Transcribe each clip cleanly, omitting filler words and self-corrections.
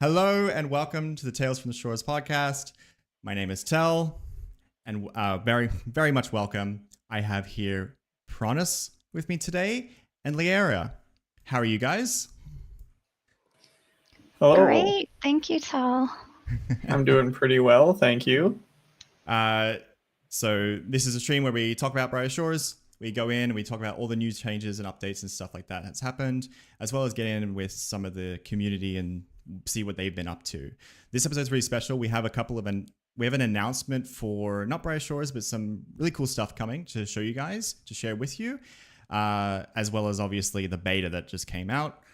Hello and welcome to the Tales from the Shores podcast. My name is Tel, and very much welcome. I have here Pronis with me today and Liera. How are you guys? Hello. Great, thank you, Tel. I'm doing pretty well, thank you. So this is a stream where we talk about Briar Shores. We go in and we talk about all the news changes and updates and stuff like that that's happened, as well as get in with some of the community and see what they've been up to. This episode is really special. We have an announcement for not Briar Shores, but some really cool stuff coming to show you guys, to share with you, as well as obviously the beta that just came out,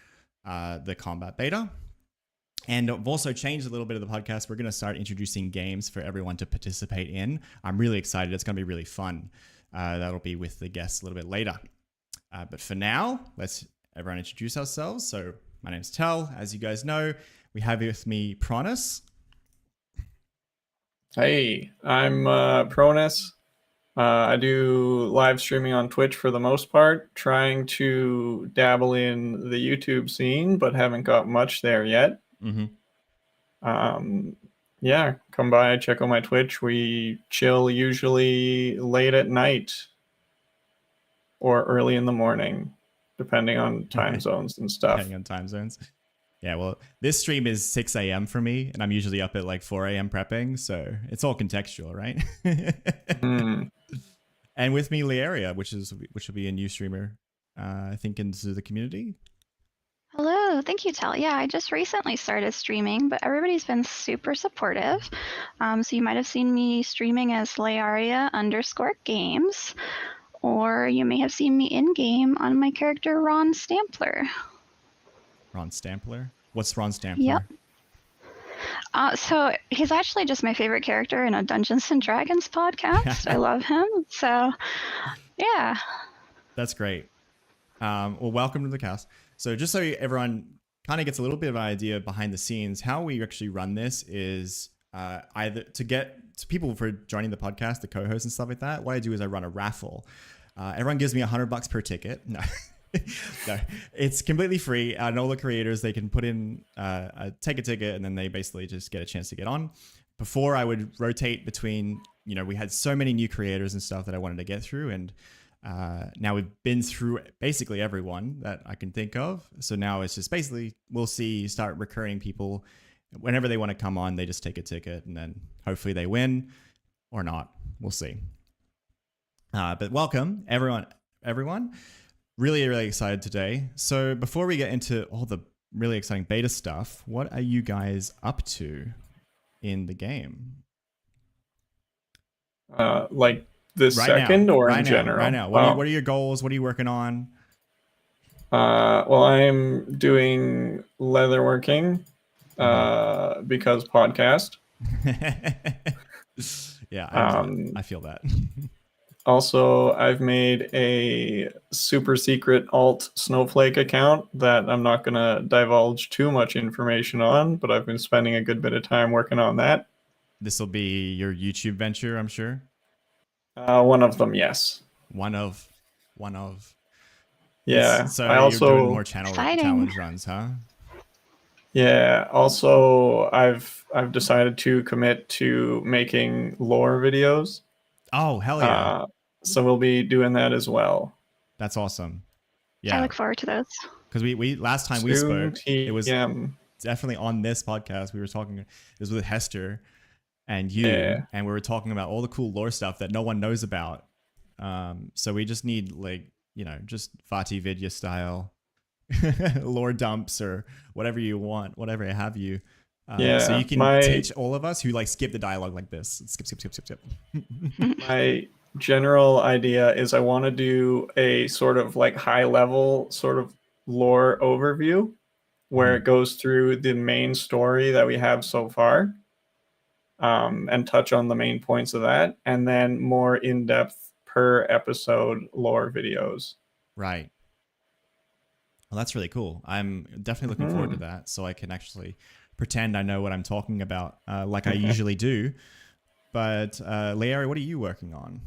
the combat beta. And I've also changed a little bit of the podcast. We're going to start introducing games for everyone to participate in. I'm really excited. It's going to be really fun. That'll be with the guests a little bit later. But for now, let's everyone introduce ourselves. So my name's Tel. As you guys know, we have with me Pronis. Hey, I'm Pronis. I do live streaming on Twitch for the most part, trying to dabble in the YouTube scene, but haven't got much there yet. Yeah, come by, check out my Twitch. We chill usually late at night or early in the morning, depending on time zones and stuff. Depending on time zones. Yeah, well, this stream is 6 a.m. for me, and I'm usually up at like 4 a.m. prepping, so it's all contextual, right? And with me, Liera, which will be a new streamer, I think, into the community. Hello, thank you, Tel. Yeah, I just recently started streaming, but everybody's been super supportive. So you might have seen me streaming as Learia_games, or you may have seen me in-game on my character Ron Stampler. Ron Stampler? What's Ron Stampler? Yep. So he's actually just my favorite character in a Dungeons & Dragons podcast. I love him. So, yeah. That's great. Well, welcome to the cast. So just so everyone kind of gets a little bit of an idea behind the scenes, how we actually run this is either to get to people for joining the podcast, the co-hosts and stuff like that. What I do is I run a raffle. Everyone gives me $100 per ticket. No. No, it's completely free. And all the creators, they can put in take a ticket, and then they basically just get a chance to get on. Before, I would rotate between, we had so many new creators and stuff that I wanted to get through, and now we've been through basically everyone that I can think of. So now it's just basically we'll start recurring people. Whenever they want to come on, they just take a ticket, and then hopefully they win or not. We'll see. But welcome everyone. Really, really excited today. So before we get into all the really exciting beta stuff, what are you guys up to in the game? Like this right second now, or right in now, general? Right now. What are your goals? What are you working on? Well, I'm doing leatherworking because podcast. Yeah, I feel that. Also, I've made a super secret alt Snowflake account that I'm not going to divulge too much information on, but I've been spending a good bit of time working on that. This will be your YouTube venture, I'm sure? One of them, yes. One of. Yeah. So you're doing more challenge runs, huh? Yeah. Also, I've decided to commit to making lore videos. Oh, hell yeah. So we'll be doing that as well. That's awesome. Yeah. I look forward to those. Because we last time we spoke, it was definitely on this podcast. We were talking, it was with Hester and you, and we were talking about all the cool lore stuff that no one knows about. So we just need just Vati Vidya style lore dumps or whatever you want, whatever have you. So you can teach all of us who skip the dialogue like this. Skip. My general idea is I want to do a sort of high level sort of lore overview where it goes through the main story that we have so far and touch on the main points of that, and then more in-depth per episode lore videos. Right. Well, that's really cool. I'm definitely looking forward to that, so I can actually pretend I know what I'm talking about, like I usually do. But Liera, what are you working on?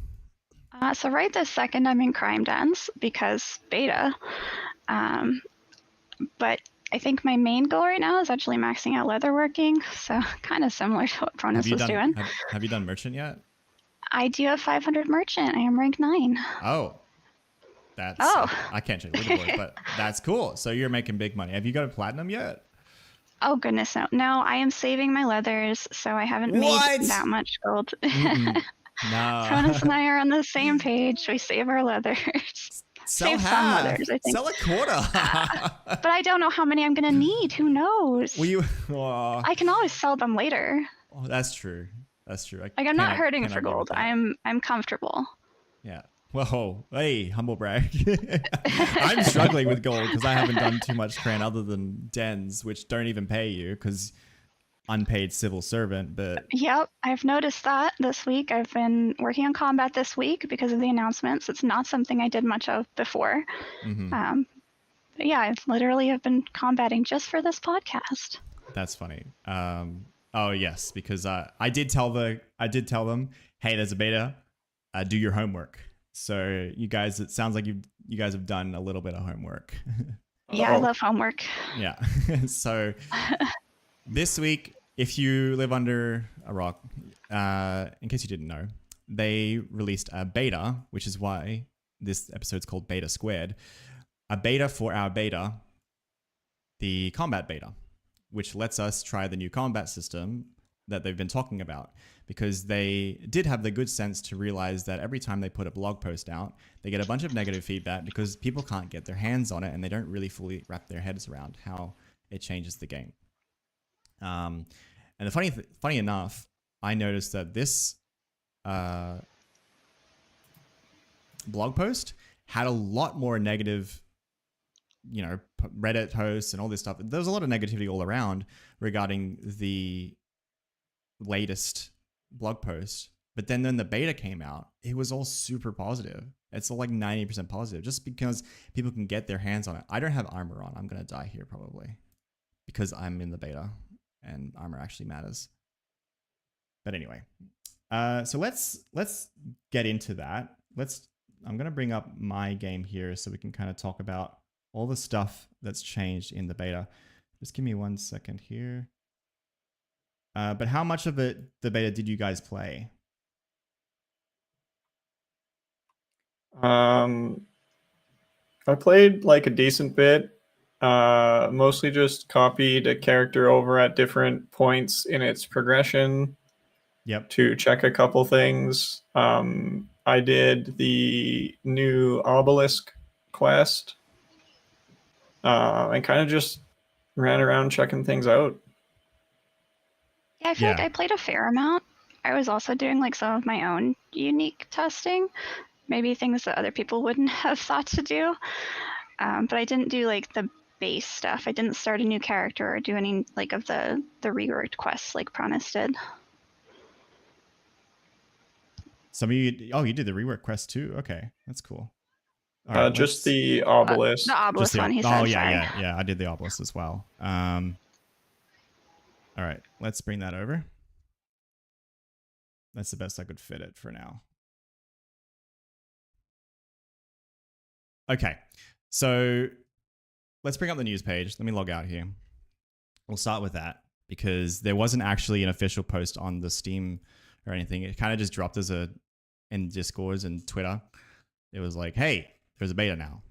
So right this second, I'm in Crime Dens because beta. But I think my main goal right now is actually maxing out leatherworking, so kind of similar to what Pronus was doing. Have you done merchant yet? I do have 500 merchant. I am rank 9. Oh, that's I can't check the leaderboard, but that's cool. So you're making big money. Have you got a platinum yet? Oh goodness, no. No, I am saving my leathers, so I haven't made that much gold. No. Cronus and I are on the same page. We save our leathers. Sell Save half. some leathers, I think. Sell a quarter. But I don't know how many I'm gonna need. Who knows? Will you? Oh, I can always sell them later. oh, that's true. That's true. Like I'm not hurting can't for argue with gold. that. I'm comfortable. Yeah. Whoa. Hey, humble brag. I'm struggling with gold because I haven't done too much Cran other than dens, which don't even pay you because unpaid civil servant. But Yep, I've noticed that this week. I've been working on combat this week because of the announcements. It's not something I did much of before. But yeah, I literally have been combating just for this podcast. that's funny. Oh yes, because I did tell them, hey, there's a beta. Do your homework. So you guys, it sounds like you guys have done a little bit of homework. Yeah, I love homework. Yeah. So this week, if you live under a rock, in case you didn't know, they released a beta, which is why this episode's called Beta Squared. A beta for our beta, the combat beta, which lets us try the new combat system that they've been talking about, because they did have the good sense to realize that every time they put a blog post out, they get a bunch of negative feedback because people can't get their hands on it and they don't really fully wrap their heads around how it changes the game. And the funny enough, I noticed that this blog post had a lot more negative, Reddit posts and all this stuff. There was a lot of negativity all around regarding the latest blog post. But then the beta came out, it was all super positive. It's all like 90% positive just because people can get their hands on it. I don't have armor on. I'm going to die here probably because I'm in the beta and armor actually matters. But anyway, so let's get into that. I'm going to bring up my game here so we can kind of talk about all the stuff that's changed in the beta. Just give me 1 second here. But how much of the beta did you guys play? I played like a decent bit. Mostly just copied a character over at different points in its progression. Yep. To check a couple things. I did the new obelisk quest. And kind of just ran around checking things out. Yeah, I feel like I played a fair amount. I was also doing like some of my own unique testing, maybe things that other people wouldn't have thought to do. But I didn't do like the base stuff. I didn't start a new character or do any like of the reworked quests like Pronis did. Some of you, you did the rework quest too. Okay, that's cool. All right, just the obelisk. The obelisk one, he said. Yeah. I did the obelisk as well. All right, let's bring that over. That's the best I could fit it for now. Okay, so let's bring up the news page. Let me log out here. We'll start with that because there wasn't actually an official post on the Steam or anything. It kind of just dropped as in Discords and Twitter. It was like, hey, there's a beta now.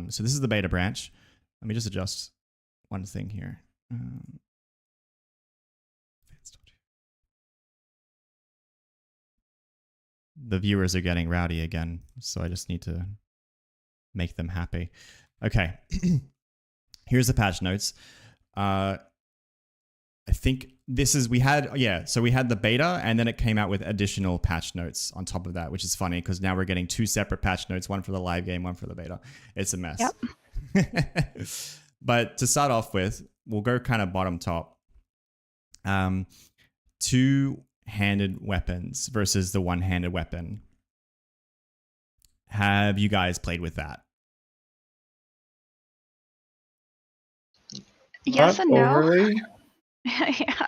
So this is the beta branch. Let me just adjust one thing here. The viewers are getting rowdy again, so I just need to make them happy. Okay. Here's the patch notes. I think this is, so we had the beta and then it came out with additional patch notes on top of that, which is funny because now we're getting 2 separate patch notes, one for the live game, one for the beta. It's a mess. Yep. But to start off with, we'll go kind of bottom top. 2-handed weapons versus the one-handed weapon. Have you guys played with that? Yes and no. Overly. Yeah,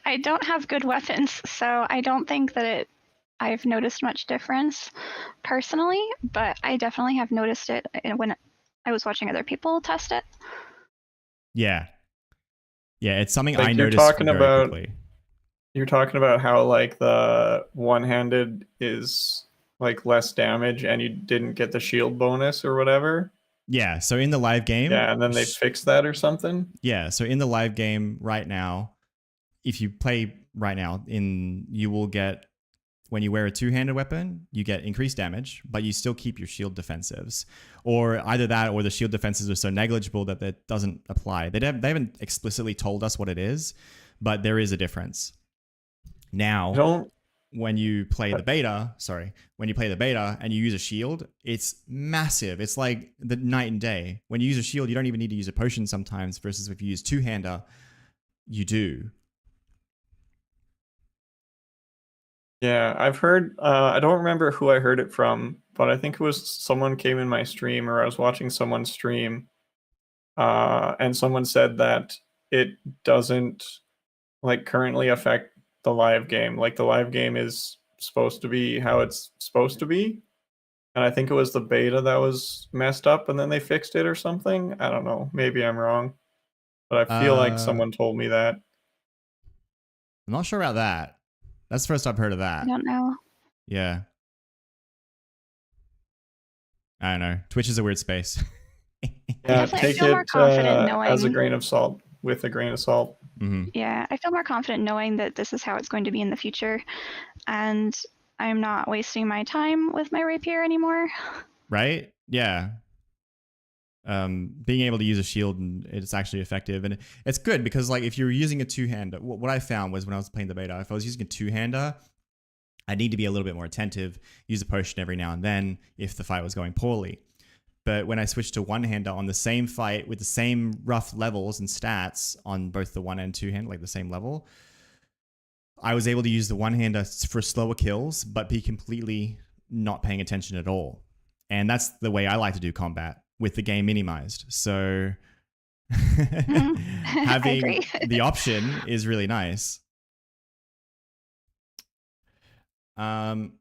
I don't have good weapons, so I don't think that I've noticed much difference personally, but I definitely have noticed it when I was watching other people test it. Yeah. Yeah, it's something Like, I you're noticed talking very about quickly. you're talking about how like the one-handed is like less damage and you didn't get the shield bonus or whatever. Yeah, so in the live game, Yeah, and then they fixed that or something. yeah, so in the live game right now, if you play right now, you will get, when you wear a two-handed weapon, you get increased damage, but you still keep your shield defensives. Or either that, or the shield defenses are so negligible that that doesn't apply. They haven't explicitly told us what it is, but there is a difference. Now, when you play the beta and you use a shield, it's massive. It's like the night and day. When you use a shield, you don't even need to use a potion sometimes, versus if you use two-hander, you do. Yeah, I've heard, I don't remember who I heard it from, but I think it was someone came in my stream, or I was watching someone stream, and someone said that it doesn't like currently affect the live game. Like, the live game is supposed to be how it's supposed to be. And I think it was the beta that was messed up and then they fixed it or something. I don't know. Maybe I'm wrong. But I feel like someone told me that. I'm not sure about that. That's the first I've heard of that. I don't know. Yeah. I don't know. Twitch is a weird space. Yeah, take it as a grain of salt, with a grain of salt. Mm-hmm. Yeah, I feel more confident knowing that this is how it's going to be in the future, and I'm not wasting my time with my rapier anymore. Right? Yeah. Being able to use a shield, and it's actually effective, and it's good because, like, if you're using a two-hander, what I found was when I was playing the beta, if I was using a two-hander, I need to be a little bit more attentive, use a potion every now and then if the fight was going poorly. But when I switched to one-hander on the same fight with the same rough levels and stats on both the one and two-hand, like the same level, I was able to use the one-hander for slower kills, but be completely not paying attention at all. And that's the way I like to do combat, with the game minimized. So having the option is really nice. The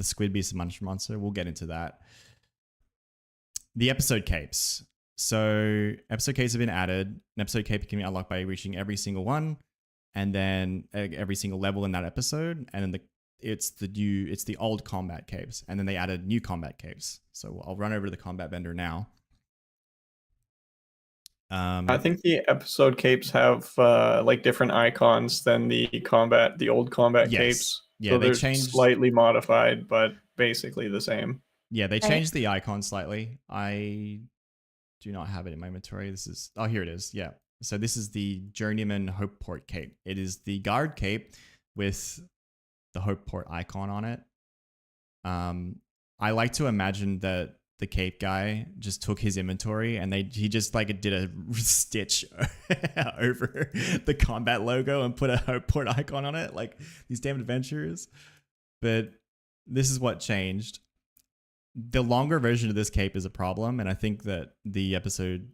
Squid Beast Munch Monster, we'll get into that. The episode capes. So episode capes have been added. An episode cape can be unlocked by reaching every single one, and then every single level in that episode, and then it's the old combat capes, and then they added new combat capes. So I'll run over to the combat vendor now. I think the episode capes have like different icons than the old combat capes. Yeah, so they they're changed, slightly modified, but basically the same. Yeah, they changed the icon slightly. I do not have it in my inventory. Here it is. Yeah. So this is the Journeyman Hopeport cape. It is the guard cape with the Hopeport icon on it. I like to imagine that the cape guy just took his inventory and he just like did a stitch over the combat logo and put a Hopeport icon on it, like these damn adventurers. But this is what changed. The longer version of this cape is a problem, and I think that the episode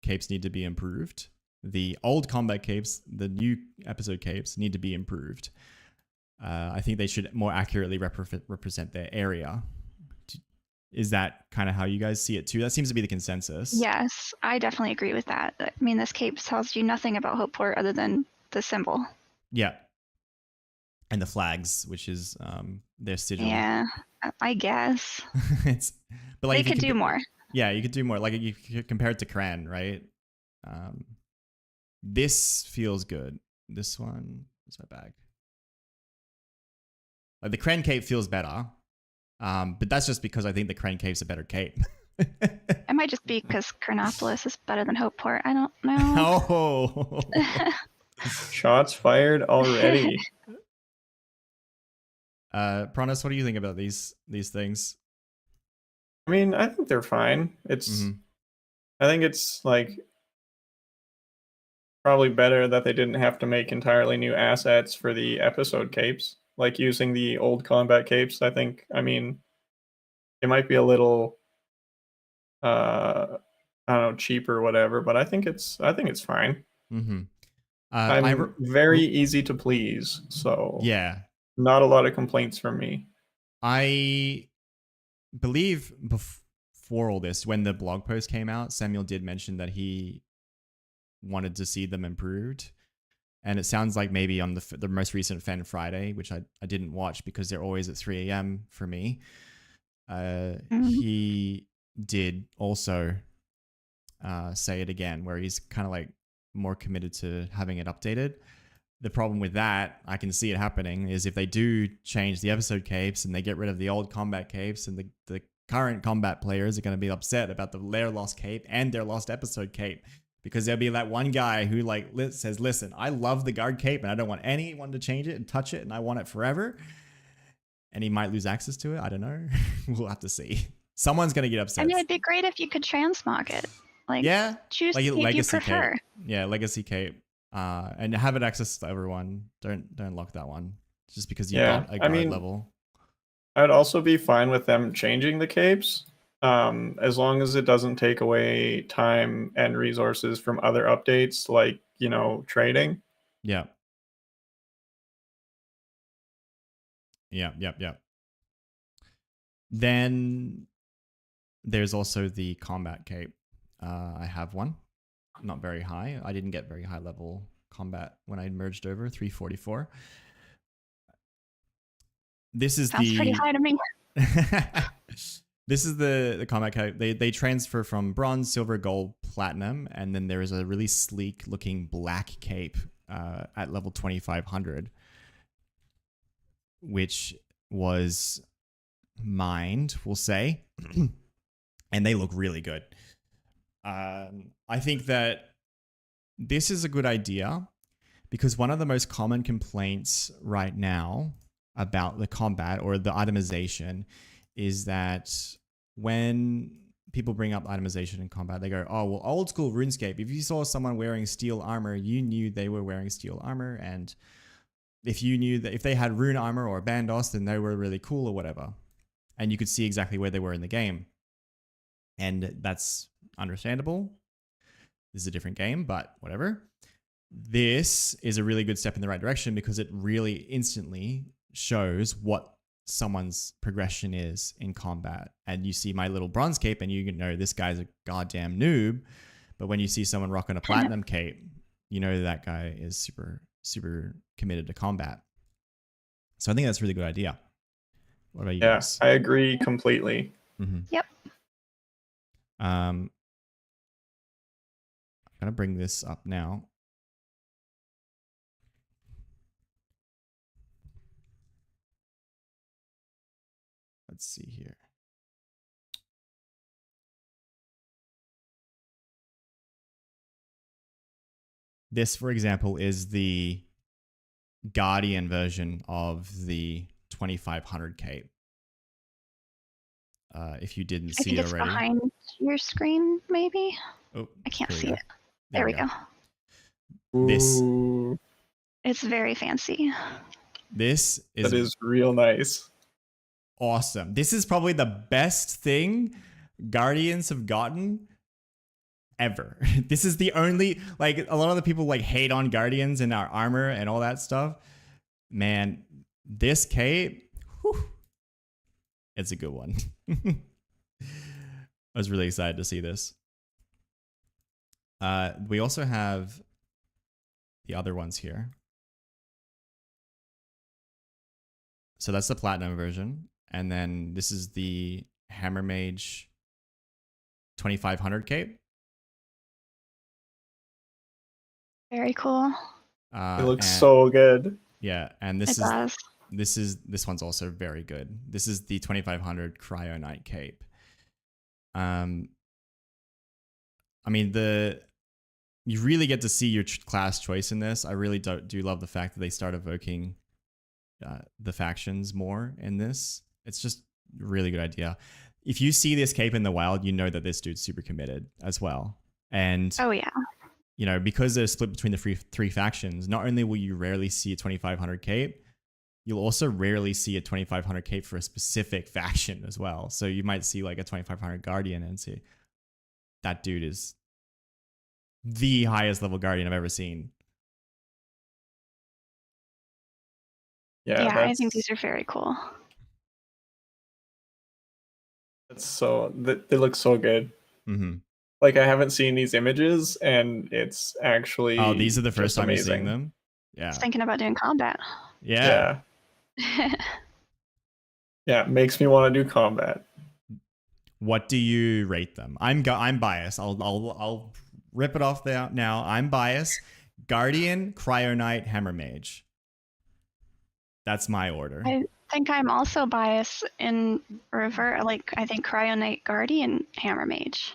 capes need to be improved. The old combat capes, the new episode capes need to be improved. I think they should more accurately represent their area. Is that kind of how you guys see it too? That seems to be the consensus. Yes, I definitely agree with that. I mean, this cape tells you nothing about Hopeport other than the symbol. Yeah. And the flags, which is their sigil. Yeah, I guess. But like they could do more. Yeah, you could do more. Like you compare it to Cran, right? This feels good. This one, where's my bag? Like the Cran cape feels better, but that's just because I think the Cran cape's a better cape. It might just be because Crenopolis is better than Hopeport. I don't know. Oh. Shots fired already. Pronis, what do you think about these things? I mean, I think they're fine. I think it's like probably better that they didn't have to make entirely new assets for the episode capes, like using the old combat capes. I mean, it might be a little I don't know, cheap or whatever, but I think it's fine. Mm-hmm. I'm very easy to please, so yeah, not a lot of complaints from me. I believe before all this, when the blog post came out, Samuel did mention that he wanted to see them improved. And it sounds like maybe on the most recent Fen Friday, which I didn't watch because they're always at 3 a.m. for me, he did also say it again, where he's kind of like more committed to having it updated. The problem with that, I can see it happening, is if they do change the episode capes and they get rid of the old combat capes, and the current combat players are going to be upset about their lost cape and their lost episode cape, because there'll be that one guy who like says, listen, I love the guard cape and I don't want anyone to change it and touch it and I want it forever. And he might lose access to it. I don't know. We'll have to see. Someone's going to get upset. I mean, it'd be great if you could transmog it. Like, yeah, choose like the cape you prefer. Cape. Yeah, legacy cape. And have it access to everyone. Don't lock that one just because you got a guard level. I'd also be fine with them changing the capes, as long as it doesn't take away time and resources from other updates, like, you know, trading. Yeah. Then there's also the combat cape. I have one. Not very high. I didn't get very high level combat when I merged over, 344. This is Sounds pretty high to me. This is the combat cape. They transfer from bronze, silver, gold, platinum, and then there is a really sleek looking black cape at level 2500, which was mined, we'll say, and they look really good. I think that this is a good idea because one of the most common complaints right now about the combat or the itemization is that when people bring up itemization in combat, they go, oh, well, old school RuneScape, if you saw someone wearing steel armor, you knew they were wearing steel armor. And if you knew that if they had rune armor or bandos, then they were really cool or whatever. And you could see exactly where they were in the game. And that's understandable. This is a different game, but whatever. This is a really good step in the right direction because it really instantly shows what someone's progression is in combat. And you see my little bronze cape and you know this guy's a goddamn noob. But when you see someone rocking a platinum cape, you know that guy is super, super committed to combat. So I think that's a really good idea. What about you guys? I agree completely. Mm-hmm. Yep. I'm going to bring this up now. Let's see here. This, for example, is the Guardian version of the 2500 cape. If you didn't see it already. Behind your screen, maybe? Oh, I can't see it. There we go. This. It's very fancy. This is. That is real nice. Awesome. This is probably the best thing Guardians have gotten ever. This is the only, like, a lot of the people like hate on Guardians and our armor and all that stuff. Man, this cape, whew, it's a good one. I was really excited to see this. We also have the other ones here. So that's the platinum version. And then this is the Hammer Mage 2500 cape. Very cool. It looks so good. Yeah, and this one's also very good. This is the 2500 Cryo Knight cape. I mean, you really get to see your class choice in this. I really do love the fact that they start evoking the factions more in this. It's just a really good idea. If you see this cape in the wild, you know that this dude's super committed as well. And oh yeah, you know, because they're split between the three factions, not only will you rarely see a 2500 cape, you'll also rarely see a 2500 cape for a specific faction as well. So you might see like a 2500 Guardian and see that dude is the highest level Guardian I've ever seen. Yeah, I think these are very cool. They look so good. Mm-hmm. Like I haven't seen these images, and it's actually Oh, these are the first just time you're seeing amazing. them? I Yeah. was thinking about doing combat. Yeah. Yeah, makes me want to do combat. What do you rate them? I'm biased. I'll rip it off there now. I'm biased. Guardian, Cryo Knight, Hammer Mage. That's my order. I think I'm also biased in revert. Like I think Cryo Knight, Guardian, Hammer Mage.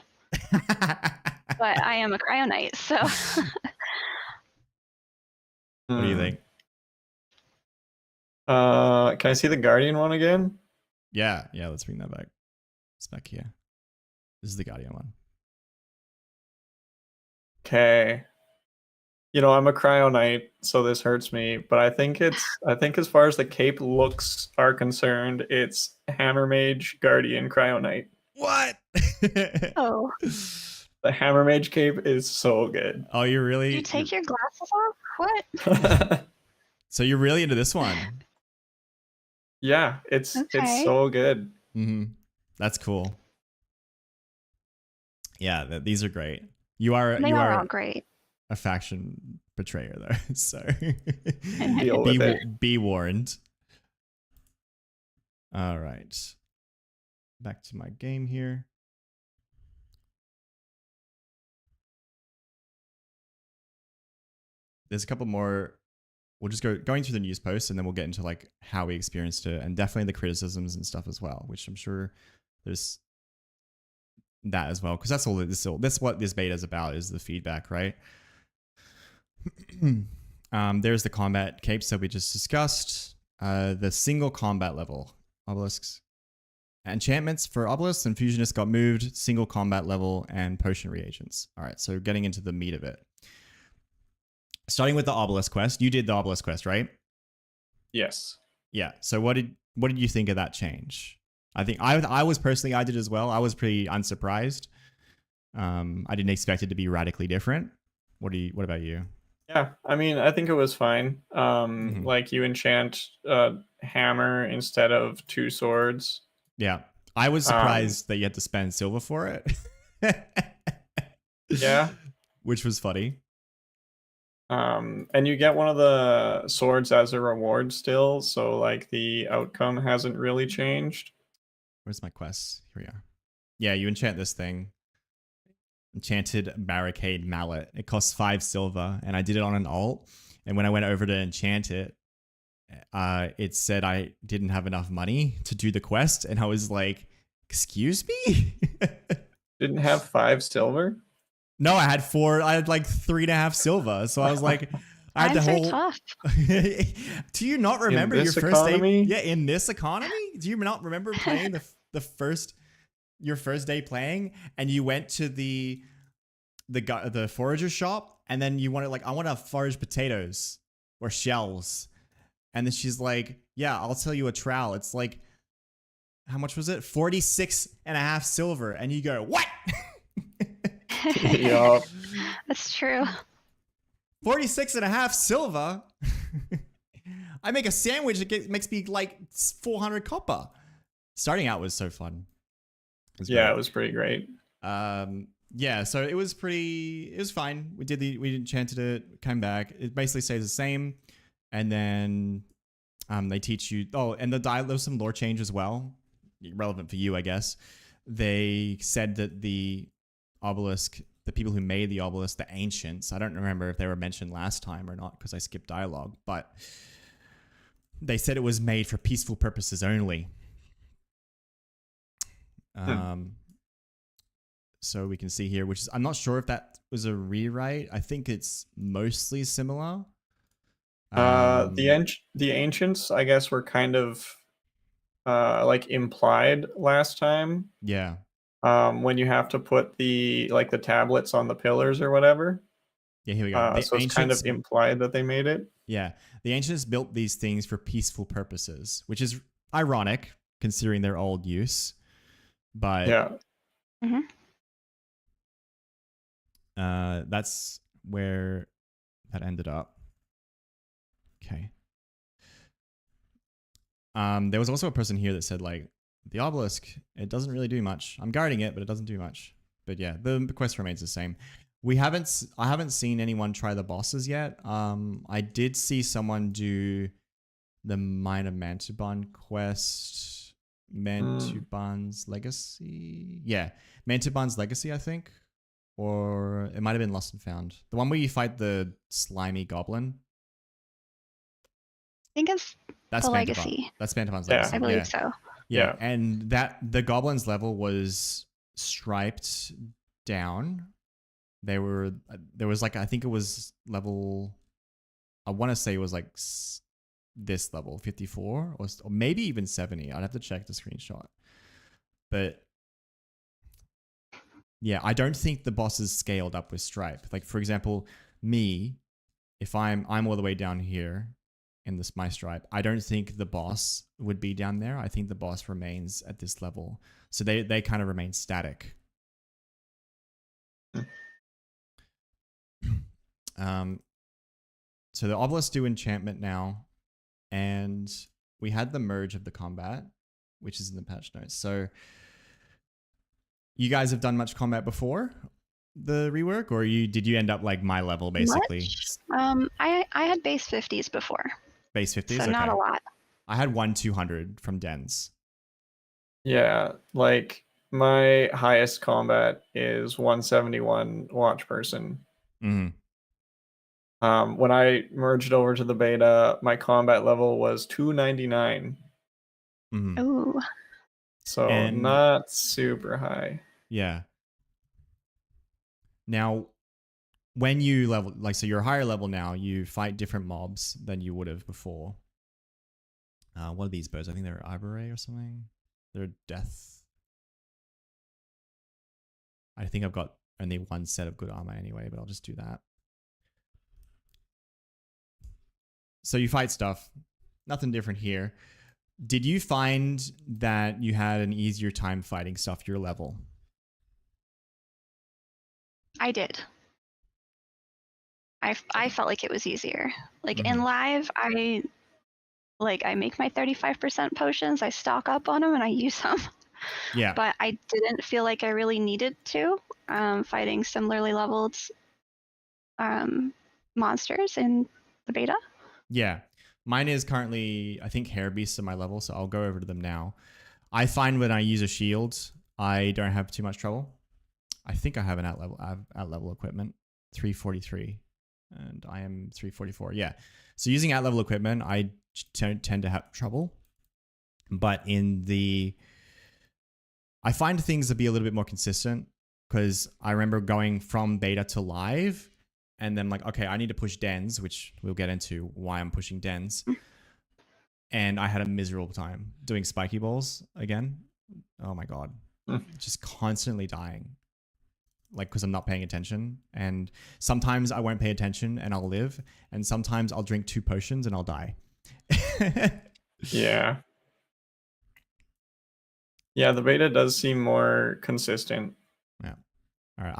But I am a Cryo Knight, so. What do you think? Can I see the Guardian one again? Yeah, let's bring that back. It's back here. This is the Guardian one. Okay. You know, I'm a Cryo Knight, so this hurts me, but I think as far as the cape looks are concerned, it's Hammer Mage, Guardian, Cryo Knight. What? Oh. The Hammer Mage cape is so good. Oh, you really? Did you take your glasses off? What? So you're really into this one? Yeah, it's so good. Mm-hmm. That's cool. Yeah, these are great. You are all great. A faction betrayer though, so be warned. All right, back to my game here. There's a couple more. We'll just going through the news posts, and then we'll get into like how we experienced it, and definitely the criticisms and stuff as well, which I'm sure there's that as well, because that's what this beta is about, is the feedback, right? There's the combat capes that we just discussed. The single combat level obelisks, enchantments for obelisks and fusionists got moved. Single combat level and potion reagents. All right, so getting into the meat of it. Starting with the obelisk quest. You did the obelisk quest, right? Yes. Yeah. So what did you think of that change? I think I was personally, I did as well. I was pretty unsurprised. I didn't expect it to be radically different. What about you? Yeah, I mean, I think it was fine. Like you enchant hammer instead of 2 swords. Yeah, I was surprised that you had to spend silver for it. Yeah, which was funny. And you get one of the swords as a reward still, so like the outcome hasn't really changed. Where's my quest? Here we are. Yeah, you enchant this thing. Enchanted Barricade Mallet. It costs 5 silver, and I did it on an alt. And when I went over to enchant it, it said I didn't have enough money to do the quest, and I was like, "Excuse me." Didn't have 5 silver? No, I had 4. I had like 3.5 silver. So I was like, I had the whole. Tough. Do you not remember your first day? Yeah, in this economy, do you not remember playing your first day playing, and you went to the forager shop, and then you wanted I want to forage potatoes or shells, and then she's like, "Yeah, I'll tell you a trowel. It's like, how much was it? 46.5 silver," and you go, "What?" Yeah, that's true. 46.5 silver. I make a sandwich that makes me like 400 copper. Starting out was so fun. It was pretty great. Yeah, so it was fine. We enchanted it, came back. It basically stays the same, and then they teach you. Oh, and there was some lore change as well, relevant for you, I guess. They said that the obelisk, the people who made the obelisk, the ancients, I don't remember if they were mentioned last time or not because I skipped dialogue, but they said it was made for peaceful purposes only. So we can see here, which is, I'm not sure if that was a rewrite. I think it's mostly similar. The ancients, I guess, were kind of like implied last time. Yeah. When you have to put the tablets on the pillars or whatever. Yeah, here we go. So it's kind of implied that they made it. Yeah. The ancients built these things for peaceful purposes, which is ironic considering their old use. But yeah. Mm-hmm. That's where that ended up. Okay. There was also a person here that said, like, the obelisk, it doesn't really do much. I'm guarding it, but it doesn't do much. But yeah, the quest remains the same. I haven't seen anyone try the bosses yet. I did see someone do the Minor Mantuban quest, Mantuban's Legacy. Yeah, Mantuban's Legacy, I think. Or it might have been Lost and Found. The one where you fight the slimy goblin. I think it's That's the Mantuban. Legacy. That's Mantuban's Yeah. Legacy. I believe so. Yeah, and that the goblin's level was striped down. There was like, I think it was level, I want to say it was like this level 54 or maybe even 70. I'd have to check the screenshot. But yeah, I don't think the bosses scaled up with stripe. Like for example, me, if I'm all the way down here in this my stripe, I don't think the boss would be down there. I think the boss remains at this level. So they kind of remain static. So the obelisks do enchantment now, and we had the merge of the combat, which is in the patch notes. So you guys have done much combat before the rework, or did you end up like my level basically? I had base 50s before. Base 50s? So okay. not a lot. I had 1-200 from Dens. Yeah, like my highest combat is 171 watch person. Mm-hmm. When I merged over to the beta, my combat level was 299. Mm-hmm. Ooh. So not super high. Yeah. Now, when you level, like, so you're higher level now, you fight different mobs than you would have before. What are these birds? I think they're Ivory or something. They're death. I think I've got only one set of good armor anyway, but I'll just do that. So you fight stuff. Nothing different here. Did you find that you had an easier time fighting stuff your level? I did. I felt like it was easier. Like in live, I make my 35% potions, I stock up on them and I use them. Yeah. But I didn't feel like I really needed to fighting similarly leveled monsters in the beta. Yeah. Mine is currently, I think, Hair Beasts at my level, so I'll go over to them now. I find when I use a shield, I don't have too much trouble. I think I have an at level equipment, 343, and I am 344. Yeah. So using at level equipment, I tend to have trouble. But I find things to be a little bit more consistent, because I remember going from beta to live, and then like, okay, I need to push Dens, which we'll get into why I'm pushing Dens. And I had a miserable time doing spiky balls again. Oh my God. Just constantly dying. Like, because I'm not paying attention. And sometimes I won't pay attention and I'll live. And sometimes I'll drink 2 potions and I'll die. Yeah. Yeah, the beta does seem more consistent. Yeah. All right.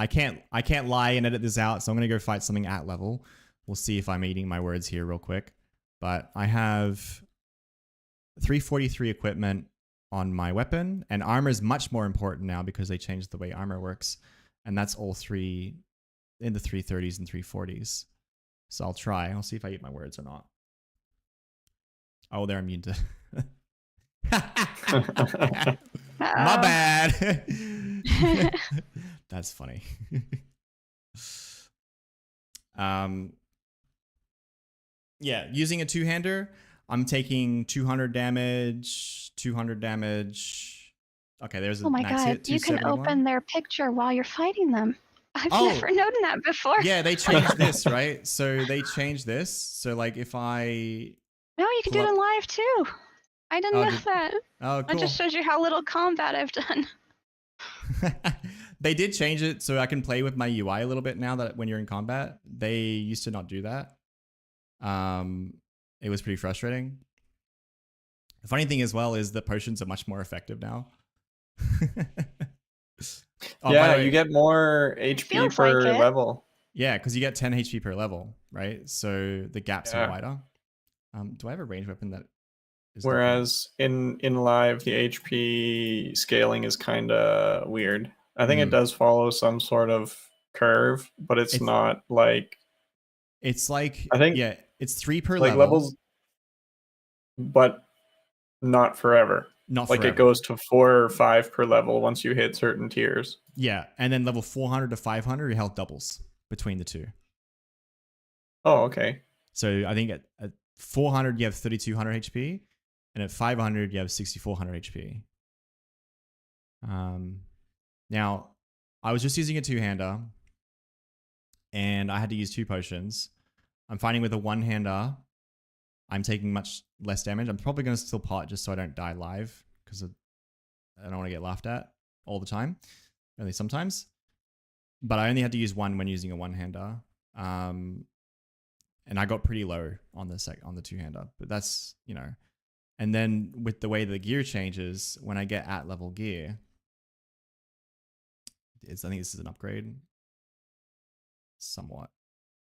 I can't lie and edit this out, so I'm gonna go fight something at level. We'll see if I'm eating my words here real quick. But I have 343 equipment on my weapon, and armor is much more important now because they changed the way armor works, and that's all 3 in the 330s and 340s. So I'll try. I'll see if I eat my words or not. Oh, they're immune to. My bad. That's funny. Yeah, using a 2-hander, I'm taking 200 damage, 200 damage. Okay, there's a Oh my max God, hit, you can 271. open their picture while you're fighting them. I've never known that before. Yeah, they changed this, right? So they changed this. So like if I... No, you can do it in live too. I didn't know that. Oh, cool. I just showed you how little combat I've done. They did change it so I can play with my UI a little bit now that when you're in combat. They used to not do that. It was pretty frustrating. The funny thing as well is the potions are much more effective now. Yeah, you get more HP per level. Yeah, because you get 10 HP per level, right? So the gaps are wider. Do I have a ranged weapon that is Whereas in live, the HP scaling is kind of weird. I think it does follow some sort of curve, but it's not like. It's like, I think, yeah, it's 3 per like level. Levels, but not forever. Not like forever. It goes to 4 or 5 per level once you hit certain tiers. Yeah, and then level 400 to 500, your health doubles between the two. Oh, okay. So I think at 400 you have 3200 HP, and at 500 you have 6400 HP. Now, I was just using a 2-hander, and I had to use 2 potions. I'm finding with a 1-hander, I'm taking much less damage. I'm probably going to still pot just so I don't die live, because I don't want to get laughed at all the time, only sometimes. But I only had to use 1 when using a 1-hander. And I got pretty low on the 2-hander, but that's, you know. And then with the way the gear changes, when I get at level gear, I think this is an upgrade. Somewhat.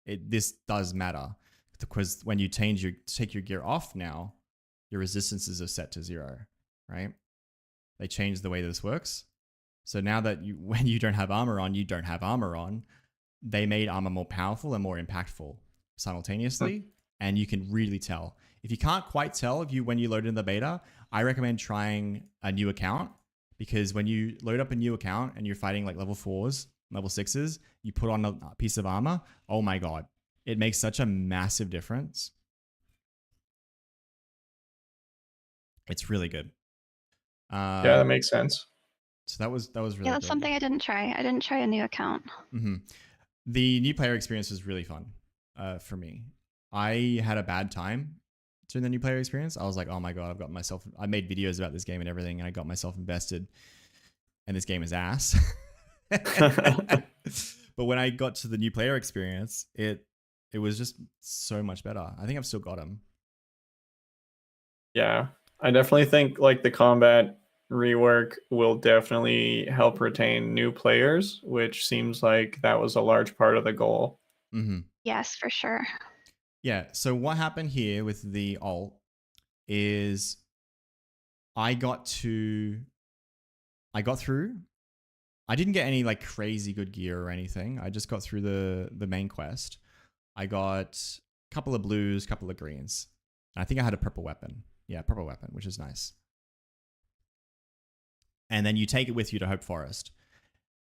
This does matter, because when you take your gear off now, your resistances are set to 0, right? They changed the way this works. So now that when you don't have armor on, you don't have armor on. They made armor more powerful and more impactful simultaneously, and you can really tell. If you can't quite tell when you load in the beta, I recommend trying a new account, because when you load up a new account and you're fighting like level 4s, level 6s, you put on a piece of armor, oh my god, it makes such a massive difference. It's really good. Yeah, that makes sense. So that was really yeah, that's good. something I didn't try. I didn't try a new account. The new player experience was really fun for me. I had a bad time during the new player experience. I was like, oh my god, I made videos about this game and everything, and I got myself invested, and this game is ass. But when I got to the new player experience, it was just so much better. I think I've still got him. Yeah, I definitely think like the combat rework will definitely help retain new players, which seems like that was a large part of the goal. Yes, for sure. Yeah, so what happened here with the alt is I got through. I didn't get any like crazy good gear or anything. I just got through the main quest. I got a couple of blues, couple of greens. And I think I had a purple weapon. Yeah, purple weapon, which is nice. And then you take it with you to Hope Forest.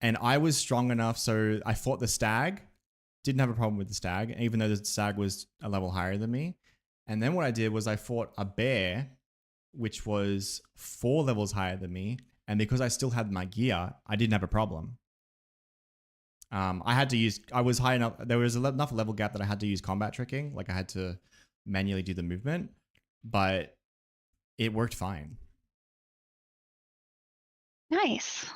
And I was strong enough, so I fought the stag. Didn't have a problem with the stag, even though the stag was a level higher than me. And then what I did was I fought a bear, which was 4 levels higher than me. And because I still had my gear, I didn't have a problem. I was high enough. There was enough level gap that I had to use combat tricking. Like I had to manually do the movement, but it worked fine. Nice.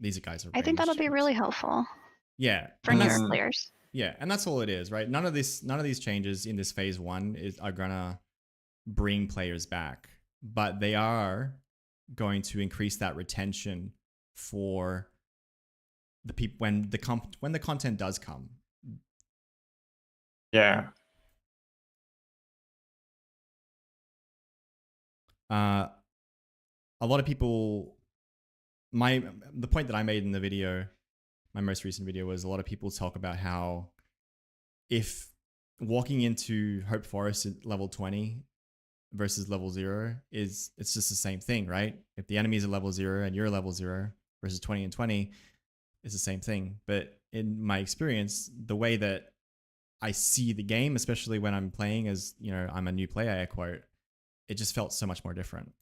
These guys are. I think that'll be really helpful. Yeah, for newer players. Yeah, and that's all it is, right? None of these changes in this phase 1 are gonna bring players back, but they are going to increase that retention for the people when the content does come. Yeah. A lot of people, the point that I made in the video, my most recent video, was a lot of people talk about how if walking into Hope Forest at level 20 versus level 0 it's just the same thing, right? If the enemies are level 0 and you're level 0 versus 20 and 20, it's the same thing. But in my experience, the way that I see the game, especially when I'm playing as, I'm a new player, air quote, it just felt so much more different.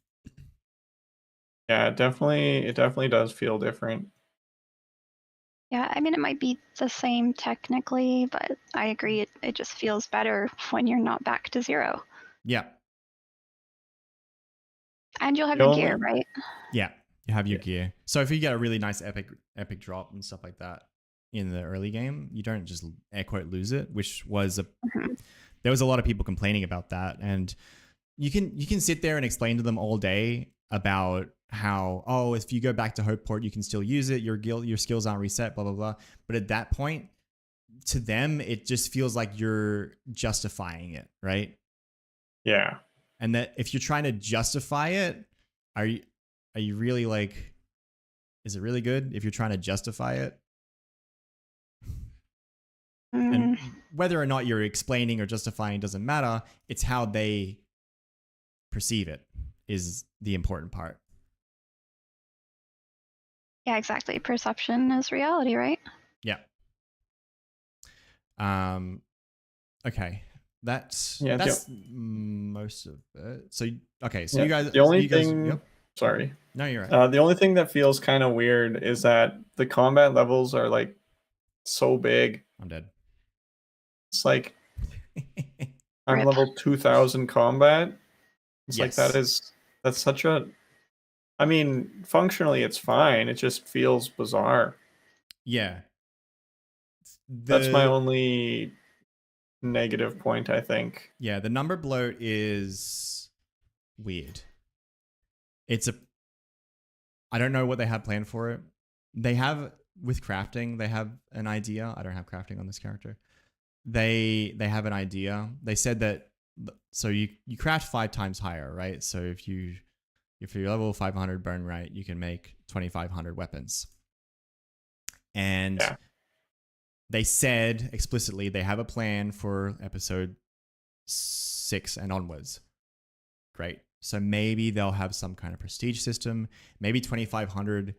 Yeah, it definitely does feel different. Yeah, I mean, it might be the same technically, but I agree, it just feels better when you're not back to 0. Yeah. And you'll have your gear, right? Yeah, you have your gear. So if you get a really nice epic drop and stuff like that in the early game, you don't just air quote lose it, which was there was a lot of people complaining about that. And you can sit there and explain to them all day about how, if you go back to Hopeport, you can still use it. Your skills aren't reset, blah, blah, blah. But at that point, to them, it just feels like you're justifying it, right? Yeah. And that if you're trying to justify it, are you really like is it really good if you're trying to justify it? Mm. And whether or not you're explaining or justifying doesn't matter. It's how they perceive it is the important part. Yeah, exactly. Perception is reality, right? Yeah. Okay. That's most of it. So okay, so you guys. The only you guys, thing. Yep. Sorry. No, you're right. The only thing that feels kind of weird is that the combat levels are like so big. I'm dead. It's like I'm Rip. level 2000 combat. It's Yes. like that's such a. I mean, functionally it's fine. It just feels bizarre. Yeah. That's my only negative point, I think. Yeah, the number bloat is weird. I don't know what they have planned for it. They have with crafting, they have an idea. I don't have crafting on this character. They have an idea. They said that so you craft 5 times higher, right? So if you're level 500 burn rate, you can make 2500 weapons. And they said explicitly they have a plan for episode 6 and onwards. Great. So maybe they'll have some kind of prestige system. Maybe 2500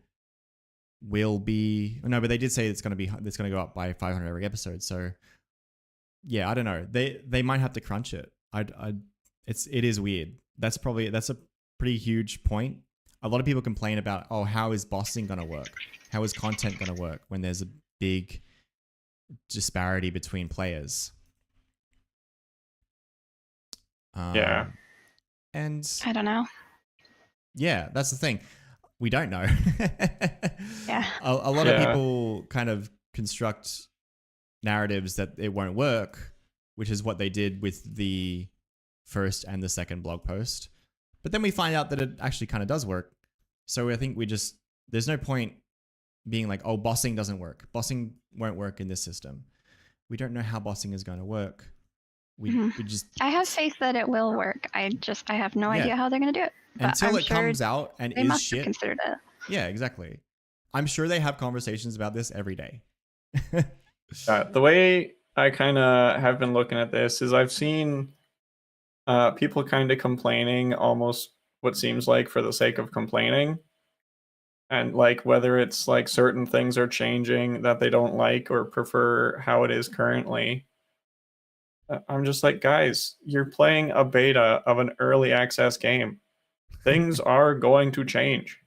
will be no, but they did say it's going to go up by 500 every episode. So yeah, I don't know. They might have to crunch it. It is weird. That's a pretty huge point. A lot of people complain about, oh, how is bossing going to work? How is content going to work when there's a big disparity between players? And I don't know. Yeah, that's the thing. We don't know. Yeah. A lot of people kind of construct narratives that it won't work, which is what they did with the first and the second blog post. But then we find out that it actually kind of does work. So I think there's no point being like, oh, bossing doesn't work. Bossing won't work in this system. We don't know how bossing is going to work. We just. I have faith that it will work. I have no idea how they're going to do it. Until it comes out and they is must shit. have considered it. Yeah, exactly. I'm sure they have conversations about this every day. The way I kind of have been looking at this is I've seen people kind of complaining almost what seems like for the sake of complaining. And like whether it's like certain things are changing that they don't like or prefer how it is currently. I'm just like, guys, you're playing a beta of an early access game. Things are going to change.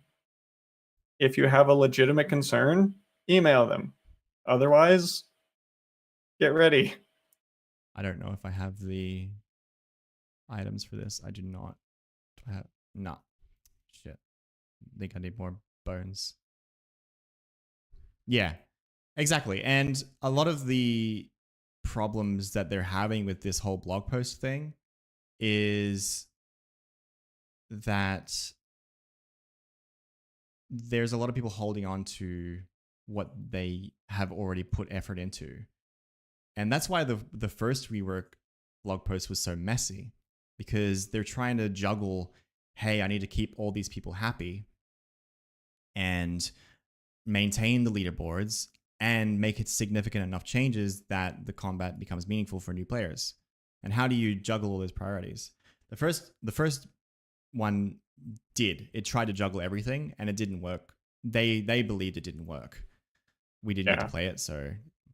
If you have a legitimate concern, email them. Otherwise, get ready. I don't know if I have the items for this. I do not. Do I have? No. Shit. I think I need more bones. Yeah, exactly. And a lot of the problems that they're having with this whole blog post thing is that there's a lot of people holding on to what they have already put effort into. And that's why the first rework blog post was so messy, because they're trying to juggle, hey, I need to keep all these people happy and maintain the leaderboards and make it significant enough changes that the combat becomes meaningful for new players. And how do you juggle all those priorities? The first one it tried to juggle everything and it didn't work. They believed it didn't work. We didn't get to play it, so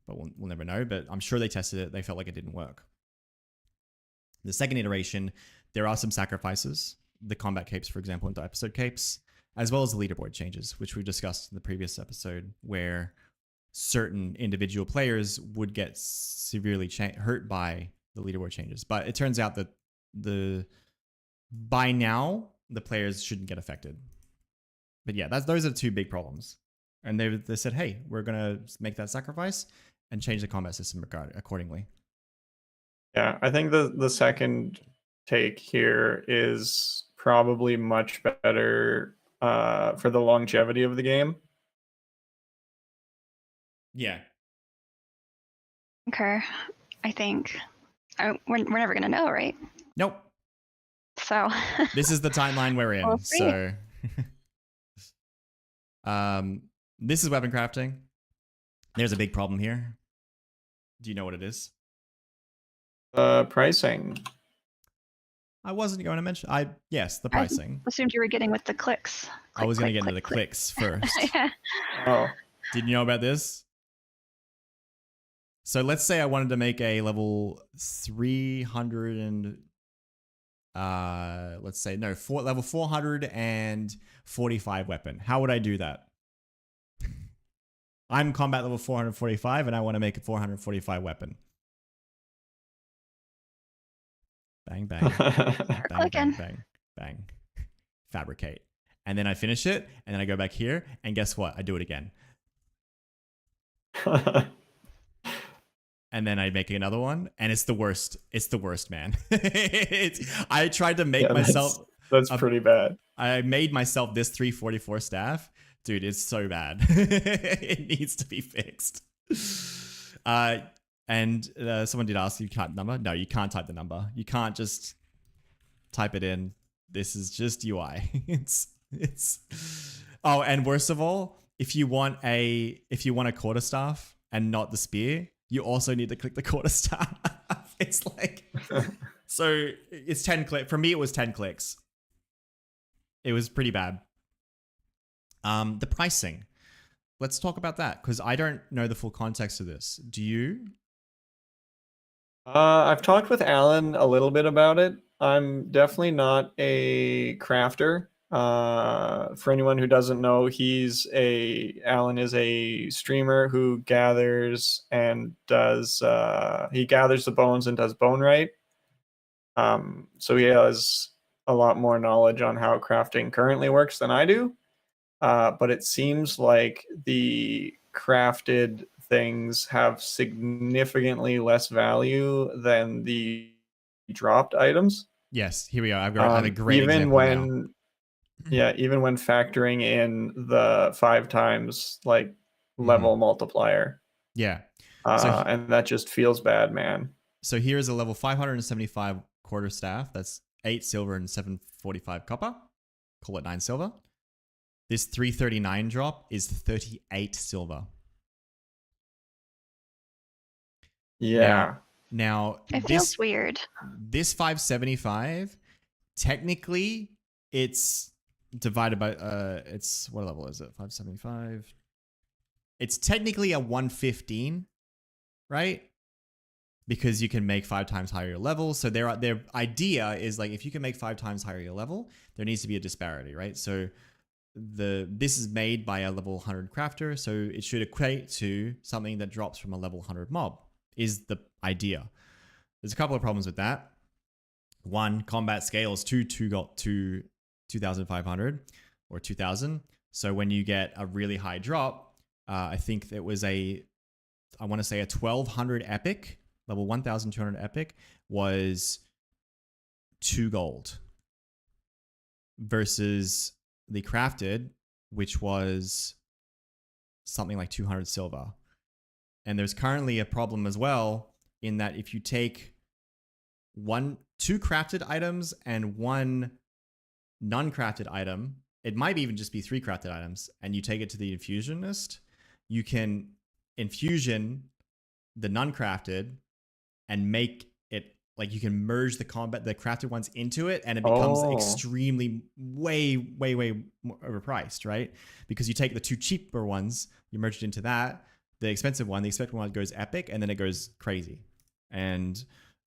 but we'll never know. But I'm sure they tested it. They felt like it didn't work. The second iteration, there are some sacrifices. The combat capes, for example, into episode capes, as well as the leaderboard changes, which we discussed in the previous episode, where certain individual players would get severely hurt by the leaderboard changes. But it turns out that by now, the players shouldn't get affected. But yeah, those are the two big problems. And they said, hey, we're going to make that sacrifice and change the combat system accordingly. Yeah, I think the second take here is probably much better for the longevity of the game. Yeah. Okay, I think we're never going to know, right? Nope. So this is the timeline we're in. We'll see. So This is weapon crafting. There's a big problem here. Do you know what it is? Pricing. I wasn't going to mention. Yes, the I pricing. assumed you were getting with the clicks. I was going to get into the clicks first. Yeah. Oh, Did you know about this? So let's say I wanted to make a level 300 and let's say level 445 weapon. How would I do that? I'm combat level 445 and I want to make a 445 weapon. Bang, bang, bang, bang, bang, bang. Fabricate. And then I finish it, and then I go back here, and guess what? I do it again. And then I make another one, and it's the worst. It's the worst, man. I tried to make myself... That's pretty bad. I made myself this 344 staff. Dude, it's so bad. It needs to be fixed. And someone did ask you type the number. No, you can't type the number. You can't just type it in. This is just UI. It's. Oh, and worst of all, if you want a quarterstaff and not the spear, you also need to click the quarterstaff. It's like so. It's 10 clicks. For me, it was 10 clicks. It was pretty bad. The pricing. Let's talk about that because I don't know the full context of this. Do you? I've talked with Alan a little bit about it. I'm definitely not a crafter. For anyone who doesn't know, Alan is a streamer who gathers and does he gathers the bones and does bone right. So he has a lot more knowledge on how crafting currently works than I do. But it seems like the crafted things have significantly less value than the dropped items. Yes, here we are. I have a great example now. Yeah, even when factoring in the 5 times like level multiplier. Yeah. And that just feels bad, man. So here is a level 575 quarterstaff. That's 8 silver and 745 copper. Call it 9 silver. This 339 drop is 38 silver. Yeah. Now it feels weird. This 575, technically, it's divided by it's what level is it? 575. It's technically a 115, right? Because you can make 5 times higher your level. So their idea is like if you can make 5 times higher your level, there needs to be a disparity, right? So this is made by a level 100 crafter, so it should equate to something that drops from a level 100 mob. Is the idea. There's a couple of problems with that. One, combat scales to 2,500 or 2,000. So when you get a really high drop, I think it was I want to say a 1,200 epic, level 1,200 epic was 2 gold versus the crafted, which was something like 200 silver. And there's currently a problem as well in that if you take 2 crafted items and 1 non-crafted item, it might even just be 3 crafted items, and you take it to the infusionist, you can infusion the non-crafted and make it like you can merge the crafted ones into it, and it becomes extremely way more overpriced, right? Because you take the 2 cheaper ones, you merge it into that. The expensive one goes epic, and then it goes crazy. And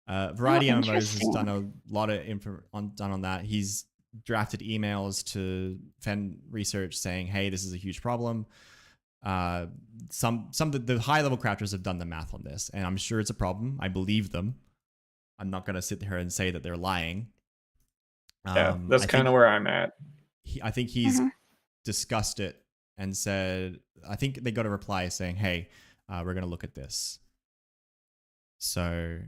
Variety MMOs has done a lot of info on that. He's drafted emails to Fen Research saying, "Hey, this is a huge problem." Some of the high level crafters have done the math on this, and I'm sure it's a problem. I believe them. I'm not gonna sit here and say that they're lying. Yeah, that's kind of where I'm at. I think he's discussed it and said, I think they got a reply saying, "Hey, we're going to look at this." So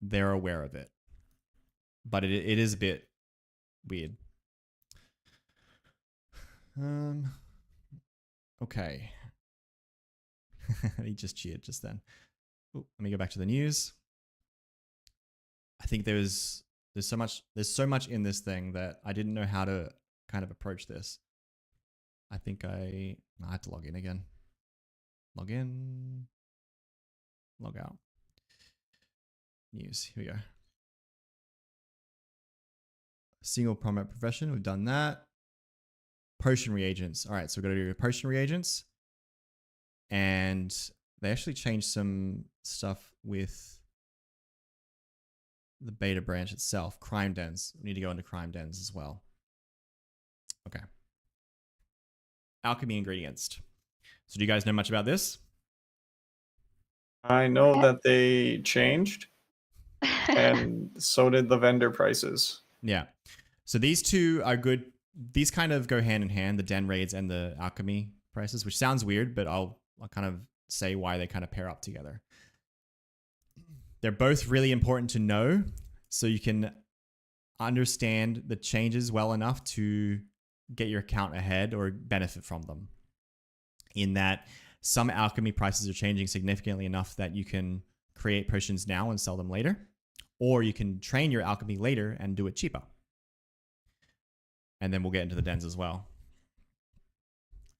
they're aware of it. But it is a bit weird. Okay. He just cheered just then. Ooh, let me go back to the news. I think there's so much in this thing that I didn't know how to kind of approach this. I think I have to log in again. Log in. Log out. News. Here we go. Single prominent profession. We've done that. Potion reagents. All right, so we're going to do potion reagents. And they actually changed some stuff with the beta branch itself. Crime dens. We need to go into crime dens as well. Okay. Alchemy ingredients. So do you guys know much about this? I know that they changed, and so did the vendor prices. Yeah. So these two are good. These kind of go hand in hand, the den raids and the alchemy prices, which sounds weird, but I'll kind of say why they kind of pair up together. They're both really important to know so you can understand the changes well enough to get your account ahead or benefit from them. In that some alchemy prices are changing significantly enough that you can create potions now and sell them later, or you can train your alchemy later and do it cheaper. And then we'll get into the dens as well.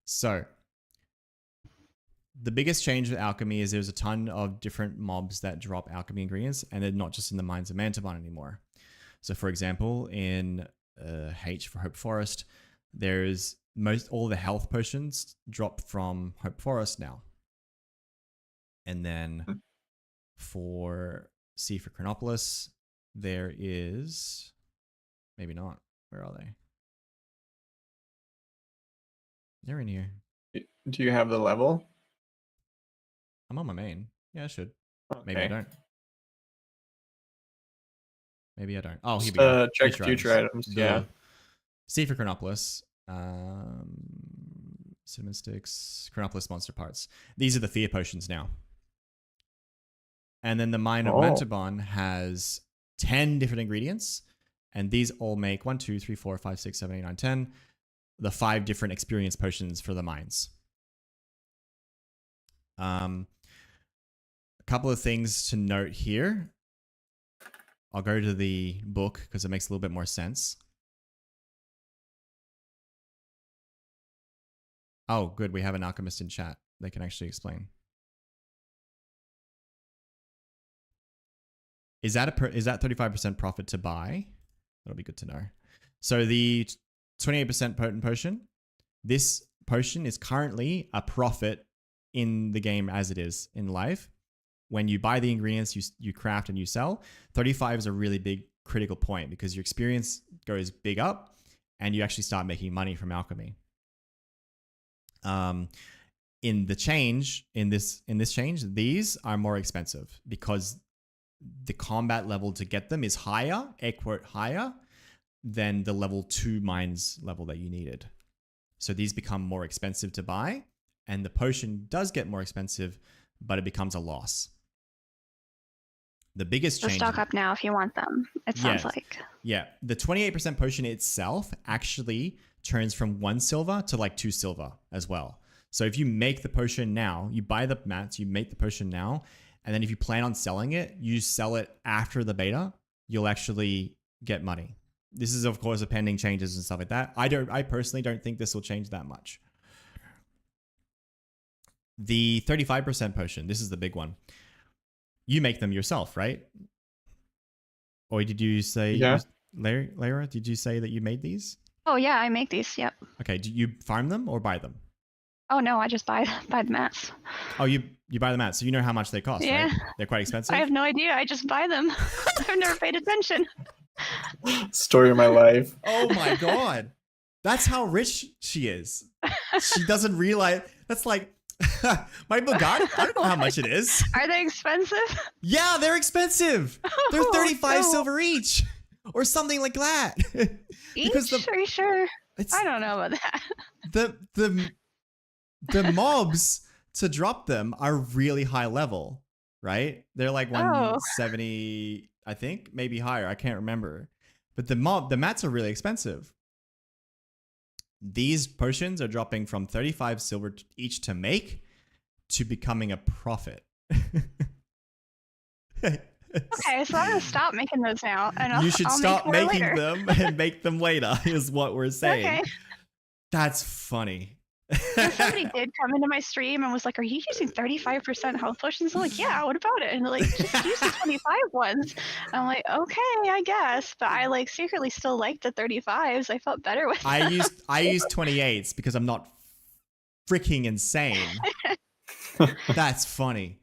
So the biggest change with alchemy is there's a ton of different mobs that drop alchemy ingredients, and they're not just in the mines of Mantabon anymore. So for example, in H for Hope Forest, there's all the health potions drop from Hope Forest now. And then for C for Crenopolis, there is, maybe not. Where are they? They're in here. Do you have the level? I'm on my main. Yeah, I should. Okay. Maybe I don't. Maybe I don't. Oh, here we go. Check future items. Yeah. C for Crenopolis. Cinnamon sticks. Crenopolis monster parts. These are the fear potions now. And then the mine of Mantabon has 10 different ingredients. And these all make 1, 2, 3, 4, 5, 6, 7, 8, 9, 10. The 5 different experience potions for the mines. A couple of things to note here. I'll go to the book because it makes a little bit more sense. Oh, good. We have an alchemist in chat. They can actually explain. Is that 35% profit to buy? That'll be good to know. So the 28% potent potion. This potion is currently a profit in the game as it is in life. When you buy the ingredients, you craft and you sell. 35 is a really big critical point because your experience goes big up and you actually start making money from alchemy. In this change, these are more expensive because the combat level to get them is higher, air quote higher, than the level 2 mines level that you needed. So these become more expensive to buy, and the potion does get more expensive, but it becomes a loss. The biggest change... stock up now if you want them, it sounds like. Yeah, the 28% potion itself actually turns from 1 silver to like 2 silver as well. So if you make the potion now, you buy the mats, you make the potion now, and then if you plan on selling it, you sell it after the beta, you'll actually get money. This is, of course, pending changes and stuff like that. I personally don't think this will change that much. The 35% potion, this is the big one. You make them yourself, right? Or did you say... Yeah. Lara, did you say that you made these? Oh, yeah, I make these, yep. Okay, do you farm them or buy them? Oh, no, I just buy the mats. Oh, you buy the mats, so you know how much they cost, yeah. Right? They're quite expensive? I have no idea. I just buy them. I've never paid attention. Story of my life. Oh my god. That's how rich she is. She doesn't realize. That's like, my God, I don't know how much it is. Are they expensive? Yeah, they're expensive. They're 35 no. silver each. Or something like that. Each? Are you sure? I don't know about that. The mobs to drop them are really high level, right? They're like 170, I think, maybe higher. I can't remember. But the mats are really expensive. These potions are dropping from 35 silver each to make to becoming a profit. Okay, so I'm gonna stop making those now, and I'll stop make making them and make them later. Is what we're saying. Okay. That's funny. And somebody did come into my stream and was like, "Are you using 35% health potions?" I'm like, "Yeah, what about it?" And they're like, "Just use the 25 ones." And I'm like, "Okay, I guess." But I like secretly still liked the 35s. I felt better with them. I used 28s because I'm not freaking insane. That's funny.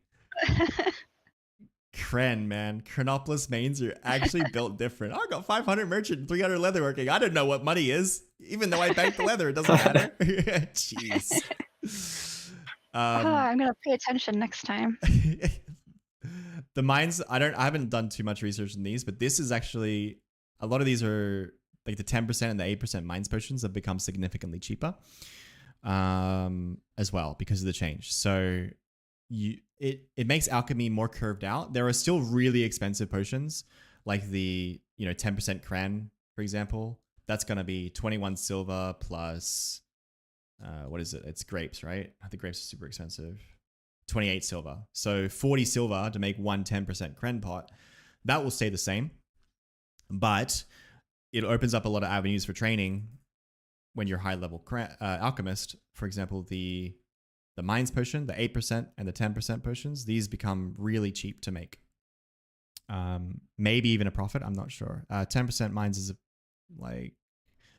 Man. Crenopolis mains are actually built different. I got 500 merchant, 300 leatherworking. I don't know what money is. Even though I banked the leather, it doesn't matter. Jeez. I'm gonna pay attention next time. The mines, I haven't done too much research in these, but this is actually, a lot of these are like the 10% and the 8% mines potions have become significantly cheaper as well because of the change. So it makes alchemy more curved out. There are still really expensive potions like the 10% cran, for example. That's going to be 21 silver plus what is it? It's grapes, right? The grapes are super expensive. 28 silver. So 40 silver to make one 10% cran pot. That will stay the same. But it opens up a lot of avenues for training when you're high level alchemist. For example, the mines potion, the 8% and the 10% potions, these become really cheap to make. Maybe even a profit, I'm not sure. 10% mines is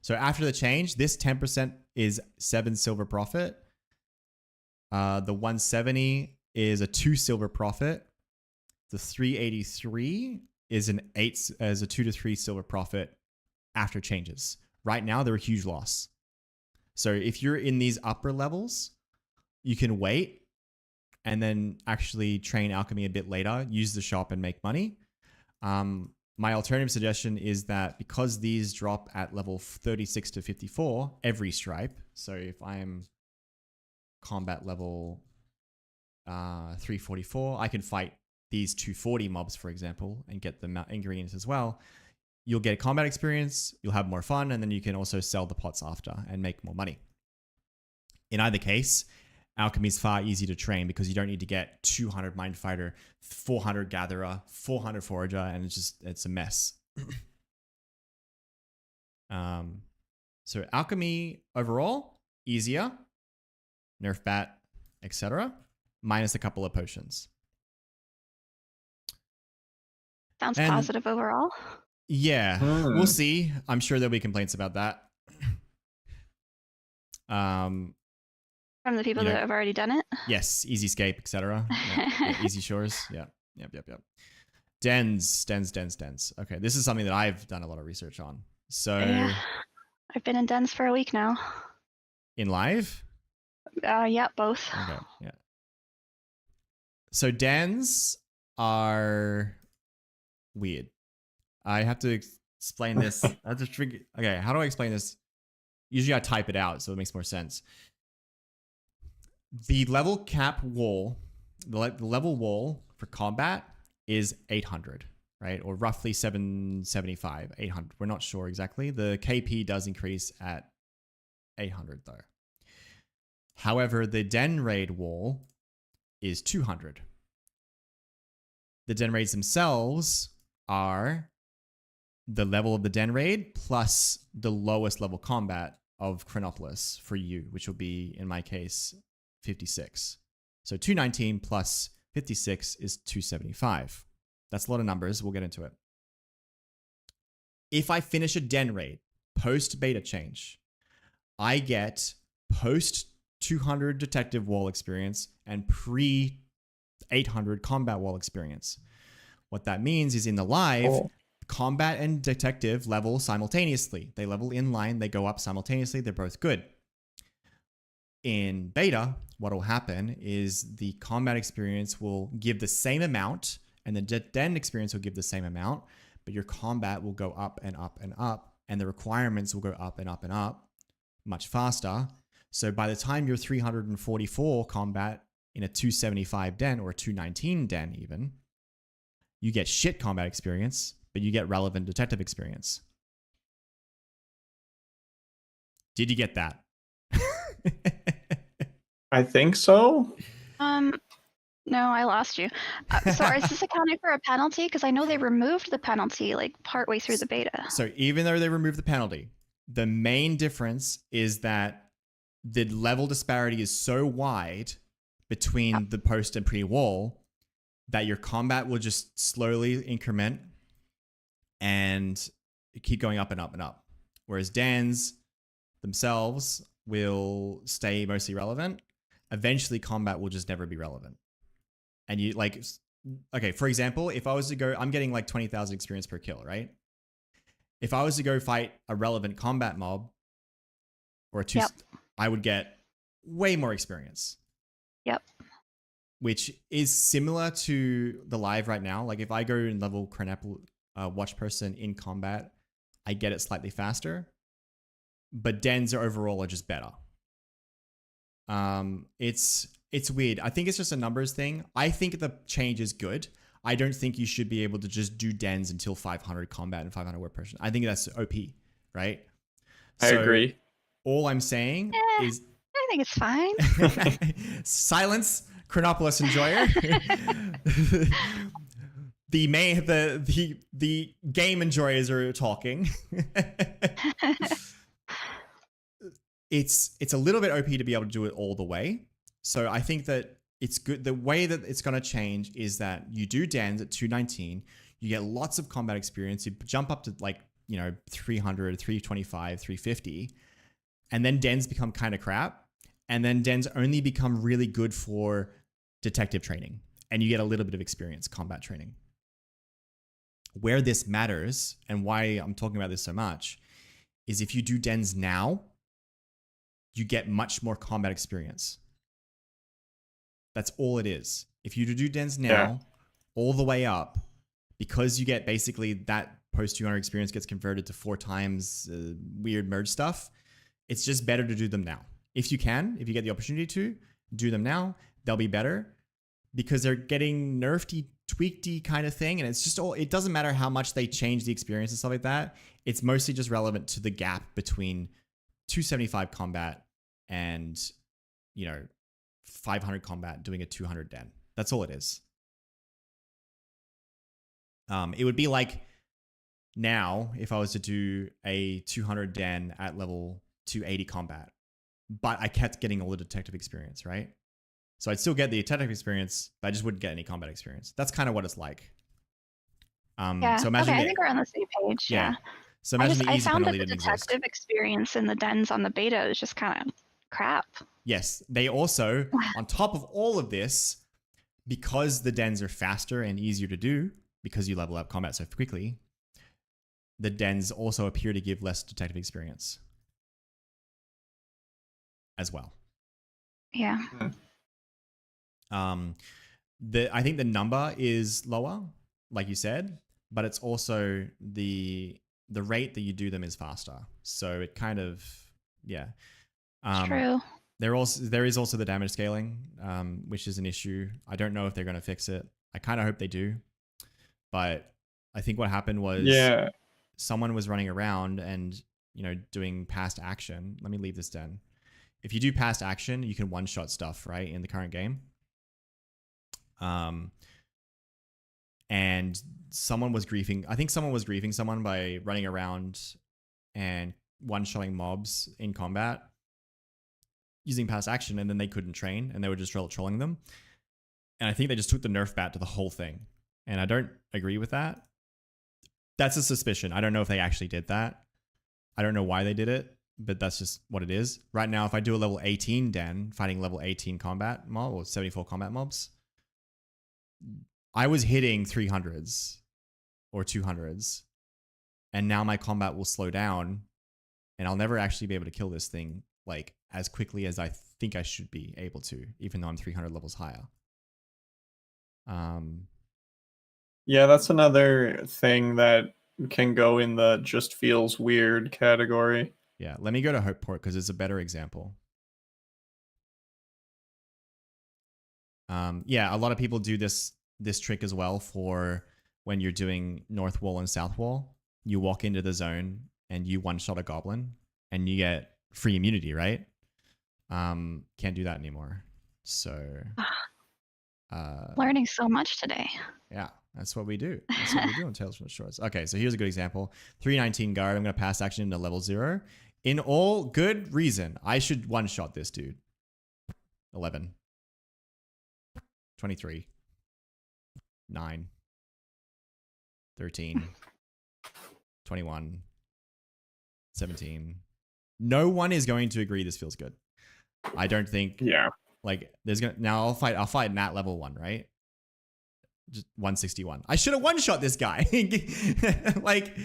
so after the change, this 10% is 7 silver profit. The 170 is a 2 silver profit. The 383 is a 2 to 3 silver profit after changes. Right now, they're a huge loss. So if you're in these upper levels, you can wait and then actually train alchemy a bit later, use the shop and make money. My alternative suggestion is that because these drop at level 36 to 54 every stripe, so if I am combat level 344, I can fight these 240 mobs, for example, and get the ingredients as well. You'll get combat experience, you'll have more fun, and then you can also sell the pots after and make more money. In either case, alchemy is far easier to train because you don't need to get 200 mind fighter, 400 gatherer, 400 forager, and it's a mess. So alchemy overall, easier, nerf bat, etc., minus a couple of potions. Sounds positive overall. Yeah, we'll see. I'm sure there'll be complaints about that. From the people that have already done it? Yes, easy escape, etc. Easy shores. Yep. Dens. Okay, this is something that I've done a lot of research on. So yeah. I've been in dens for a week now. In live? Yeah, both. Okay, yeah. So dens are weird. I have to explain this. Okay, how do I explain this? Usually I type it out so it makes more sense. The level cap wall, the level wall for combat is 800, right? Or roughly 775, 800. We're not sure exactly. The KP does increase at 800 though. However, the den raid wall is 200. The den raids themselves are the level of the den raid plus the lowest level combat of Crenopolis for you, which will be, in my case, 56. So 219 plus 56 is 275. That's a lot of numbers. We'll get into it. If I finish a den raid post beta change, I get post 200 detective wall experience and pre 800 combat wall experience. What that means is in the live, combat and detective level simultaneously. They level in line, they go up simultaneously, they're both good. In beta, what will happen is the combat experience will give the same amount and the den experience will give the same amount, but your combat will go up and up and up, and the requirements will go up and up and up much faster. So by the time you're 344 combat in a 275 den or a 219 den even, you get shit combat experience, but you get relevant detective experience. Did you get that? I think so. No, I lost you. So is this accounting for a penalty? Because I know they removed the penalty like partway through the beta. So even though they removed the penalty, the main difference is that the level disparity is so wide between the post and pre-wall that your combat will just slowly increment and keep going up and up and up. Whereas dens themselves will stay mostly relevant. Eventually, combat will just never be relevant. And you like, okay, for example, if I was to go, I'm getting like 20,000 experience per kill, right? If I was to go fight a relevant combat mob or a two, I would get way more experience. Yep. Which is similar to the live right now. Like if I go and level Crenopolis watch person in combat, I get it slightly faster. But dens are overall are just better. It's weird. I think it's just a numbers thing. I think the change is good. I don't think you should be able to just do dens until 500 combat and 500 word person. I think that's OP, right? I agree. All I'm saying is... I think it's fine. Silence, Crenopolis enjoyer. The game enjoyers are talking. It's a little bit OP to be able to do it all the way. So I think that it's good. The way that it's going to change is that you do dens at 219, you get lots of combat experience, you jump up to like, 300, 325, 350, and then dens become kind of crap. And then dens only become really good for detective training, and you get a little bit of experience combat training. Where this matters and why I'm talking about this so much is if you do dens now, you get much more combat experience. That's all it is. If you do dens now, all the way up, because you get basically that post 200 experience gets converted to 4 times weird merge stuff, it's just better to do them now. If you get the opportunity to, do them now. They'll be better because they're getting nerfedy, tweakedy kind of thing. And it's just it doesn't matter how much they change the experience and stuff like that. It's mostly just relevant to the gap between 275 combat and, 500 combat doing a 200 den. That's all it is. It would be like now if I was to do a 200 den at level 280 combat, but I kept getting all the detective experience, right? So I'd still get the detective experience, but I just wouldn't get any combat experience. That's kind of what it's like. So imagine I think we're on the same page. Yeah. So imagine I found that the detective experience in the dens on the beta is just kind of crap. Yes. They also, on top of all of this, because the dens are faster and easier to do, because you level up combat so quickly, the dens also appear to give less detective experience as well. Yeah. I think the number is lower, like you said, but it's also the rate that you do them is faster. So it kind of, True. There is also the damage scaling, which is an issue. I don't know if they're going to fix it. I kind of hope they do, but I think what happened was someone was running around and doing past action. Let me leave this den. If you do past action, you can one-shot stuff, right, in the current game. And someone was griefing. I think someone was griefing someone by running around and one-shotting mobs in combat using past action, and then they couldn't train, and they were just trolling them. And I think they just took the nerf bat to the whole thing. And I don't agree with that. That's a suspicion. I don't know if they actually did that. I don't know why they did it, but that's just what it is. Right now, if I do a level 18 den, fighting level 18 combat mob or 74 combat mobs, I was hitting 300s or 200s, and now my combat will slow down, and I'll never actually be able to kill this thing like as quickly as I think I should be able to, even though I'm 300 levels higher. Yeah, that's another thing that can go in the just feels weird category. Yeah, let me go to Hopeport because it's a better example. Yeah, a lot of people do this trick as well for when you're doing North Wall and South Wall. You walk into the zone and you one-shot a goblin and you get free immunity, right? Can't do that anymore. So learning so much today. Yeah, that's what we do. That's what we do on Tales from the Shores. Okay, so here's a good example. 319 guard. I'm going to pass action into level 0. in all good reason, I should one-shot this dude. 11. 23. 9. 13. 21. 17. No one is going to agree this feels good. I don't think. Yeah. Like there's gonna now I'll fight Nat level 1, right? Just 161. I should have one-shot this guy. Like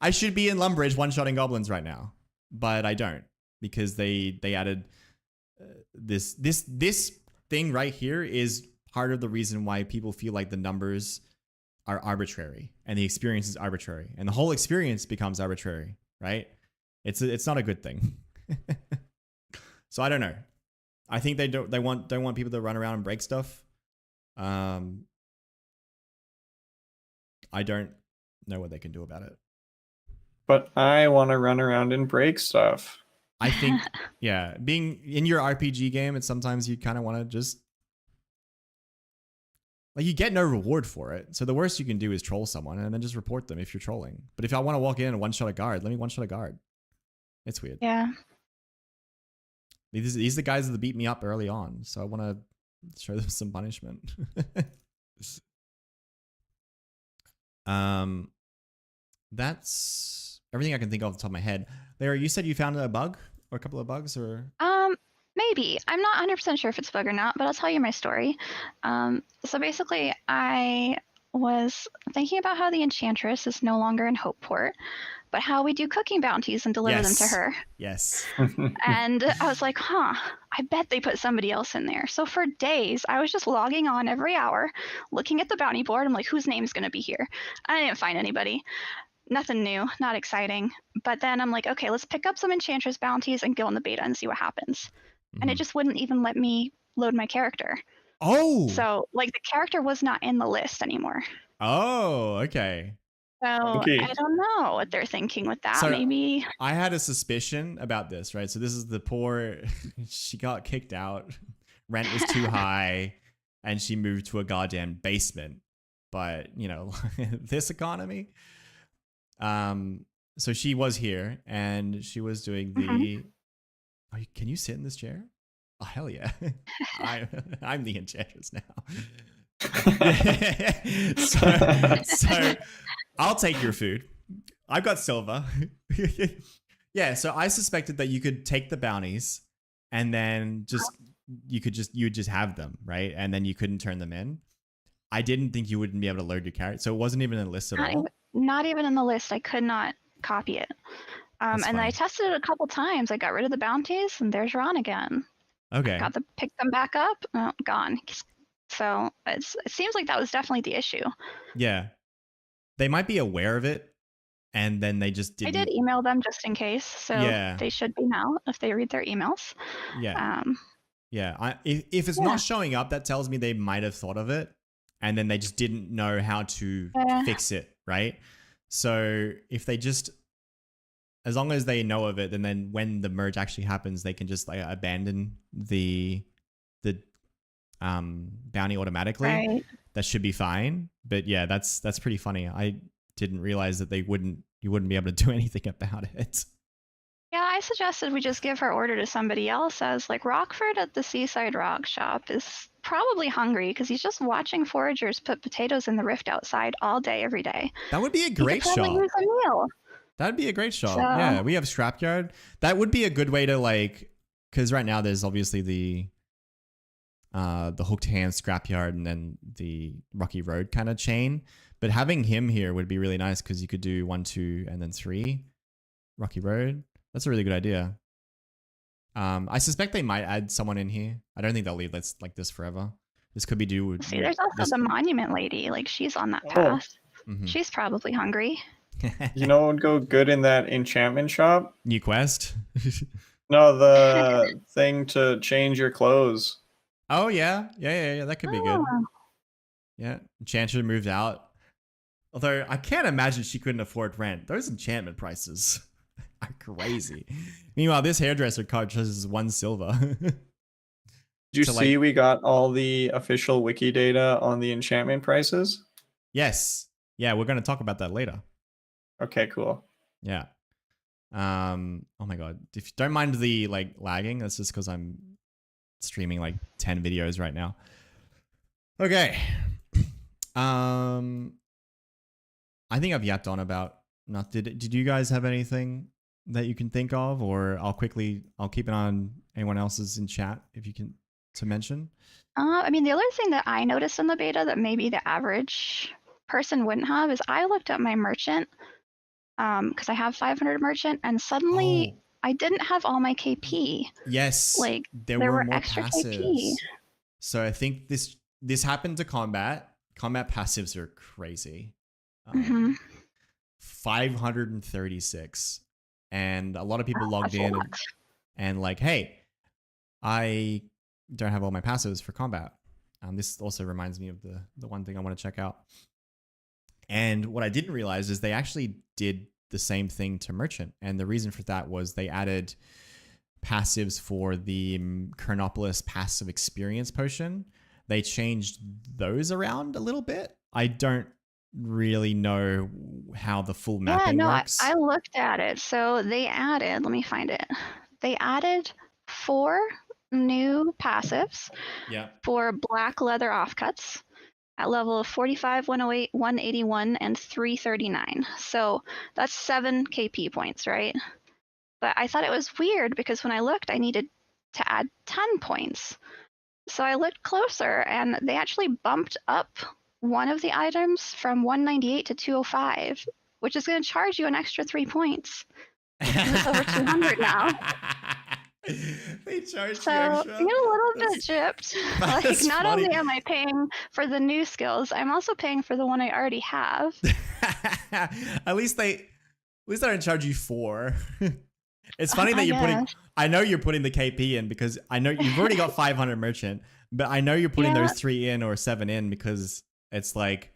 I should be in Lumbridge one-shotting goblins right now, but I don't because they added this thing right here is part of the reason why people feel like the numbers are arbitrary and the experience is arbitrary and the whole experience becomes arbitrary, right? It's not a good thing. So I don't know. I think they don't want people to run around and break stuff. I don't know what they can do about it. But I want to run around and break stuff. I think, yeah, being in your RPG game, it's sometimes you kind of want to just like you get no reward for it. So the worst you can do is troll someone and then just report them if you're trolling. But if I want to walk in and one-shot a guard, let me one-shot a guard. It's weird. Yeah. These are the guys that beat me up early on, so I want to show them some punishment. That's everything I can think of off the top of my head. Lara, you said you found a bug or a couple of bugs, or maybe. I'm not 100% sure if it's a bug or not, but I'll tell you my story. So basically, I was thinking about how the Enchantress is no longer in Hopeport, but how we do cooking bounties and deliver them to her. Yes. And I was like, I bet they put somebody else in there. So for days, I was just logging on every hour, looking at the bounty board. I'm like, whose name's going to be here? I didn't find anybody. Nothing new, not exciting. But then I'm like, okay, let's pick up some Enchantress bounties and go in the beta and see what happens. And it just wouldn't even let me load my character. Oh. So like the character was not in the list anymore. Oh, okay. So Okay. I don't know what they're thinking with that. So Maybe I had a suspicion about this, right? So this is the poor, she got kicked out. Rent was too high and she moved to a goddamn basement. But, you know, this economy. So she was here and she was doing the, can you sit in this chair? Oh, hell yeah. I'm the Enchantress now. So I'll take your food. I've got silver. Yeah, so I suspected that you could take the bounties and then you would just have them, right? And then you couldn't turn them in. I didn't think you wouldn't be able to load your character. So it wasn't even in the list at all. Not even in the list. I could not copy it. And funny. I tested it a couple times. I got rid of the bounties and there's Ron again. Okay. Got to pick them back up. Oh, gone. So it seems like that was definitely the issue. Yeah. They might be aware of it and then they just didn't. I did email them just in case. So they should be now if they read their emails. Yeah. Yeah. If it's not showing up, that tells me they might have thought of it and then they just didn't know how to fix it, right? So if they just, as long as they know of it, then when the merge actually happens, they can just like abandon the bounty automatically. Right. That should be fine. But yeah, that's pretty funny. I didn't realize that you wouldn't be able to do anything about it. Yeah, I suggested we just give her order to somebody else, as like Rockford at the Seaside Rock Shop is probably hungry because he's just watching foragers put potatoes in the rift outside all day, every day. That would be a great shop. Use a meal. That'd be a great shop. So, yeah, we have Scrapyard. That would be a good way to like, because right now there's obviously the Hooked Hand Scrapyard and then the Rocky Road kind of chain. But having him here would be really nice because you could do 1, 2, and then 3 Rocky Road. That's a really good idea. I suspect they might add someone in here. I don't think they'll leave this like this forever. This could be due. See, there's also the Monument Lady. Like she's on that path. Mm-hmm. She's probably hungry. You know what would go good in that enchantment shop? New quest? No, the thing to change your clothes. Oh, yeah. Yeah. That could be good. Yeah. Enchanter moved out. Although I can't imagine she couldn't afford rent. Those enchantment prices are crazy. Meanwhile, this hairdresser charges 1 silver. Did you see we got all the official wiki data on the enchantment prices? Yes. Yeah, we're going to talk about that later. Okay, cool. Yeah. Oh my god. If you don't mind the like lagging, that's just because I'm streaming like 10 videos right now. Okay. I think I've yapped on about not did you guys have anything that you can think of, or I'll keep it on anyone else's in chat if you can to mention. I mean, the other thing that I noticed in the beta that maybe the average person wouldn't have is I looked at my merchant because I have 500 merchant, and suddenly I didn't have all my KP. Yes, like there were were more extra passives. KP. So I think this happened to combat. Combat passives are crazy. 536, and a lot of people logged in and like, hey, I don't have all my passives for combat. This also reminds me of the one thing I want to check out. And what I didn't realize is they actually did the same thing to merchant, and the reason for that was they added passives for the Crenopolis passive experience potion. They changed those around a little bit. I don't really know how the full mapping works. I looked at it. So they added, let me find it. They added 4 new passives for black leather offcuts at level of 45, 108, 181, and 339. So that's 7 KP points, right? But I thought it was weird because when I looked, I needed to add 10 points. So I looked closer, and they actually bumped up one of the items from 198 to 205, which is going to charge you an extra 3 points. It's over 200 now. They charge so you extra. You get a little bit gypped. Like, not only am I paying for the new skills, I'm also paying for the one I already have. At least they don't charge you 4. It's funny that you're putting. I know you're putting the KP in because I know you've already got 500 merchant, but I know you're putting those 3 in or 7 in because it's like,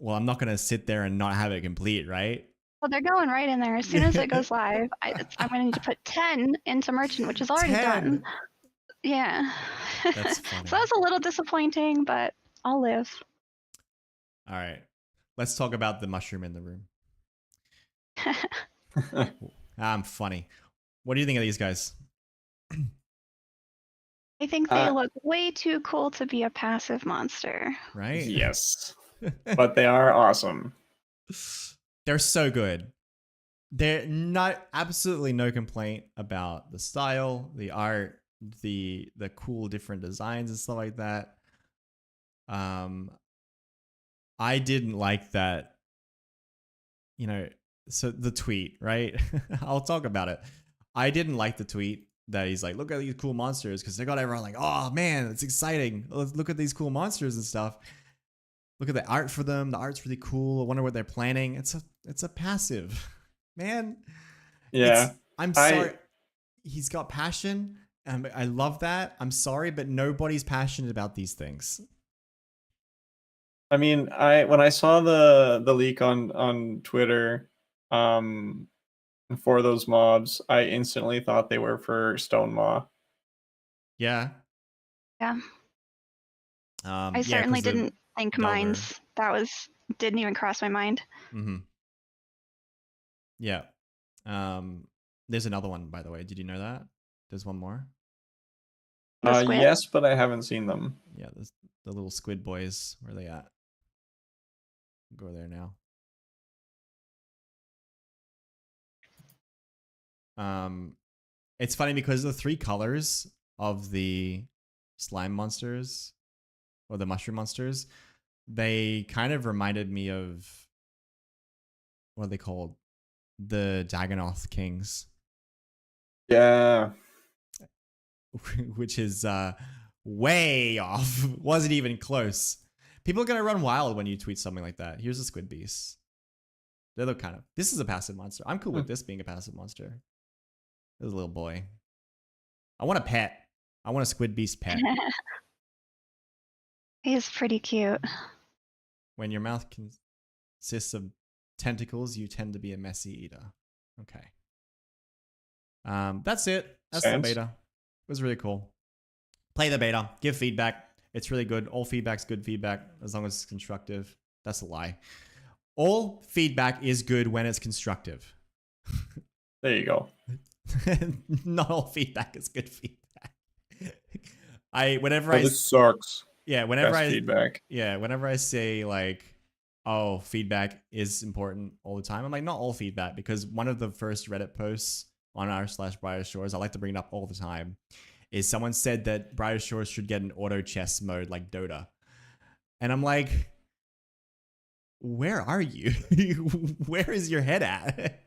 well, I'm not gonna sit there and not have it complete, right? Well, they're going right in there as soon as it goes live. I'm gonna need to put 10 into merchant, which is already done. Yeah. That's funny. So that's a little disappointing, but I'll live. All right, let's talk about the mushroom in the room. I'm funny. What do you think of these guys? I think they look way too cool to be a passive monster. Right? Yes. But they are awesome. They're so good. They're absolutely no complaint about the style, the art, the cool different designs and stuff like that. I didn't like that, so the tweet, right? I'll talk about it. I didn't like the tweet that he's like, look at these cool monsters, because they got everyone like, oh man, it's exciting. Let's look at these cool monsters and stuff. Look at the art for them. The art's really cool. I wonder what they're planning. It's a passive, man. Yeah. I'm sorry. He's got passion, and I love that. I'm sorry, but nobody's passionate about these things. I mean, when I saw the leak on Twitter, for those mobs, I instantly thought they were for Stone Maw. Yeah. Yeah. I certainly didn't think mines. That didn't even cross my mind. Mm-hmm. Yeah. There's another one, by the way. Did you know that? There's one more. Yes, but I haven't seen them. Yeah, the little squid boys. Where are they at? Go there now. It's funny because the 3 colors of the slime monsters or the mushroom monsters, they kind of reminded me of, what are they called? The Dagonoth Kings. Yeah. Which is way off. Wasn't even close. People are going to run wild when you tweet something like that. Here's a squid beast. They look kind of... This is a passive monster. I'm cool with this being a passive monster. This little boy. I want a pet. I want a squid beast pet. He's pretty cute. When your mouth consists of tentacles, you tend to be a messy eater. Okay. That's it. That's the beta. It was really cool. Play the beta. Give feedback. It's really good. All feedback's good feedback as long as it's constructive. That's a lie. All feedback is good when it's constructive. There you go. Not all feedback is good feedback. This sucks. Yeah, feedback. Yeah, whenever I say like, oh, feedback is important all the time, I'm like, not all feedback, because one of the first Reddit posts on r/Briar Shores, I like to bring it up all the time, is someone said that Briar Shores should get an auto chess mode like Dota. And I'm like, where are you? Where is your head at?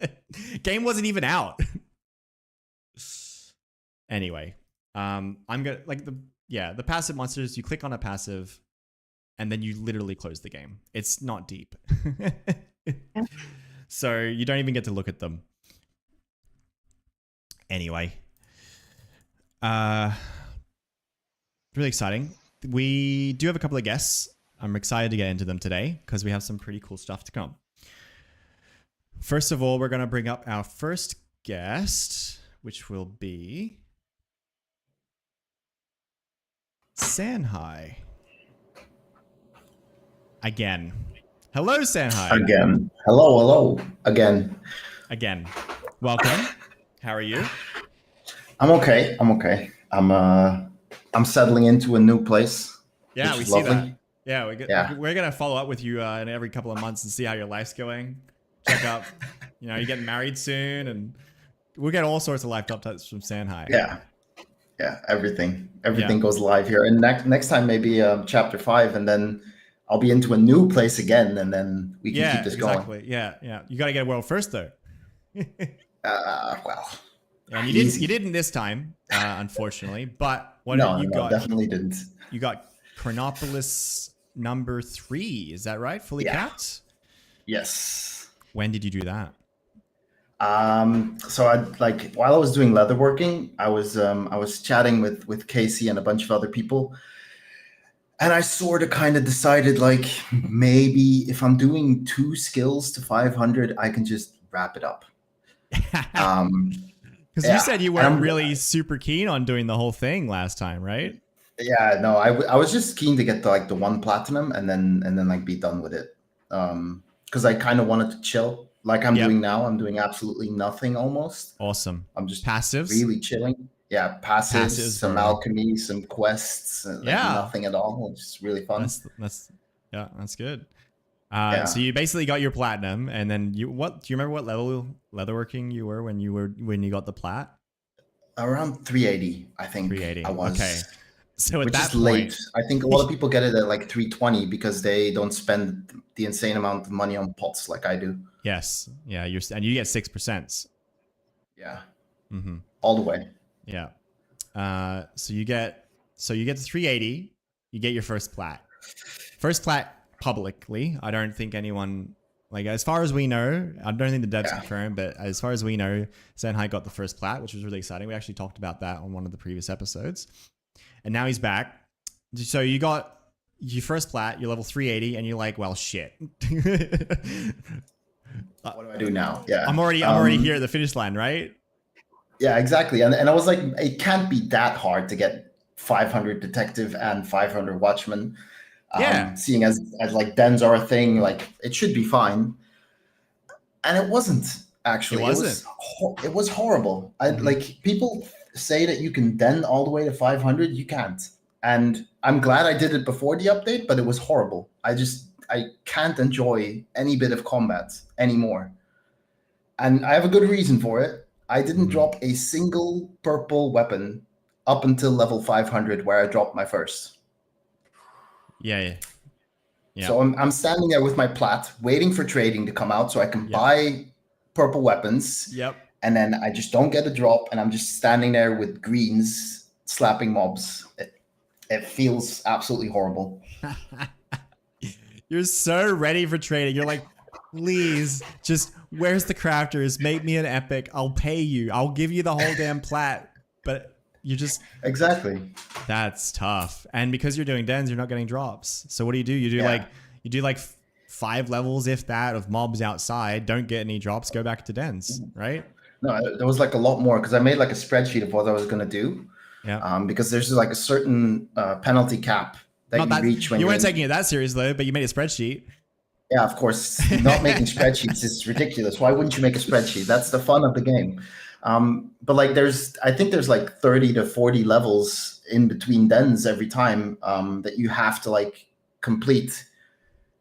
Game wasn't even out. Anyway, I'm gonna like the passive monsters. You click on a passive, and then you literally close the game. It's not deep, so you don't even get to look at them. Anyway, really exciting. We do have a couple of guests. I'm excited to get into them today because we have some pretty cool stuff to come. First of all, we're going to bring up our first guest, which will be Sanhai. Again. Hello, Sanhai. Again. Hello. Again. Welcome. How are you? I'm okay. I'm settling into a new place. Yeah, we see that. Yeah, we're gonna follow up with you in every couple of months and see how your life's going. Check up. You're getting married soon, and we'll get all sorts of life updates from Sanhai. Yeah. Everything goes live here, and next time maybe chapter 5, and then I'll be into a new place again, and then we can keep this going. Yeah. You got to get a world first though. Well. And you didn't this time, unfortunately. But what you got? Definitely didn't. You got Crenopolis number 3. Is that right? Fully capped? Yes. When did you do that? So while I was doing leatherworking, I was chatting with Casey and a bunch of other people, and I sort of kind of decided maybe if I'm doing 2 skills to 500, I can just wrap it up. Because you said you weren't really super keen on doing the whole thing last time, right? Yeah, no, I was just keen to get the 1 platinum and then be done with it. Because I kind of wanted to chill, like I'm doing now. I'm doing absolutely nothing almost. Awesome. I'm just passives, really chilling. Yeah, passives, some alchemy, some quests, nothing at all. It's just really fun. That's good. So you basically got your platinum, and then do you remember what level leatherworking you were when you got the plat? Around 380, I think. 380. I was. Okay. So at which that is point, late. I think a lot of people get it at 320 because they don't spend the insane amount of money on pots like I do. Yes. Yeah. And you get 6%. Yeah. Mm-hmm. All the way. Yeah. So you get to 380. You get your first plat. First plat publicly. I don't think anyone, as far as we know, I don't think the devs confirmed, but as far as we know, Sanhai got the first plat, which was really exciting. We actually talked about that on one of the previous episodes. And now he's back. So you got your first plat, you're level 380, and you're like, well, shit. What do I do now? Yeah. I'm already here at the finish line, right? Yeah, exactly. And I was like, it can't be that hard to get 500 detective and 500 watchman. Seeing as dens are a thing, it should be fine. And it wasn't actually. It was horrible. People say that you can den all the way to 500. You can't. And I'm glad I did it before the update, but it was horrible. I can't enjoy any bit of combat anymore. And I have a good reason for it. I didn't drop a single purple weapon up until level 500, where I dropped my first. Yeah. So I'm standing there with my plat, waiting for trading to come out so I can buy purple weapons. Yep. And then I just don't get a drop, and I'm just standing there with greens slapping mobs. It feels absolutely horrible. You're so ready for trading. You're like, please, just where's the crafters? Make me an epic. I'll pay you. I'll give you the whole damn plat. But you just exactly. That's tough. And because you're doing dens, you're not getting drops. So what do? You do 5 levels, if that, of mobs outside. Don't get any drops. Go back to dens, right? No, there was a lot more because I made a spreadsheet of what I was gonna do. Yeah. Because there's a certain penalty cap that you reach when you weren't taking it that serious though, but you made a spreadsheet. Yeah, of course. Not making spreadsheets is ridiculous. Why wouldn't you make a spreadsheet? That's the fun of the game. But like, I think there's like 30 to 40 levels in between dens every time that you have to like complete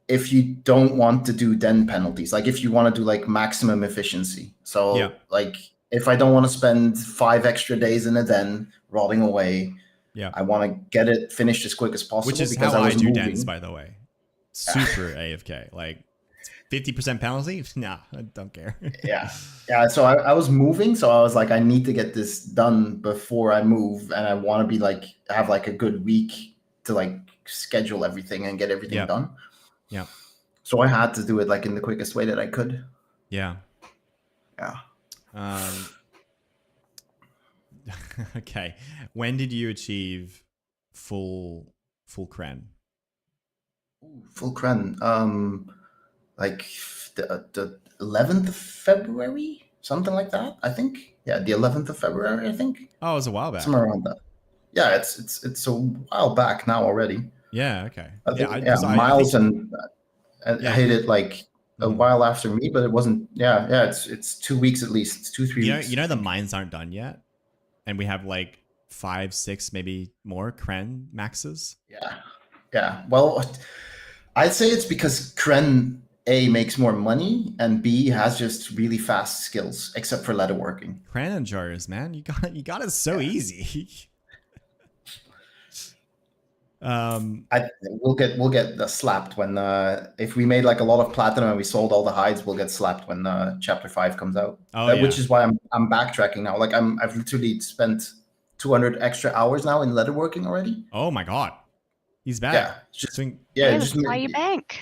if you don't want to do den penalties. Like if you want to do like maximum efficiency. So like if I don't want to spend 5 extra days in a den rotting away, I want to get it finished as quick as possible. Which is because how I do moving. dens, by the way. Super AFK. Like 50% penalty? Nah, I don't care. Yeah. So I was moving, so I was like, I need to get this done before I move, and I want to be like have like a good week to like schedule everything and get everything done. Yeah. So I had to do it like in the quickest way that I could. Yeah. Yeah. Okay. When did you achieve full Cren? Full Cren. Like the 11th of February, something like that. I think. Yeah, the 11th of February. I think. Oh, it was a while back. Somewhere around that. Yeah, it's a while back now already. Yeah. Okay. I think, Miles and hit it like a while after me, but it wasn't. Yeah. It's 2 weeks at least, 2-3 weeks. You know the mines aren't done yet, and we have like 5, 6, maybe more Cren maxes. Yeah. Well, I'd say it's because Cren A makes more money and B has just really fast skills, except for leatherworking. Cren and jars, man, you got it so easy. We'll get slapped when if we made like a lot of platinum and we sold all the hides, we'll get slapped when chapter 5 comes out. Which is why I'm backtracking now. Like I've literally spent 200 extra hours now in leatherworking already. Oh my god, he's back. That's why you bank.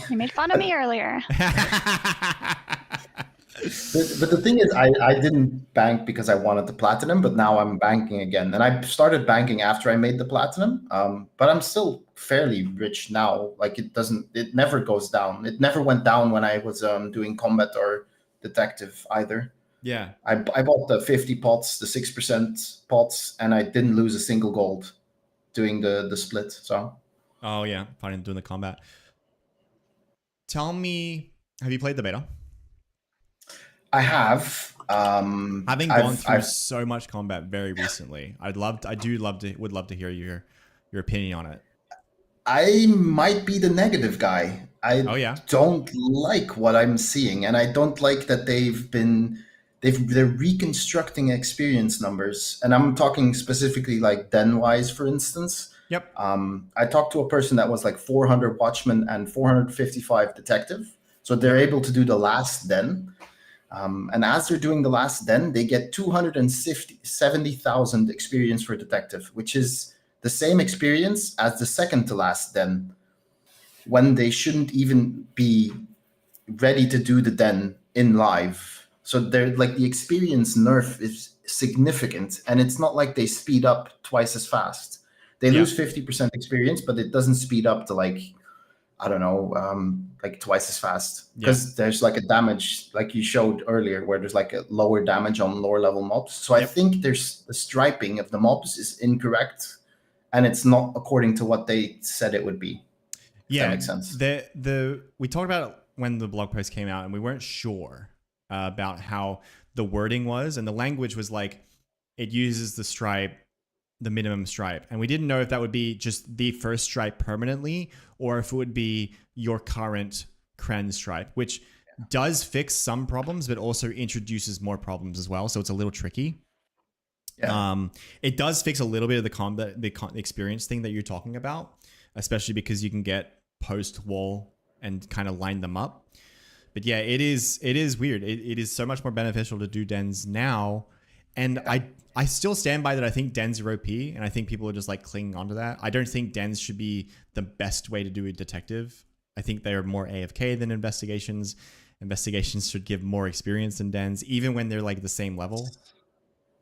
You made fun of me earlier. But the thing is, I didn't bank because I wanted the platinum, but now I'm banking again. And I started banking after I made the platinum, but I'm still fairly rich now. Like it never goes down. It never went down when I was doing combat or detective either. Yeah. I bought the 50 pots, the 6% pots, and I didn't lose a single gold doing the split. So. Oh yeah, fine, doing the combat. Tell me, have you played the beta? I have. Having gone through so much combat very recently, would love to hear your opinion on it. I might be the negative guy. I don't like what I'm seeing, and I don't like that they're reconstructing experience numbers, and I'm talking specifically like den wise, for instance. Yep. I talked to a person that was like 400 watchman and 455 detective, so they're able to do the last den. And as they're doing the last den, they get 270,000 experience for detective, which is the same experience as the second to last den, when they shouldn't even be ready to do the den in live. So they're like, the experience nerf is significant, and it's not like they speed up twice as fast. They lose 50% experience, but it doesn't speed up to like, I don't know, like twice as fast, because there's like a damage, like you showed earlier, where there's like a lower damage on lower level mobs. So I think there's the striping of the mobs is incorrect, and it's not according to what they said it would be. Yeah, that makes sense. We talked about it when the blog post came out, and we weren't sure about how the wording was, and the language was like it uses the stripe, the minimum stripe, and we didn't know if that would be just the first stripe permanently or if it would be your current Cren stripe, which does fix some problems but also introduces more problems as well, so it's a little tricky. It does fix a little bit of the combat, the experience thing that you're talking about, especially because you can get post wall and kind of line them up. But yeah, it is weird. It is so much more beneficial to do dens now, and I still stand by that. I think dens are OP, and I think people are just like clinging onto that. I don't think dens should be the best way to do a detective. I think they are more AFK than investigations. Investigations should give more experience than dens, even when they're like the same level.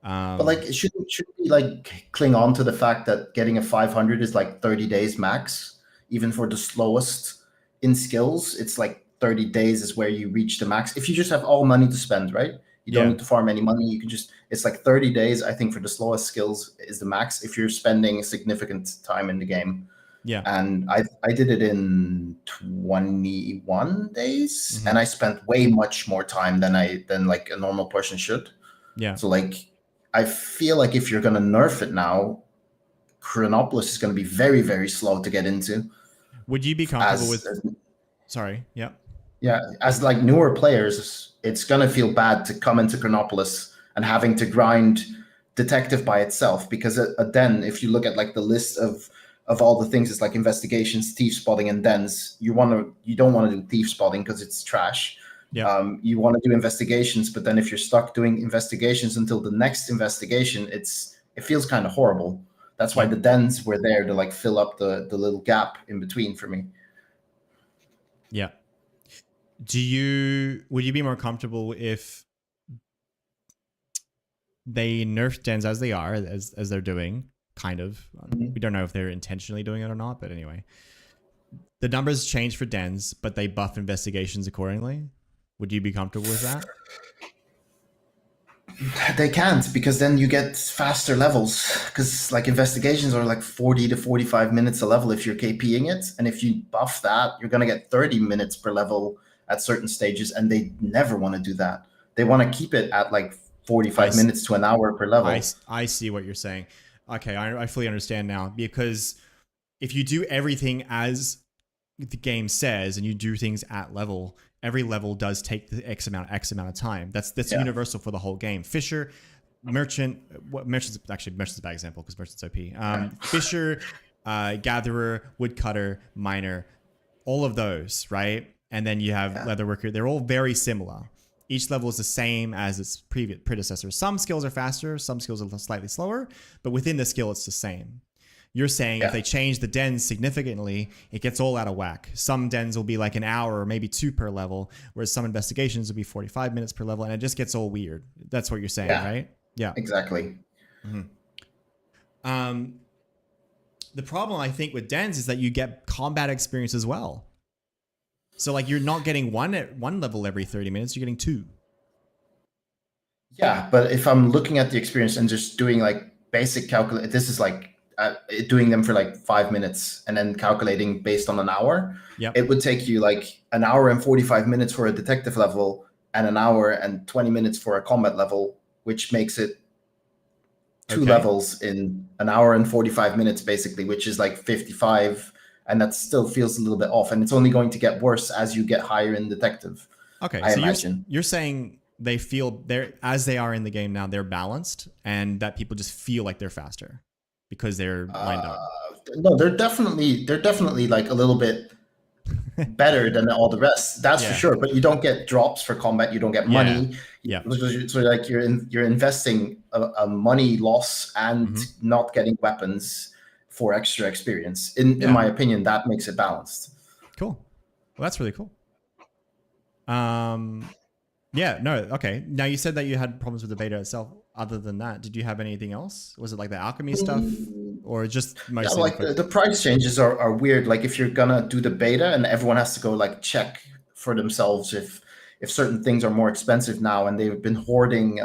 But like, it shouldn't be like cling on to the fact that getting a 500 is like 30 days max, even for the slowest in skills. It's like 30 days is where you reach the max. If you just have all money to spend, right? You don't need to farm any money. You can just, it's like 30 days, I think, for the slowest skills is the max if you're spending significant time in the game. Yeah. And I did it in 21 days, and I spent way much more time than like a normal person should. Yeah. So like I feel like if you're gonna nerf it now, Crenopolis is gonna be very, very slow to get into. Would you be comfortable with sorry, yeah. Yeah, as like newer players, it's gonna feel bad to come into Crenopolis and having to grind detective by itself, because then if you look at like the list of all the things, it's like investigations, thief spotting, and dens. You don't want to do thief spotting because it's trash. Yeah. You want to do investigations, but then if you're stuck doing investigations until the next investigation, it feels kind of horrible. That's why the dens were there to like fill up the little gap in between for me. Yeah. Would you be more comfortable if they nerf dens as they are, as they're doing, kind of? We don't know if they're intentionally doing it or not, but anyway. The numbers change for dens, but they buff investigations accordingly. Would you be comfortable with that? They can't, because then you get faster levels, because like investigations are like 40 to 45 minutes a level if you're KPing it, and if you buff that, you're going to get 30 minutes per level at certain stages, and they never want to do that. They want to keep it at like 45 minutes to an hour per level. I see what you're saying. Okay, I fully understand now, because if you do everything as the game says and you do things at level, every level does take the X amount of time. That's universal for the whole game. Fisher, merchant, merchant's a bad example because merchant's OP. Fisher, gatherer, woodcutter, miner, all of those, right? And then you have leatherworker. They're all very similar. Each level is the same as its previous predecessor. Some skills are faster, some skills are slightly slower, but within the skill, it's the same. You're saying if they change the dens significantly, it gets all out of whack. Some dens will be like an hour or maybe 2 per level, whereas some investigations will be 45 minutes per level, and it just gets all weird. That's what you're saying, right? Yeah. Exactly. The problem, I think, with dens is that you get combat experience as well. So like you're not getting one at one level every 30 minutes, you're getting 2. Yeah, but if I'm looking at the experience and just doing like basic calculate, this is like doing them for like 5 minutes and then calculating based on an hour. It would take you like an hour and 45 minutes for a detective level and an hour and 20 minutes for a combat level, which makes it 2 levels in an hour and 45 minutes basically, which is like 55. And that still feels a little bit off, and it's only going to get worse as you get higher in detective. Okay, I so imagine. You're saying they feel as they are in the game now, they're balanced, and that people just feel like they're faster because they're lined up. No, they're definitely like a little bit better than all the rest. That's for sure. But you don't get drops for combat. You don't get money. So like you're investing a money loss and not getting weapons for extra experience. In my opinion, that makes it balanced. Cool. Well, that's really cool. Yeah, no, okay. Now you said that you had problems with the beta itself. Other than that, did you have anything else? Was it like the alchemy stuff, or just mostly? Yeah, like the price changes are weird. Like if you're gonna do the beta and everyone has to go like check for themselves if certain things are more expensive now, and they've been hoarding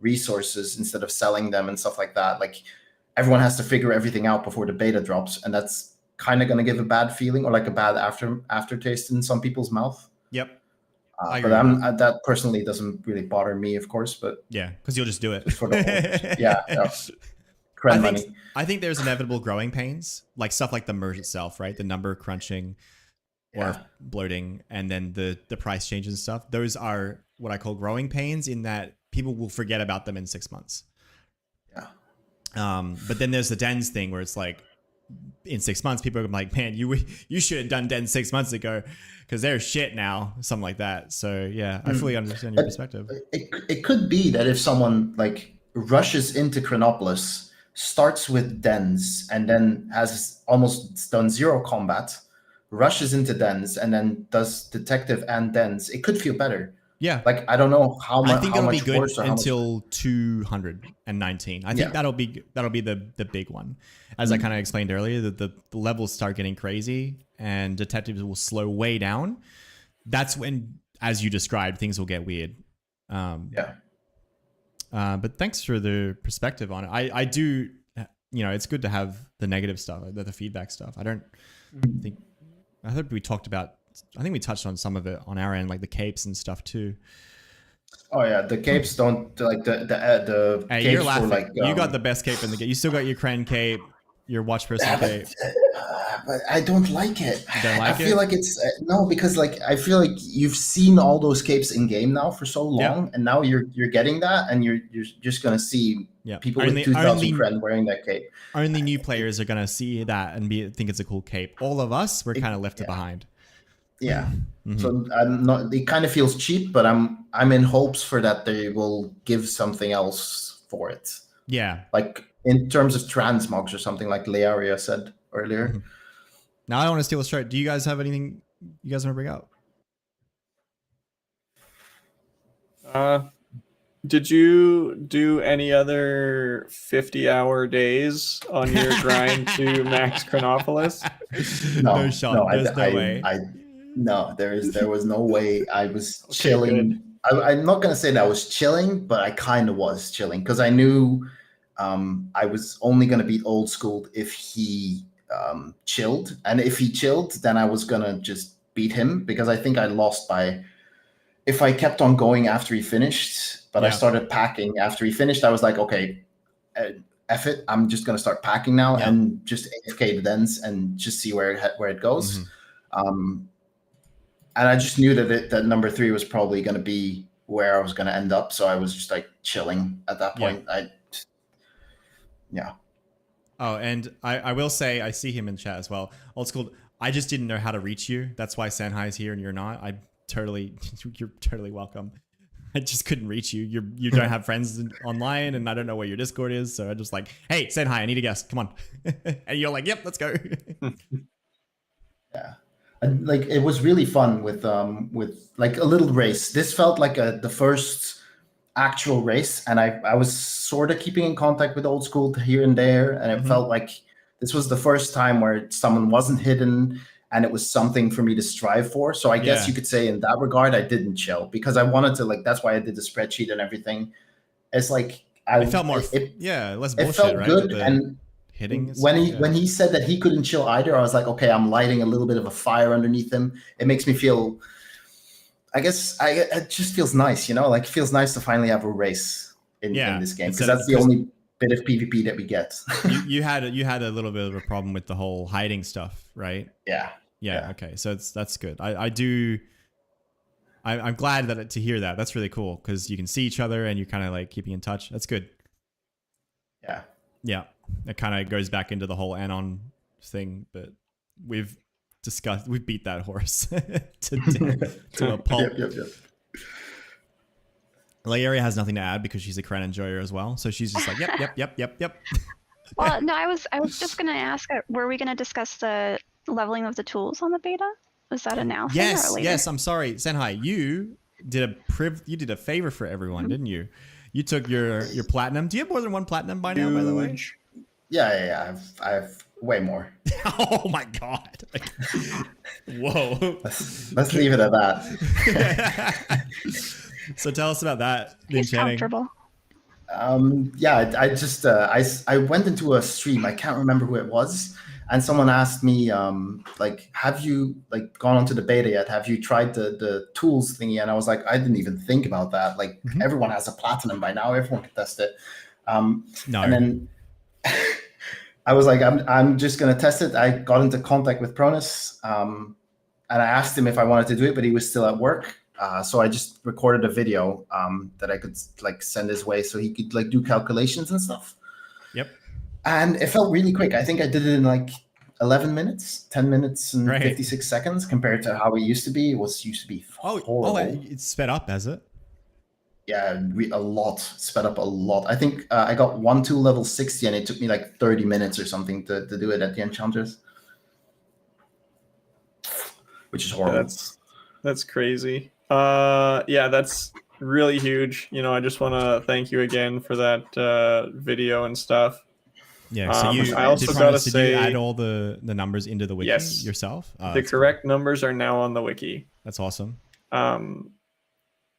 resources instead of selling them and stuff like that. Like everyone has to figure everything out before the beta drops, and that's kind of going to give a bad feeling or like a bad aftertaste in some people's mouth. Yep. But that personally doesn't really bother me, of course. But yeah, because you'll just do it. Just for the money. I think there's inevitable growing pains, like stuff like the merge itself, right? The number crunching or bloating, and then the price changes and stuff. Those are what I call growing pains, in that people will forget about them in 6 months. But then there's the dens thing where it's like in 6 months people are like, man, you should have done dens 6 months ago because they're shit now, something like that. So yeah, I fully understand your perspective. It could be that if someone like rushes into Crenopolis, starts with dens, and then has almost done 0 combat, rushes into dens, and then does detective and dens, it could feel better. Yeah, like I don't know how much. I think it'll be good until 219. I think that'll be the big one. As I kind of explained earlier, that the levels start getting crazy and detectives will slow way down. That's when, as you described, things will get weird. But thanks for the perspective on it. I do you know, it's good to have the negative stuff, the feedback stuff. I think we talked about, I think we touched on some of it on our end, like the capes and stuff too. Oh yeah, the capes don't like the Hey, capes you're laughing. for like You got the best cape in the game. You still got your Cren cape, your watch person cape. But I don't like it. You don't like I feel like it's no, because like I feel like you've seen all those capes in game now for so long, and now you're getting that, and you're just gonna see people with 2,000 Cren wearing that cape. Only new players are gonna see that and think it's a cool cape. All of us, we're kind of left behind. Yeah. So I'm not. It kind of feels cheap, but I'm in hopes for that they will give something else for it. Yeah. Like in terms of transmogs or something, like Learia said earlier. Now I don't want to steal a start. Do you guys have anything you guys want to bring up? Did you do any other 50-hour days on your grind to max Crenopolis? No, Sean. no, There's no way. No, there was no way. I was chilling. I'm not gonna say that I was chilling, but I kind of was chilling because I knew I was only gonna beat Old School if he chilled, and if he chilled, then I was gonna just beat him because I think I lost by. If I kept on going after he finished, but I started packing after he finished, I was like, okay, F it, I'm just gonna start packing now and just AFK the dens and just see where it goes. And I just knew that number 3 was probably going to be where I was going to end up. So I was just like chilling at that point. Oh, and I will say, I see him in chat as well. Old School, I just didn't know how to reach you. That's why Sanhai is here and you're not. You're totally welcome. I just couldn't reach you. You don't have friends online, and I don't know where your Discord is. So I just like, hey, Sanhai, I need a guest. Come on. And you're like, yep, let's go. Yeah. And like it was really fun with like a little race. This felt like the first actual race, and I was sort of keeping in contact with Old School here and there, and it felt like this was the first time where someone wasn't hidden, and it was something for me to strive for. So I guess you could say in that regard, I didn't chill because I wanted to like. That's why I did the spreadsheet and everything. It's like it felt more, less bullshit. It felt good, and hitting when he said that he couldn't chill either, I was like, okay, I'm lighting a little bit of a fire underneath him. It makes me feel, I guess, it just feels nice, you know, like it feels nice to finally have a race in this game because that's the only bit of PvP that we get. you had a little bit of a problem with the whole hiding stuff, right? Yeah. Okay, so that's good. I'm glad to hear that. That's really cool because you can see each other and you're kind of like keeping in touch. That's good. Yeah. It kind of goes back into the whole Anon thing, but we've beat that horse to a pulp. Yep. Learia has nothing to add because she's a Cren enjoyer as well, so she's just like, yep. Well, no, I was just gonna ask, were we gonna discuss the leveling of the tools on the beta? Was that a now thing or later? Yes. I'm sorry, Sanhai. You did a favor for everyone, didn't you? You took your platinum. Do you have more than one platinum by now, by the way? Yeah. I have way more. Oh my god! Whoa. Let's leave it at that. So tell us about that. He's comfortable. I just I went into a stream. I can't remember who it was, and someone asked me like, have you like gone onto the beta yet? Have you tried the tools thingy? And I was like, I didn't even think about that. Like everyone has a platinum by now. Everyone can test it. No. And then I was like, I'm just gonna test it. I got into contact with Cronus, and I asked him if I wanted to do it, but he was still at work. So I just recorded a video that I could like send his way so he could like do calculations and stuff. Yep. And it felt really quick. I think I did it in like 11 minutes, 10 minutes and 56 seconds compared to how it used to be. It used to be horrible. It's sped up, has it? Yeah, sped up a lot. I think I got one tool level 60 and it took me like 30 minutes or something to do it at the enchanters. Which is horrible. That's crazy. That's really huge. You know, I just want to thank you again for that video and stuff. Yeah, so I also gotta say, you add all the numbers into the wiki yourself? The correct numbers are now on the wiki. That's awesome.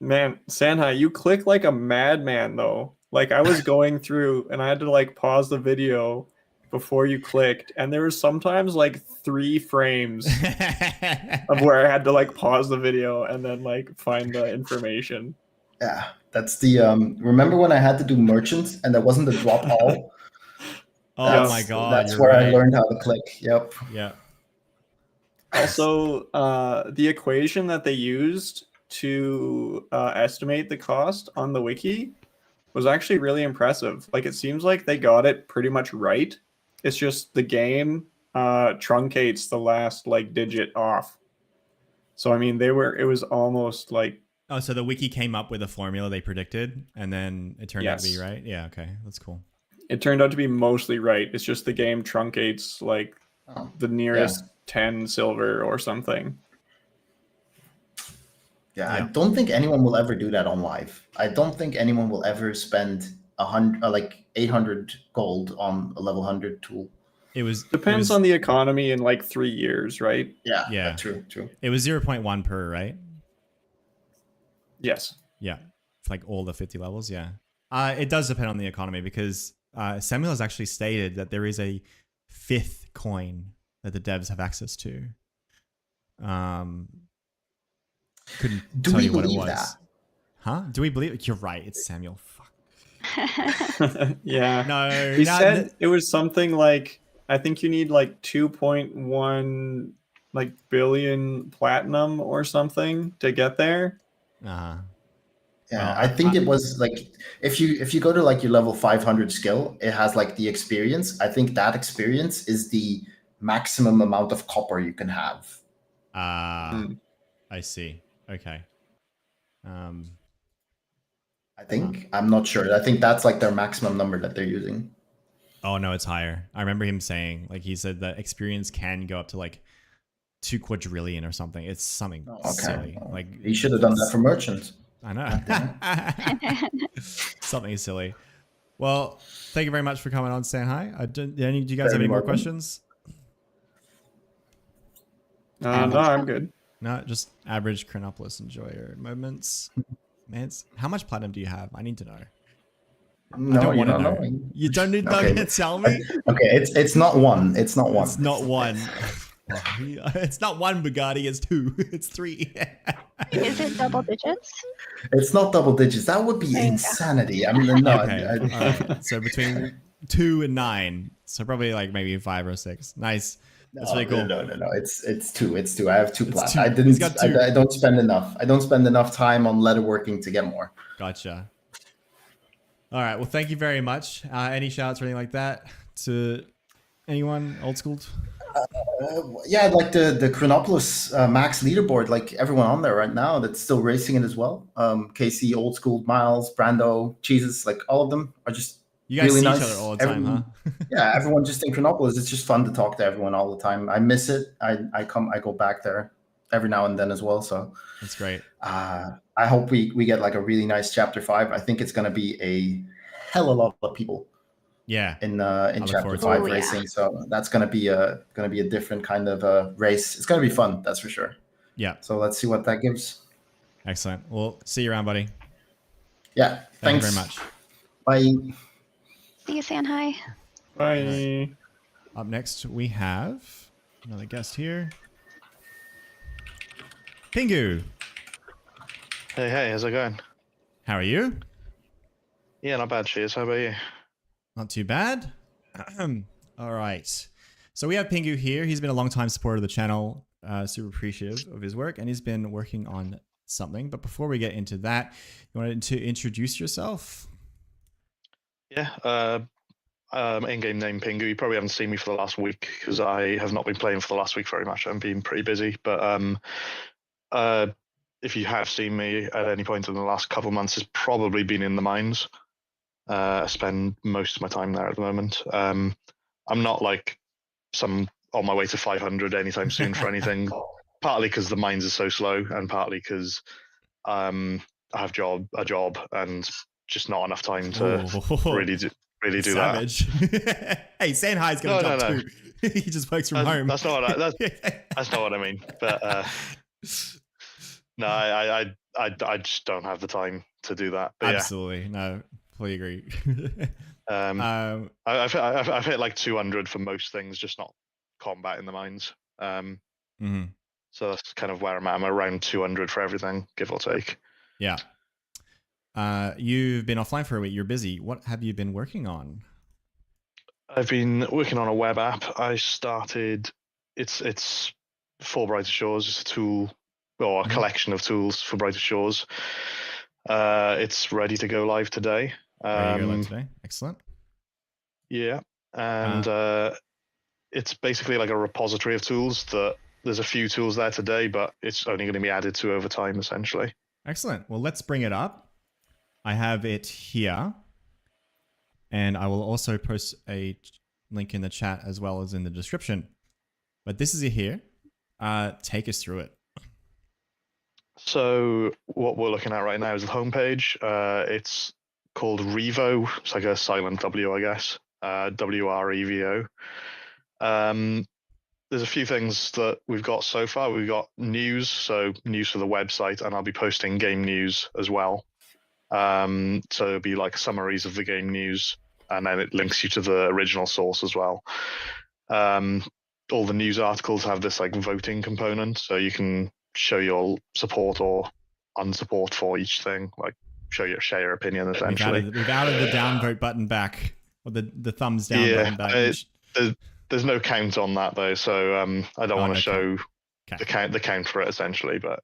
Man, Sanhai, you click like a madman though. Like I was going through and I had to like pause the video before you clicked, and there was sometimes like 3 frames of where I had to like pause the video and then like find the information. Yeah, that's the remember when I had to do merchants and there wasn't a drop all? Oh my god, that's you're where right. I learned how to click. Yep. Yeah. Also, the equation that they used to estimate the cost on the wiki was actually really impressive. Like, it seems like they got it pretty much right. It's just the game truncates the last like digit off. So I mean, it was almost like. Oh, so the wiki came up with a formula they predicted, and then it turned out to be Yes. right? Yeah, okay. That's cool. It turned out to be mostly right. It's just the game truncates like the nearest 10 silver or something. Yeah, I don't think anyone will ever do that on live. I don't think anyone will ever spend 800 gold on a level 100 tool. Depends on the economy in like 3 years, right? Yeah, true. It was 0.1 per, right? Yes. Yeah, for like all the 50 levels. Yeah, it does depend on the economy because Samuel has actually stated that there is a 5th coin that the devs have access to. Couldn't tell you what it was. That? Huh? Do we believe it? You're right. It's Samuel. Fuck. Yeah. No. He said it was something like, I think you need like 2.1 like billion platinum or something to get there. Uh-huh. Yeah, I think it was like if you go to like your level 500 skill, it has like the experience. I think that experience is the maximum amount of copper you can have. I see. Okay. I think I'm not sure. I think that's like their maximum number that they're using. Oh no, it's higher. I remember him saying, like, he said that experience can go up to like 2 quadrillion or something. It's something silly. Well, like he should have done that for merchants. I know. Something silly. Well, thank you very much for coming on, Sanhai. Do you guys have any more questions? No, I'm good. No, just average Crenopolis. Enjoy your moments. Man, how much platinum do you have? I need to know. No, I don't want to know. knowing. You don't need to tell me. Okay, it's not one. It's not one. It's not one. It's not 1 Bugatti. It's 2. It's 3. Is it double digits? It's not double digits. That would be insanity. I mean, no. Okay. All right. So between 2 and 9. So probably like maybe 5 or 6. Nice. That's really cool. No. It's 2. It's 2. I have 2 plat. 2. I don't spend enough. I don't spend enough time on leatherworking to get more. Gotcha. All right. Well, thank you very much. Any shouts or anything like that to anyone old school? Yeah, like the Crenopolis Max leaderboard, like everyone on there right now that's still racing it as well. Casey, Old School, Miles, Brando, Jesus, like all of them are just you guys really see nice. each other all the time, huh? Yeah, everyone just in Crenopolis. It's just fun to talk to everyone all the time. I miss it. I go back there every now and then as well. So that's great. I hope we get like a really nice chapter 5. I think it's going to be a hell of a lot of people. Yeah, in chapter 5 racing, so that's gonna be a different kind of race. It's gonna be fun, that's for sure. Yeah. So let's see what that gives. Excellent. Well, see you around, buddy. Yeah. Thank you very much. Bye. See you, Sanhai. Bye. Up next, we have another guest here. Pingu. Hey, how's it going? How are you? Yeah, not bad, cheers. How about you? Not too bad. All right. So we have Pingu here. He's been a long time supporter of the channel. Super appreciative of his work, and he's been working on something. But before we get into that, you wanted to introduce yourself? Yeah. In-game name Pingu. You probably haven't seen me for the last week because I have not been playing for the last week very much. I'm being pretty busy. But if you have seen me at any point in the last couple of months, it's probably been in the mines. I spend most of my time there at the moment. I'm not like on my way to 500 anytime soon for anything, partly because the mines are so slow and partly because I have a job and just not enough time to really do Savage. that. Hey, Sanhai's got a job too. He just works from home. That's not what I mean. But no, I just don't have the time to do that. But absolutely. No. Fully agree. I've hit like 200 for most things, just not combat in the mines. So that's kind of where I'm at. I'm around 200 for everything, give or take. Yeah. You've been offline for a week. You're busy. What have you been working on? I've been working on a web app. I started. It's for Brighter Shores. It's a tool or a collection of tools for Brighter Shores. It's ready to go live today. Ready to go live today. Excellent. Yeah, and it's basically like a repository of tools that there's a few tools there today, but it's only going to be added to over time, essentially. Excellent. Well, let's bring it up. I have it here, and I will also post a link in the chat as well as in the description. But this is it here. Take us through it. So what we're looking at right now is the homepage. It's called Revo. It's like a silent W, I guess. WREVO. There's a few things that we've got so far. We've got news, so news for the website, and I'll be posting game news as well. So it'll be like summaries of the game news, and then it links you to the original source as well. All the news articles have this like voting component, so you can show your support or unsupport for each thing, like share your opinion essentially. We've added the downvote button back, or the thumbs down button back. There's no count on that though, so I don't want to show the count for it essentially, but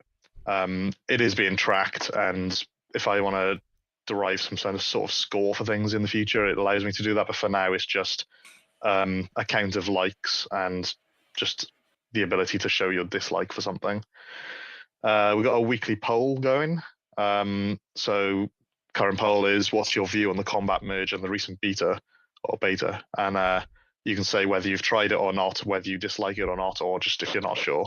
it is being tracked, and if I want to derive some sort of score for things in the future, it allows me to do that. But for now, it's just a count of likes and just the ability to show your dislike for something. We've got a weekly poll going. So current poll is, what's your view on the combat merge and the recent beta? And you can say whether you've tried it or not, whether you dislike it or not, or just if you're not sure.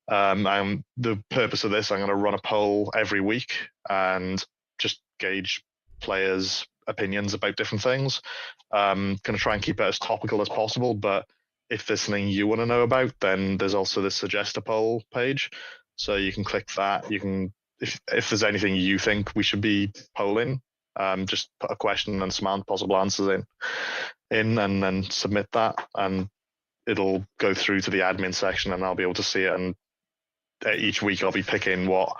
And the purpose of this, I'm going to run a poll every week and just gauge players' opinions about different things. Going to try and keep it as topical as possible, but if there's something you want to know about, then there's also this suggest a poll page. So you can click that. You can, if there's anything you think we should be polling, just put a question and some possible answers in and then submit that, and it'll go through to the admin section and I'll be able to see it. And each week I'll be picking what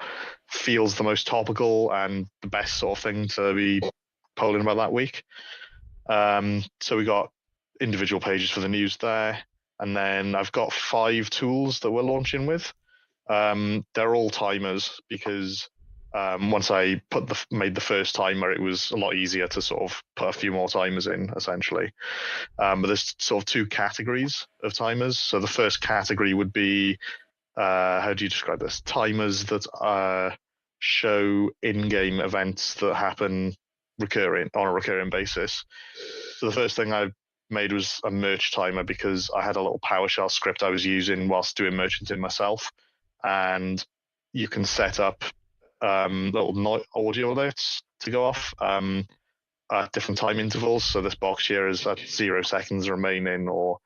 feels the most topical and the best sort of thing to be polling about that week. So we got individual pages for the news there, and then I've got 5 tools that we're launching with. They're all timers because once I made the first timer, it was a lot easier to sort of put a few more timers in essentially. But there's sort of 2 categories of timers. So the first category would be, how do you describe this? Timers that show in-game events that happen on a recurring basis. So the first thing I made was a merch timer because I had a little PowerShell script I was using whilst doing merchanting myself, and you can set up little audio alerts to go off at different time intervals. So this box here is at 0 seconds remaining or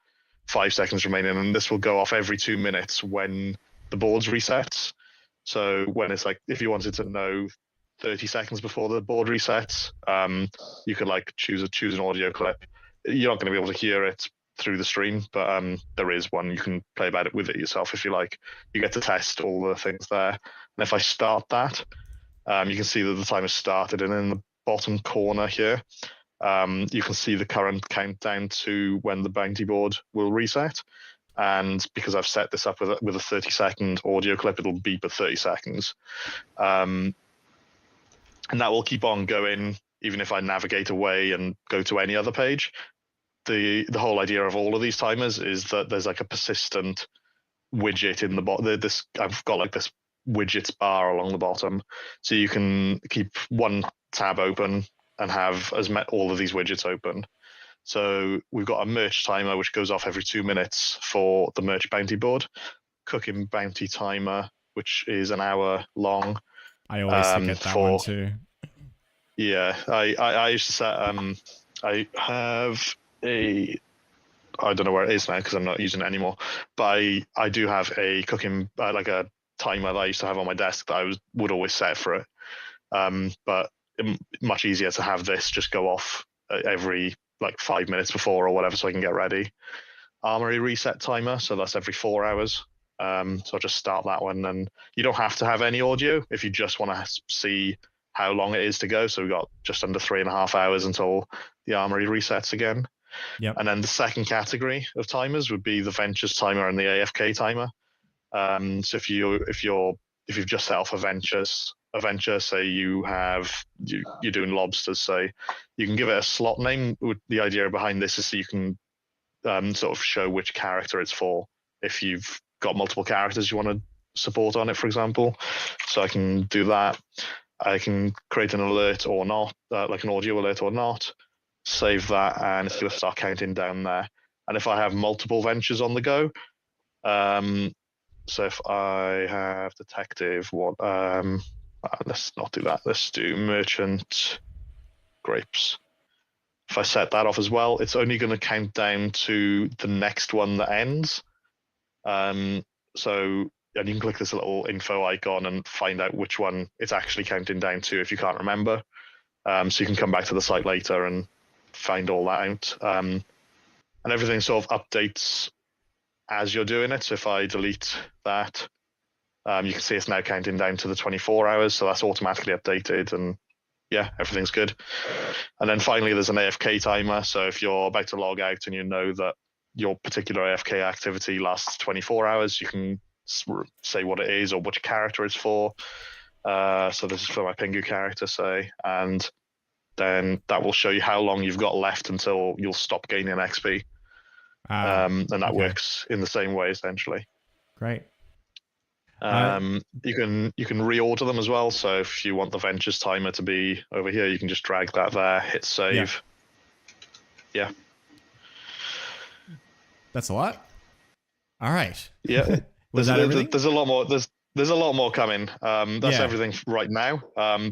5 seconds remaining, and this will go off every 2 minutes when the board resets. So when it's like, if you wanted to know 30 seconds before the board resets, you could like choose an audio clip. You're not going to be able to hear it through the stream, but there is one. You can play about it with it yourself if you like. You get to test all the things there. And if I start that, you can see that the timer started, and in the bottom corner here, you can see the current countdown to when the bounty board will reset. And because I've set this up with a 30-second audio clip, it'll beep at 30 seconds. And that will keep on going even if I navigate away and go to any other page. The whole idea of all of these timers is that there's like a persistent widget in the bottom. I've got like this widgets bar along the bottom, so you can keep one tab open and have all of these widgets open. So we've got a merch timer which goes off every 2 minutes for the merch bounty board, cooking bounty timer which is an hour long. I always forget that one too. Yeah, I used to set. I have I don't know where it is now because I'm not using it anymore. But I do have a cooking like a timer that I used to have on my desk that I would always set for it. But much easier to have this just go off every like 5 minutes before or whatever, so I can get ready. Armory reset timer, so that's every 4 hours. So I'll just start that one, and you don't have to have any audio if you just want to see how long it is to go. So we've got just under 3.5 hours until the armory resets again. Yep. And then the second category of timers would be the ventures timer and the AFK timer. So if you've just set off a venture, say you're doing lobsters, say, you can give it a slot name. The idea behind this is so you can sort of show which character it's for. If you've got multiple characters you want to support on it, for example. So I can do that. I can create an alert or not, like an audio alert or not, save that, and it's going to start counting down there. And if I have multiple ventures on the go, so if I have detective, let's not do that. Let's do merchant grapes. If I set that off as well, it's only going to count down to the next one that ends. And you can click this little info icon and find out which one it's actually counting down to if you can't remember. So you can come back to the site later and find all that out. And everything sort of updates as you're doing it. So if I delete that, you can see it's now counting down to the 24 hours. So that's automatically updated, and yeah, everything's good. And then finally, there's an AFK timer. So if you're about to log out and you know that your particular AFK activity lasts 24 hours, you can say what it is or which character it's for. So this is for my Pingu character, say, and then that will show you how long you've got left until you'll stop gaining XP. And that works in the same way, essentially. Great. You can reorder them as well. So if you want the ventures timer to be over here, you can just drag that there, hit save. Yeah. That's a lot. All right. Yeah. Was that everything? There's a lot more. There's a lot more coming. That's everything right now.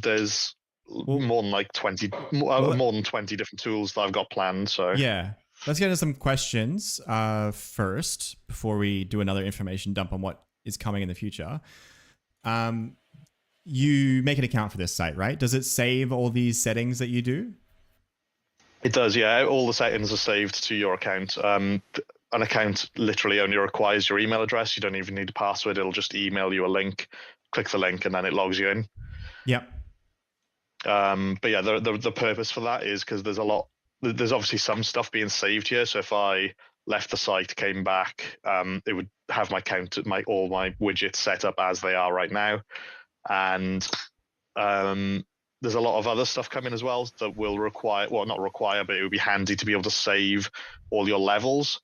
There's more than like 20, more than 20 different tools that I've got planned. So yeah, let's get into some questions first before we do another information dump on what is coming in the future. You make an account for this site, right? Does it save all these settings that you do? It does, yeah. All the settings are saved to your account. An account literally only requires your email address. You don't even need a password. It'll just email you a link, click the link, and then it logs you in. Yep. But yeah, the purpose for that is because there's obviously some stuff being saved here. So if I left the site, came back, it would have all my widgets set up as they are right now. And there's a lot of other stuff coming as well that will require, well, not require, but it would be handy to be able to save all your levels.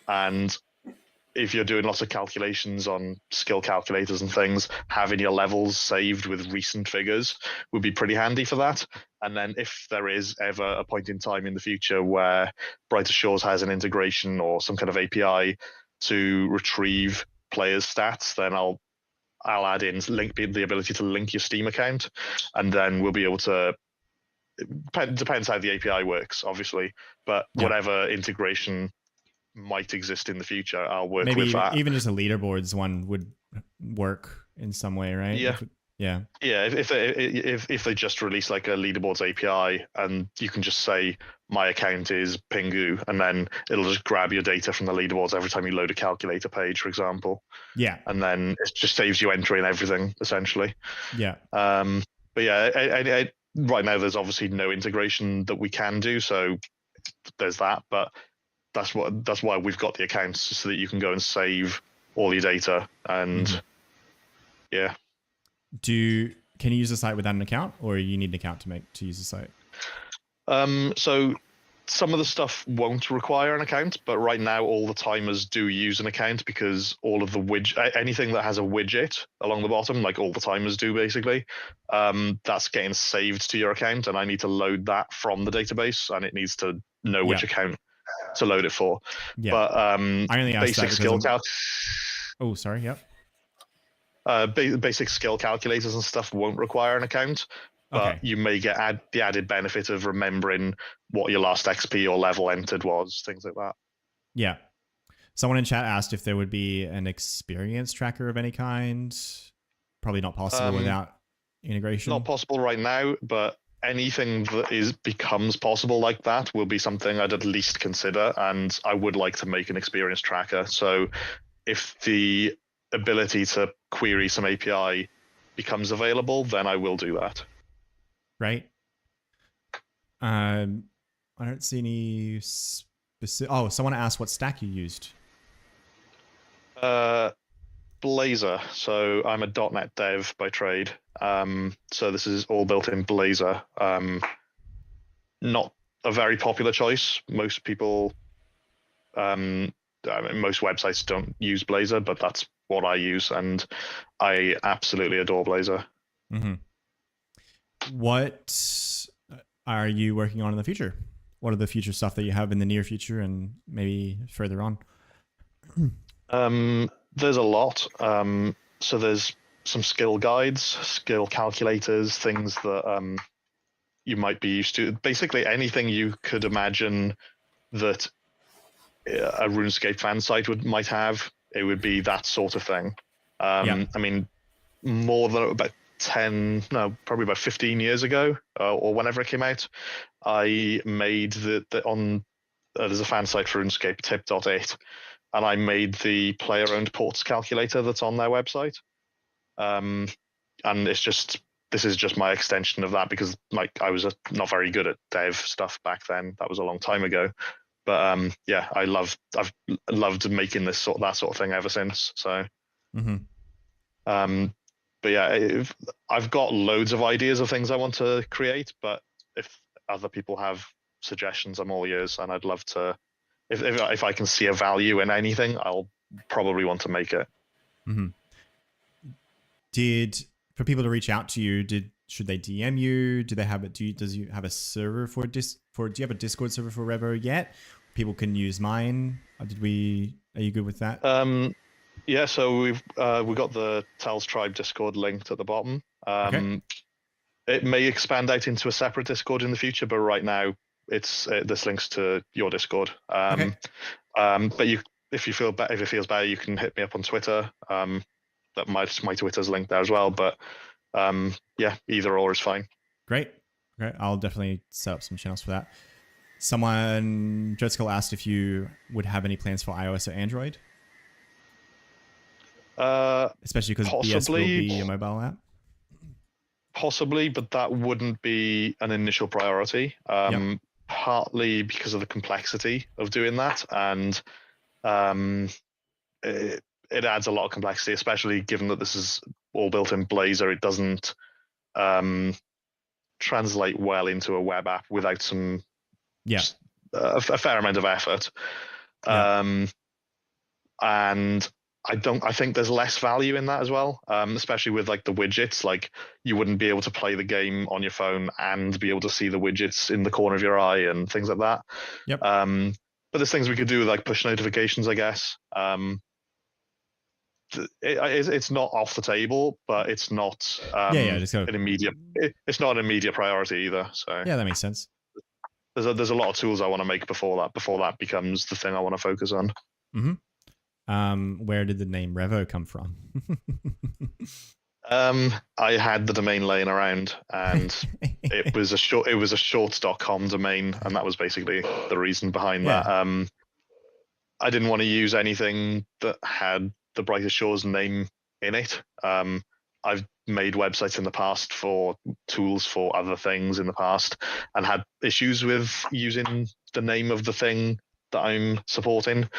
And if you're doing lots of calculations on skill calculators and things, having your levels saved with recent figures would be pretty handy for that. And then if there is ever a point in time in the future where Brighter Shores has an integration or some kind of API to retrieve players' stats, then I'll add in the ability to link your Steam account, and then we'll be able to. It depends how the API works, obviously, but whatever integration might exist in the future, I'll work with that. Even just a leaderboards one would work in some way, right? Yeah. If they just release like a leaderboards API and you can just say my account is Pingu, and then it'll just grab your data from the leaderboards every time you load a calculator page, for example. Yeah. And then it just saves you entering everything essentially. Yeah. But yeah, right now there's obviously no integration that we can do, so there's that. But that's why we've got the accounts, so that you can go and save all your data. And yeah. Can you use the site without an account, or you need an account to use the site? So some of the stuff won't require an account, but right now all the timers do use an account, because all of the anything that has a widget along the bottom, like all the timers do basically, that's getting saved to your account, and I need to load that from the database, and it needs to know which account to load it for. Yeah. But I only asked basic skill Oh, sorry. Yep. Basic skill calculators and stuff won't require an account, but you may get the added benefit of remembering what your last XP or level entered was, things like that. Yeah. Someone in chat asked if there would be an experience tracker of any kind. Probably not possible without integration. Not possible right now, but anything that becomes possible like that will be something I'd at least consider, and I would like to make an experience tracker. So if the ability to query some API becomes available, then I will do that. Right. I don't see any specific. Oh, someone asked what stack you used. Blazor. So I'm a .NET dev by trade. So this is all built in Blazor. Not a very popular choice. Most people, most websites don't use Blazor, but that's what I use, and I absolutely adore Blazor. Mm-hmm. What are you working on in the future? What are the future stuff that you have in the near future and maybe further on? There's a lot. So there's some skill guides, skill calculators, things that you might be used to. Basically anything you could imagine that a RuneScape fan site might have, it would be that sort of thing. I mean, more than about probably about 15 years ago, or whenever it came out, I made there's a fan site for RuneScape, tip.it, and I made the player-owned ports calculator that's on their website. And this is just my extension of that, because like I was not very good at dev stuff back then. That was a long time ago. But yeah, I've loved making that sort of thing ever since. So, but yeah, I've got loads of ideas of things I want to create. But if other people have suggestions, I'm all ears, and I'd love to. If I can see a value in anything, I'll probably want to make it. Mm-hmm. For people to reach out to you, should they DM you? Do they have it? Does you have a server do you have a Discord server for Revo yet? People can use mine. Are you good with that? Yeah, so we've got the Tells Tribe Discord linked at the bottom. Okay. It may expand out into a separate Discord in the future, but right now this links to your Discord. Okay. But if it feels better, you can hit me up on Twitter. That my Twitter's linked there as well. But yeah, either or is fine. Great. Okay, I'll definitely set up some channels for that. Someone, Jessica asked if you would have any plans for iOS or Android, especially because BS will be a mobile app. Possibly, but that wouldn't be an initial priority. Partly because of the complexity of doing that, and it adds a lot of complexity, especially given that this is all built in Blazor. It doesn't translate well into a web app without some a fair amount of effort. And I think there's less value in that as well, especially with like the widgets. Like you wouldn't be able to play the game on your phone and be able to see the widgets in the corner of your eye and things like that. But there's things we could do with like push notifications, I guess. It's not off the table, but it's not an immediate. It's not an immediate priority either. So yeah, that makes sense. There's a lot of tools I want to make before that becomes the thing I want to focus on. Mm-hmm. Where did the name Revo come from? I had the domain laying around, and it was a short.com domain, and that was basically the reason behind that. I didn't want to use anything that had the Brightest Shores name in it. I've made websites in the past for tools for other things in the past and had issues with using the name of the thing that I'm supporting.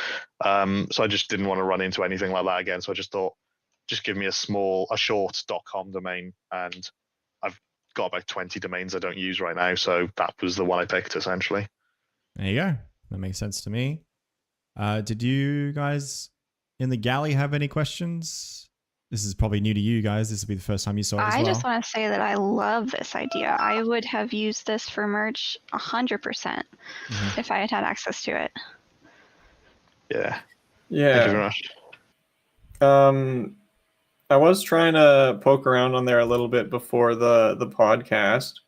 So I just didn't want to run into anything like that again. So I just thought, just give me a short.com domain, and I've got about 20 domains I don't use right now. So that was the one I picked, essentially. There you go. That makes sense to me. Did you guys in the galley have any questions? This is probably new to you guys. This will be the first time you saw it as well. I just want to say that I love this idea. I would have used this for merch 100% if I had had access to it. Yeah. Thank you very much. I was trying to poke around on there a little bit before the podcast,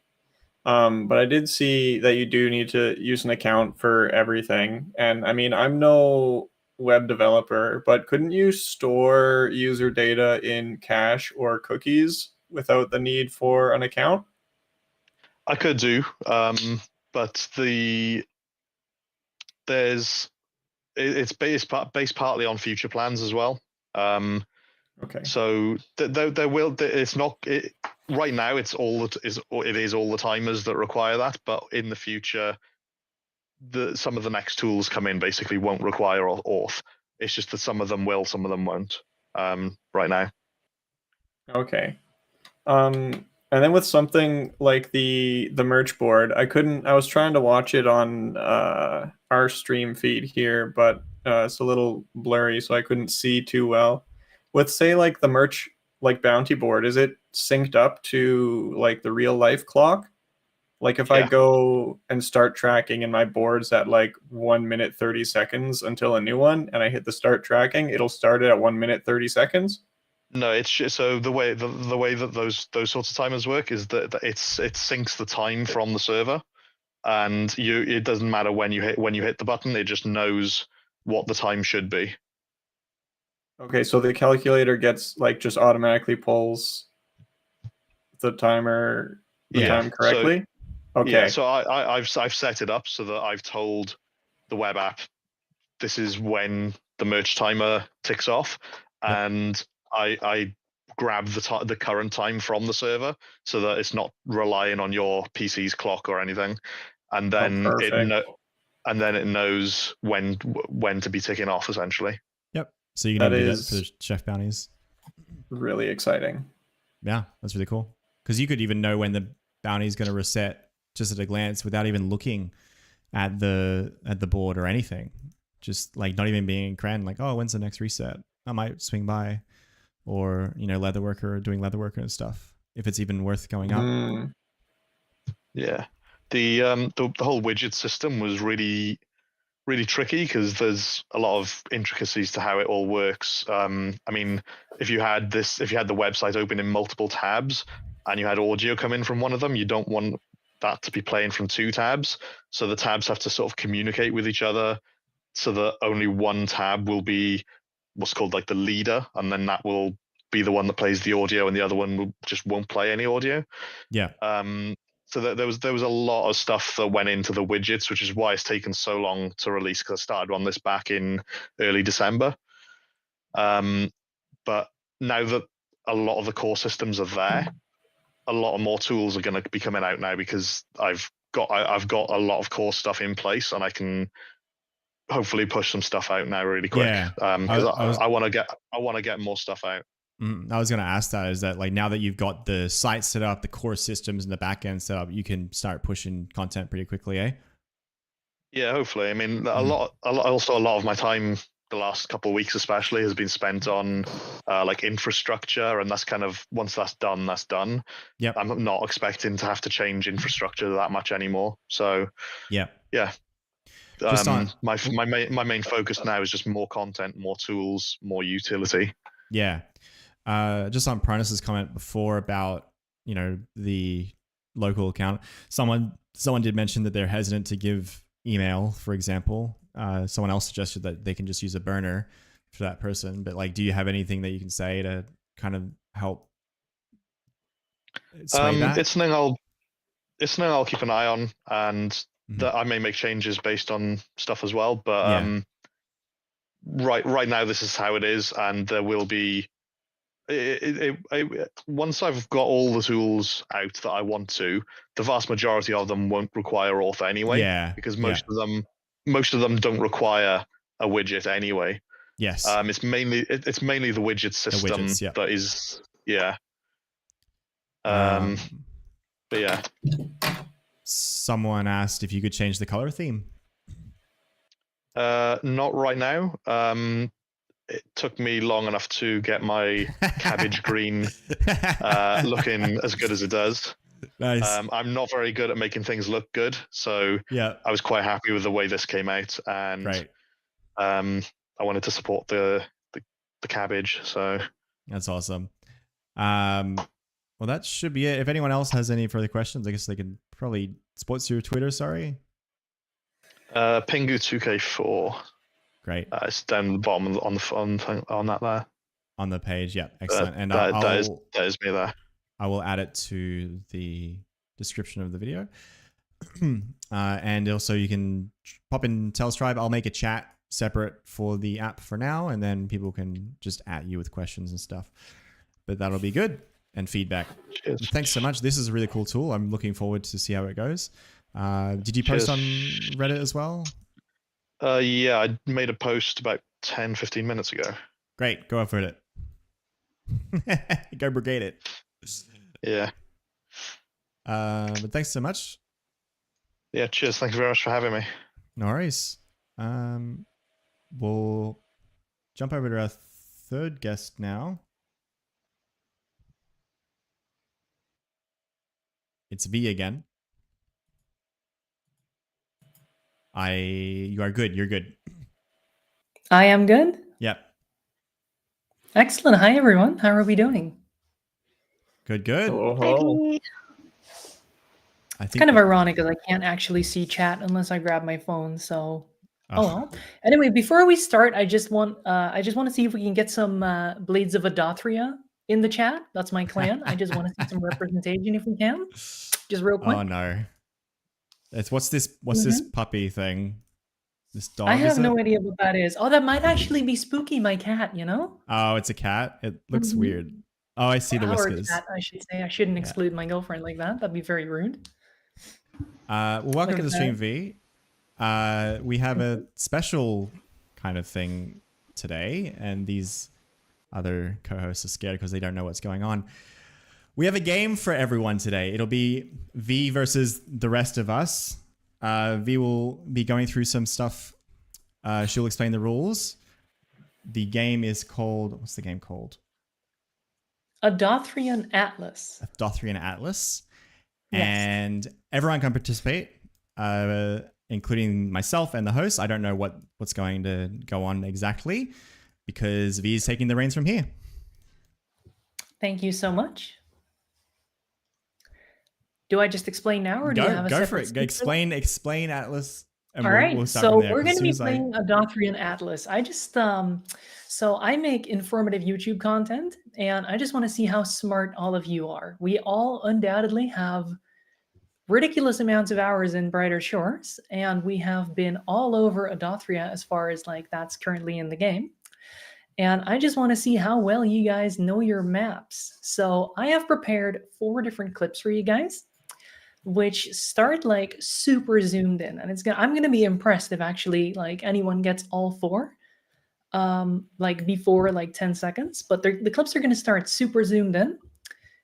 but I did see that you do need to use an account for everything. And I mean, I'm no web developer, but couldn't you store user data in cache or cookies without the need for an account? I could do, but it's based partly on future plans as well. Okay. So there will. It's not right now. It is all the timers that require that, but in the future, some of the next tools come in basically won't require auth. It's just that some of them will, some of them won't. Right now. Okay. And then with something like the merch board, I was trying to watch it on our stream feed here, but it's a little blurry, so I couldn't see too well. With say like the merch like bounty board, is it synced up to like the real life clock? Like if I go and start tracking and my board's at like 1 minute 30 seconds until a new one, and I hit the start tracking, it'll start it at 1 minute 30 seconds. No, it's just, so the way that those sorts of timers work is that it syncs the time from the server, and it doesn't matter when you hit the button, it just knows what the time should be. Okay, so the calculator gets like just automatically pulls the timer time correctly. So, okay. Yeah, so I've set it up so that I've told the web app this is when the merge timer ticks off, and I grab the current time from the server so that it's not relying on your PC's clock or anything, and then it knows when to be ticking off essentially. Yep. So you can do that for the chef bounties. Really exciting. Yeah, that's really cool. Because you could even know when the bounty is going to reset just at a glance without even looking at the board or anything. Just like not even being in Cren, like, oh, when's the next reset? I might swing by, or leatherworker doing leatherworker and stuff. If it's even worth going up. Yeah, the whole widget system was really tricky because there's a lot of intricacies to how it all works. I mean, if you had the website open in multiple tabs and you had audio come in from one of them, you don't want that to be playing from two tabs. So the tabs have to sort of communicate with each other, so that only one tab will be what's called like the leader, and then that will be the one that plays the audio, and the other one won't play any audio. Yeah. So there was a lot of stuff that went into the widgets, which is why it's taken so long to release, because I started on this back in early December. But now that a lot of the core systems are there, a lot of more tools are going to be coming out now, because I've got a lot of core stuff in place, and I can hopefully push some stuff out now really quick. Yeah. Because I want to get more stuff out. I was going to ask that, is that like now that you've got the site set up, the core systems and the backend set up, you can start pushing content pretty quickly, eh? Yeah, hopefully. I mean, a lot of my time the last couple of weeks especially has been spent on like infrastructure, and that's kind of, once that's done, that's done. Yep. I'm not expecting to have to change infrastructure that much anymore. So yeah. My main focus now is just more content, more tools, more utility. Yeah. Just on Pronus's comment before about the local account, someone did mention that they're hesitant to give email, for example. Someone else suggested that they can just use a burner for that person. But like, do you have anything that you can say to kind of help sway that? It's something I'll keep an eye on, and that I may make changes based on stuff as well. But right now this is how it is, and there will be. Once I've got all the tools out that I want to, the vast majority of them won't require auth anyway. Yeah. Because most of them don't require a widget anyway. Yes. It's mainly the widget system that is but yeah. Someone asked if you could change the color theme. Not right now. It took me long enough to get my cabbage green looking as good as it does. Nice. I'm not very good at making things look good, so I was quite happy with the way this came out, and I wanted to support the cabbage. So that's awesome. Well, that should be it. If anyone else has any further questions, I guess they can probably sports your Twitter. Sorry. Pingu 2K4. Great. It's down the bottom on that there. On the page, yeah, excellent. And that is me there. I will add it to the description of the video. And also you can pop in Telstribe. I'll make a chat separate for the app for now, and then people can just at you with questions and stuff. But that'll be good, and feedback. Cheers. Thanks so much. This is a really cool tool. I'm looking forward to see how it goes. Did you post on Reddit as well? Yeah, I made a post about 10, 15 minutes ago. Great. Go for it. Go brigade it. Yeah. But thanks so much. Yeah, cheers. Thank you very much for having me. No worries. We'll jump over to our third guest now. It's V again. You are good. You're good. I am good. Yep. Excellent. Hi, everyone. How are we doing? Good, good. Hello, Hi, hello. Pete. I think It's kind of ironic because I can't actually see chat unless I grab my phone. So, oh well. Anyway, before we start, I just want to see if we can get some Blades of Adothria in the chat. That's my clan. I just want to see some representation if we can. Just real quick. Oh no. What's this puppy thing? This dog? I have is no it? idea what that is. Oh, that might actually be Spooky, my cat, you know? Oh, it's a cat. It looks weird. Oh, I see the Or whiskers. cat, I should say. I shouldn't exclude my girlfriend like that. That'd be very rude. Well, welcome to Look the at stream, V. We have a special kind of thing today, and these other co-hosts are scared because they don't know what's going on. We have a game for everyone today. It'll be V versus the rest of us. V will be going through some stuff. She'll explain the rules. The game is called... What's the game called? Adothrian Atlas. Adothrian Atlas. Yes. And everyone can participate, including myself and the host. I don't know what's going to go on exactly because V is taking the reins from here. Thank you so much. Do I just explain now, or do you have a go for separate it? speaker? Explain Atlas. And All right, we'll start so from there. we're going As to be soon as playing Adothrian Atlas. I just so I make informative YouTube content, and I just want to see how smart all of you are. We all undoubtedly have ridiculous amounts of hours in Brighter Shores, and we have been all over Adothria as far as like that's currently in the game. And I just want to see how well you guys know your maps. So I have prepared 4 different clips for you guys, which start like super zoomed in, and I'm gonna be impressed if actually like anyone gets all 4 like before like 10 seconds. But the clips are gonna start super zoomed in,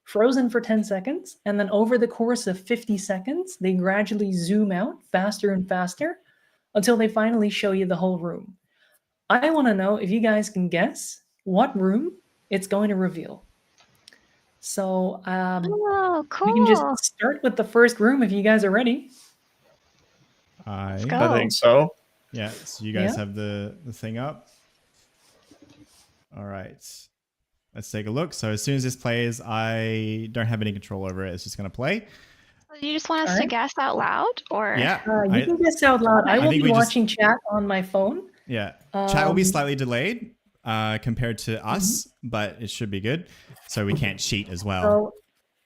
frozen for 10 seconds, and then over the course of 50 seconds they gradually zoom out faster and faster until they finally show you the whole room. I want to know if you guys can guess what room it's going to reveal. So Oh, cool. we can just start with the first room if you guys are ready. Let's I go. I think so. Yeah, so you guys Yeah. have the thing up. All right. Let's take a look. So as soon as this plays, I don't have any control over it. It's just going to play. You just want us to Alright. guess out loud, or Yeah. You can guess out loud. I will think be we just- watching chat on my phone. Yeah. Chat will be Um, slightly delayed compared to us, but it should be good. So we can't cheat as well. So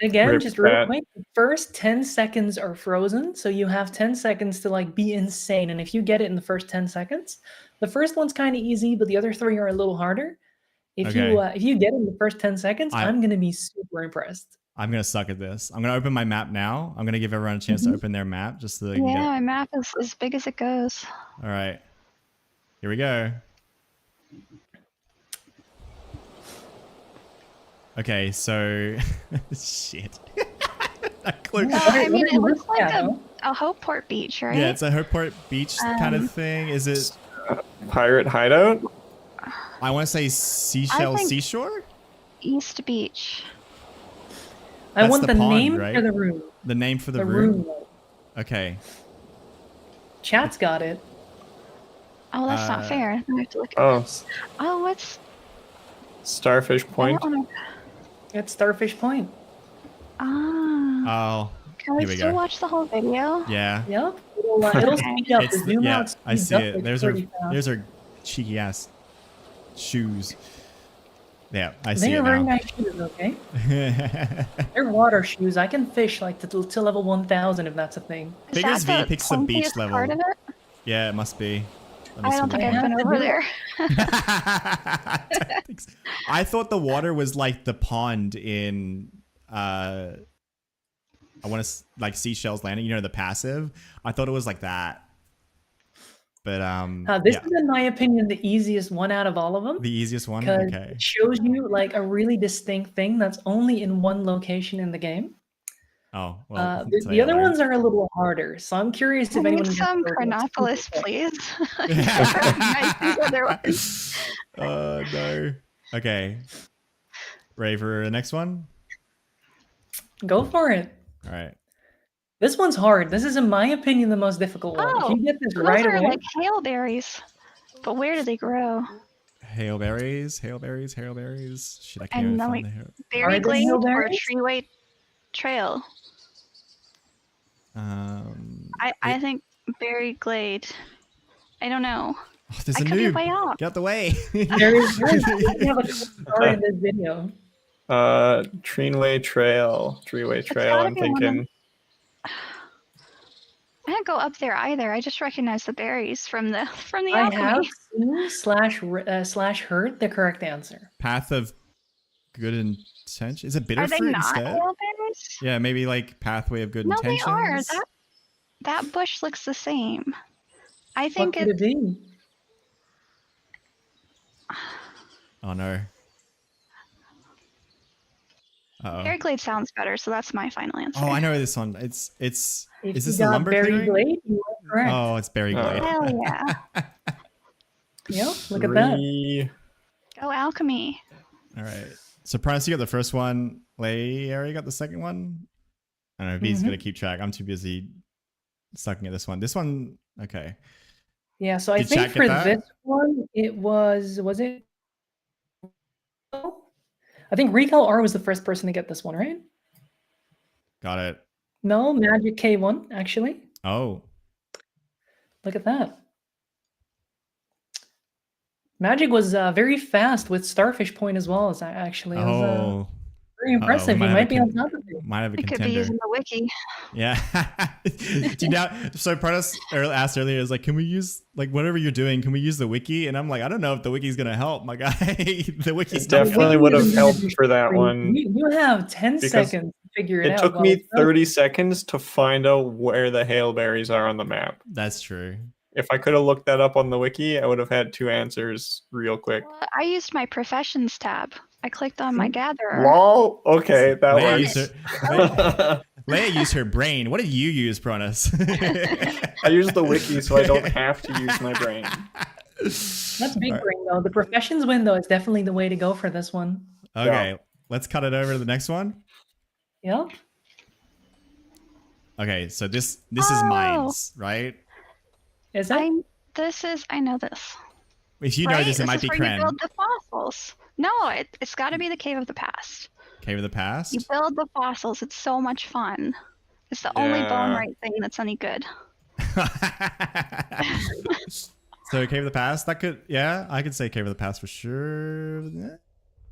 again, Rip just real that. quick, the first 10 seconds are frozen. So you have 10 seconds to like be insane. And if you get it in the first 10 seconds, the first one's kind of easy, but the other 3 are a little harder. If you get it in the first 10 seconds, I'm going to be super impressed. I'm going to suck at this. I'm going to open my map now. I'm going to give everyone a chance to open their map just so they can yeah, get... my map is as big as it goes. All right. Here we go. Okay, so... Shit. A clue. I mean, it looks like Yeah. a Hopeport beach, right? Yeah, it's a Hopeport Beach kind of thing. Is it... Pirate hideout? I want to say Seashell think- Seashore? East Beach. I That's want the the pond, name right? for the room. The name for the The room? room. Okay. Chat's got it. Oh, that's not fair. I have to look at Oh, this. Oh, what's... Starfish I Point. don't wanna... It's Starfish Point. Ah. Oh, Can we here we still go. watch the whole video? Yeah. Yep. It'll speed up. The zoom yeah, out I speeds see up, it. like, There's our pretty fast. there's our cheeky ass shoes. Yeah, I see They are it very now. nice shoes, okay? They're water shoes. I can fish like to level 1000 if that's a thing. Is Figures V that the picks the beach funkiest level. part of it? Yeah, it must be. Let me I don't swim think in. I've been have to over do there. I thought the water was like the pond in I want to like Seashells Landing, you know, the passive. I thought it was like that. But This yeah, is, in my opinion, the easiest one out of all of them. the easiest one. Because Okay. it shows you like a really distinct thing that's only in one location in the game. Oh, well. The other ones are a little harder, so I'm curious if I anyone need some Crenopolis, please. Oh no. Okay. Ready for the next one? Go for it. All right. This one's hard. This is, in my opinion, the most difficult one. If Oh, you get this those right are away, like hailberries. But where do they grow? Hailberries. Shit, I can't And even no, find wait. the hail. Berry they glade or hailberries? treeway trail? I think berry glade. I don't know. Oh, there's I a could be noob. way off. Get out the way. there is we have a story in this video. Treeway Trail. gotta I'm be one of thinking. I didn't go up there either. I just recognized the berries from the I alchemy. have seen slash heard the correct answer. Path of good intention. Is it Are they bitterfruit not instead? hailberries? Yeah, maybe like pathway of good No, intentions. they are. That bush looks the same. I think What could it be? Oh no. Uh-oh. berry glade sounds better, so that's my final answer. Oh, I know this one. It's If is you this the got lumber berry clearing? glade, you are correct. Oh, it's berry glade. Hell yeah. Yep, look at that. Go alchemy. All right. Surprised you got the first one. Larry got the second one. I don't know if he's gonna keep track. I'm too busy sucking at this one. This one, okay. Yeah, so I Did think chat get for that? this one, it was it? I think Recall R was the first person to get this one, right? Got it. No, Magic K1, actually. Oh. Look at that. Magic was very fast with Starfish Point as well. As actually, it was, very impressive. Might You have might a be on top of it. Might have a It could be contender. using the wiki. Yeah. Do you know? So Protos asked earlier, is like, can we use like whatever you're doing? Can we use the wiki? And I'm like, I don't know if the wiki's gonna help, my guy. The wiki's It not gonna definitely help. would have helped for that one. You have 10 Because seconds to figure it out. It took while me it's up. 30 seconds to find out where the hailberries are on the map. That's true. If I could have looked that up on the wiki, I would have had 2 answers real quick. I used my professions tab. I clicked on my gatherer. Lol. Okay, that Leia works. used her, Leia used her brain. What did you use, Pronos? I use the wiki so I don't have to use my brain. That's big brain, though. The professions window is definitely the way to go for this one. Okay, let's cut it over to the next one. Yeah. Okay, so this is mines, right? Is that? I know this. If you know Right? this, it might be is where you Cren. build the fossils. No, it's got to be the Cave of the Past. Cave of the Past. You build the fossils. It's so much fun. It's the only bone right thing that's any good. So Cave of the Past, that could, yeah, I could say Cave of the Past for sure.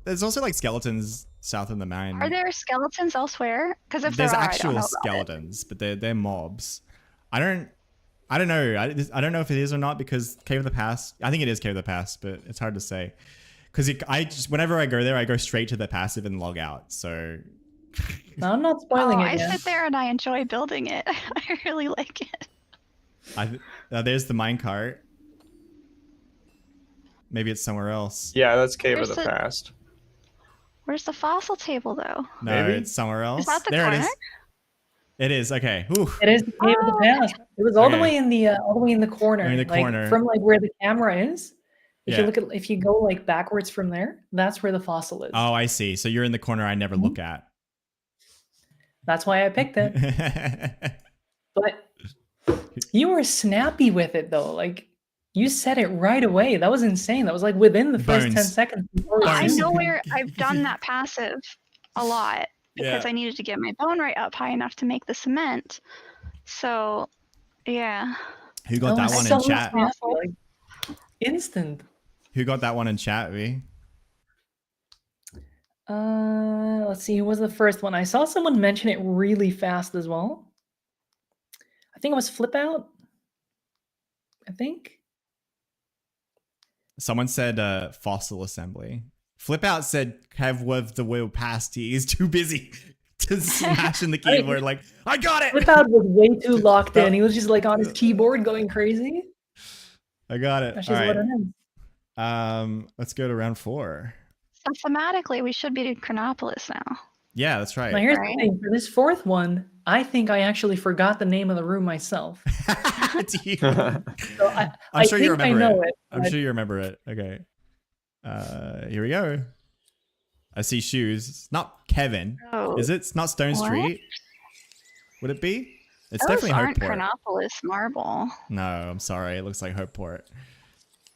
There's also like skeletons south of the mine. Are there skeletons elsewhere? Because if There's there are, actual I don't know about skeletons, but they're mobs. I don't know. I don't know if it is or not because Cave of the Past. I think it is Cave of the Past, but it's hard to say. Because whenever I go there, I go straight to the passive and log out. So No, I'm not spoiling it I yet. sit there and I enjoy building it. I really like it. There's the minecart. Maybe it's somewhere else. Yeah, that's Cave Where's of the the- Past. Where's the fossil table, though? No, Maybe? it's somewhere else. Is that the there corner? it is. It is. Okay. Whew. It is the Cave of the Oh, Past. It was all the Okay. way in the corner. In the like, corner. from like where the camera is. If Yeah. you look at, if you go like backwards from there, that's where the fossil is. Oh, I see. So you're in the corner I never look at. That's why I picked it. But you were snappy with it though. Like you said it right away. That was insane. That was like within the first Bones. 10 seconds. before I Bones. know where I've done that passive a lot because Yeah. I needed to get my bone right up high enough to make the cement. So, yeah. Who got that was one so in chat? snappy, like, instant. Who got that one in chat, V? Let's see, who was the first one? I saw someone mention it really fast as well. I think it was Flip Out. I think. Someone said fossil assembly. Flip Out said Kev with the wheel past. He is too busy to smash in the keyboard. Like, I got it. Flip Out was way too locked in. He was just like on his keyboard going crazy. I got it. That's All just what it right. is. Let's go to round 4. So thematically, we should be doing Crenopolis now. Yeah, that's right. Now here's Right. the thing. For this fourth one, I think I actually forgot the name of the room myself. It's you. So I'm sure you think I remember know it. it. I'm but- sure you remember it. Okay. Here we go. I see shoes. It's not Kevin. Oh, Is it? It's not Stone What? Street. Would it be? It's those definitely aren't Hopeport. Crenopolis marble. No, I'm sorry. It looks like Hopeport.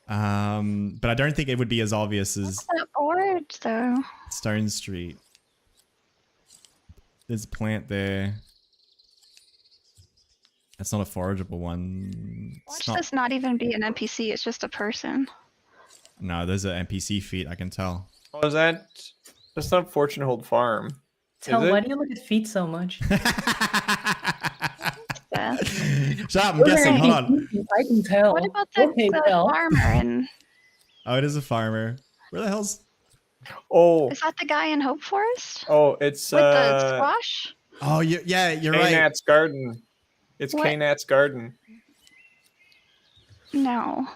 But I don't think it would be as obvious as What's that board, though? Stone Street. There's a plant there. That's not a forageable one. It's Watch not. this not even be an NPC. It's just a person. No, those are NPC feet. I can tell. Oh, that's not Fortune Hold Farm. Tell, Is it? why do you look at feet so much? Beth. Shut up! I'm Those are guessing. Hold on. NPCs, I can tell. What about the, Okay, the Tell. farmer? And Oh, it is a farmer. Where the hell's? Oh, is that the guy in Hope Forest it's with the squash? Oh, yeah, you're right. Knat's Garden. It's What? Knat's Garden. No,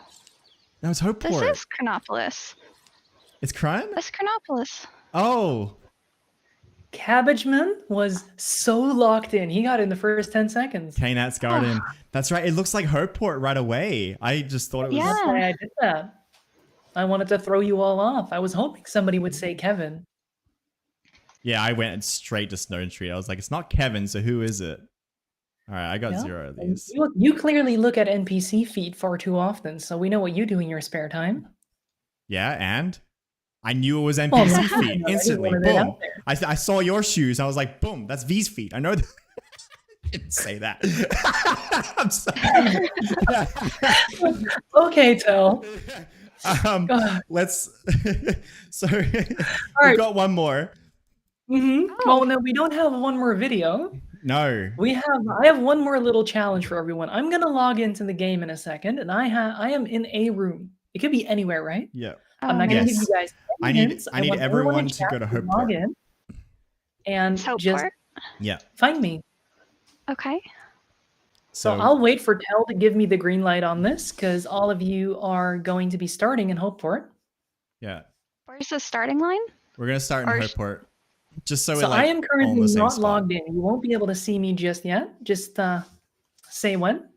No, it's this Hopeport. is Crenopolis. It's Crime? This is Crenopolis. Oh, Cabbageman was so locked in. He got in the first 10 seconds. Knat's Garden. That's right. It looks like Hopeport right away. I just thought it was. Yeah. That's why I did that. I wanted to throw you all off. I was hoping somebody would say Kevin. Yeah, I went straight to Stone Street. I was like, it's not Kevin, so who is it? All right, I got Yeah. 0 of these. You clearly look at NPC feet far too often, so we know what you do in your spare time. Yeah, and I knew it was Oh, NPC no, feet I just instantly. wanted it Boom. out there. I saw your shoes. I was like, boom, that's V's feet. I know that. I didn't say that. I'm sorry. Okay, Tell. God. Let's. So All we've right. got one more. Mm-hmm. Oh. Well, no, we don't have one more video. No. I have one more little challenge for everyone. I'm gonna log into the game in a second, and I am in a room. It could be anywhere, right? Yeah. I'm not gonna Yes. give you guys. I 10 need- minutes. I need want everyone in to chat go to log Hopeport. in and just Hopeport. Yeah. find me. Okay. So I'll wait for Tell to give me the green light on this because all of you are going to be starting in Hopeport. Yeah. Where's the starting line? We're gonna start in Or- Hopeport. Just so, So we're like I am all in the currently same not spot. logged in. You won't be able to see me just yet. Just say when.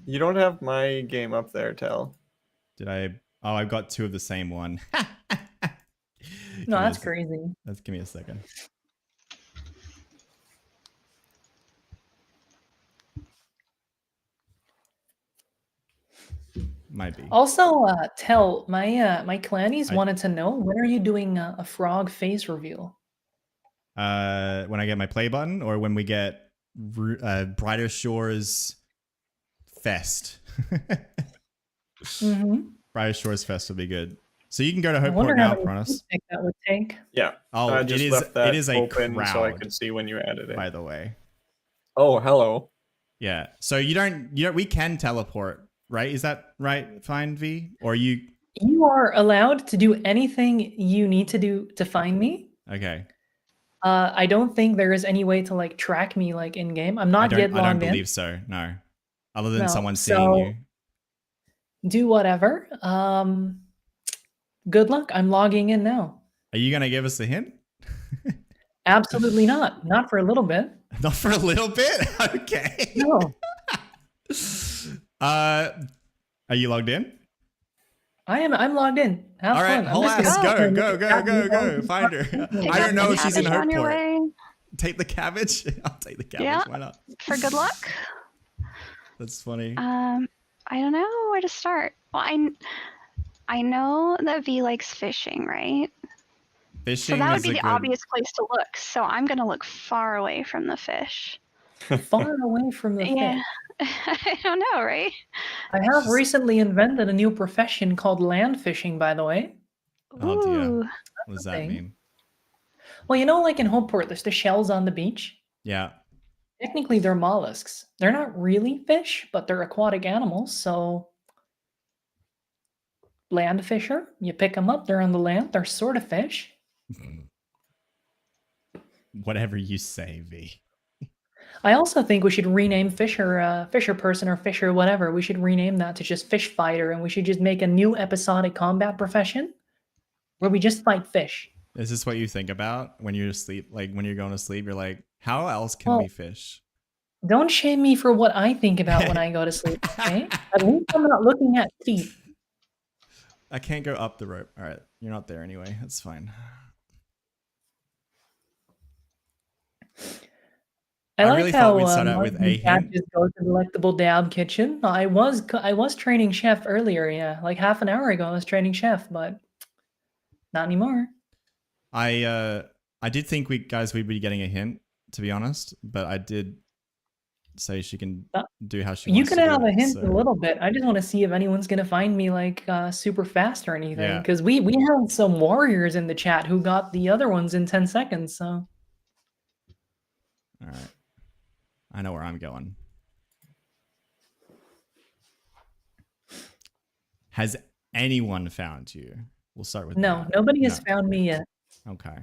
You don't have my game up there, Tell. Did I? Oh, I've got 2 of the same one. No, that's crazy. Give me a second. Might be. Also, Tell my clannies I- wanted to know when are you doing a frog face reveal? When I get my play button, or when we get Brighter Shores Fest. Mm-hmm. Brighter Shores Fest would be good. So you can go to I wonder Hopeport how now, many Kronos. feedback that would take. Yeah. Oh, I it just is. left that It is a open crowd. so I could see when you added it. By the way. Oh, hello. Yeah. So you don't. We can teleport, right? Is that right? Fine, V. Or you? You are allowed to do anything you need to do to find me. Okay. I don't think there is any way to like track me like in game. I'm not yet I don't logged in. believe so. No. Other than No, someone seeing so- you. Do whatever. Good luck. I'm logging in now. Are you gonna give us a hint? Absolutely not. Not for a little bit. Not for a little bit. Okay. No. Are you logged in? I'm logged in. Have All right, fun. I'm hold just on. gonna- Go. Find her. Take I don't know if the she's in cabbage on your Hopeport. way Take the cabbage. I'll take the cabbage. Yeah. Why not? for good luck. That's funny. I don't know where to start. Well, I know that V likes fishing, right? Fishing So that would is be a the good. obvious place to look. So I'm gonna look far away from the fish. Far away from the Yeah. fish. I don't know, right? I have recently invented a new profession called land fishing, by the way. Oh dear. Ooh. What does that thing. mean? Well, you know, like in Homeport, there's the shells on the beach. Yeah. Technically, they're mollusks. They're not really fish, but they're aquatic animals. So, land fisher, you pick them up. They're on the land. They're sort of fish. Whatever you say, V. I also think we should rename fisher, fisher person or fisher whatever. We should rename that to just fish fighter, and we should just make a new episodic combat profession where we just fight fish. Is this what you think about when you're asleep? Like when you're going to sleep, you're like, how else can we fish? Don't shame me for what I think about when I go to sleep, okay? At least I'm not looking at feet. I can't go up the rope. All right, you're not there anyway. That's fine. I really like thought how we'd start out with a Cat hint. just goes to Delectable Dab Kitchen. I was training chef earlier, yeah, like half an hour ago. I was training chef, but not anymore. I did think we'd be getting a hint, to be honest, but I did say she can do how she You wants can to do have it, a hint so. a little bit. I just want to see if anyone's gonna find me like super fast or anything. Yeah. Because we had some warriors in the chat who got the other ones in 10 seconds. So All right, I know where I'm going. Has anyone found you? We'll start with no, that. nobody has found me yet. Okay.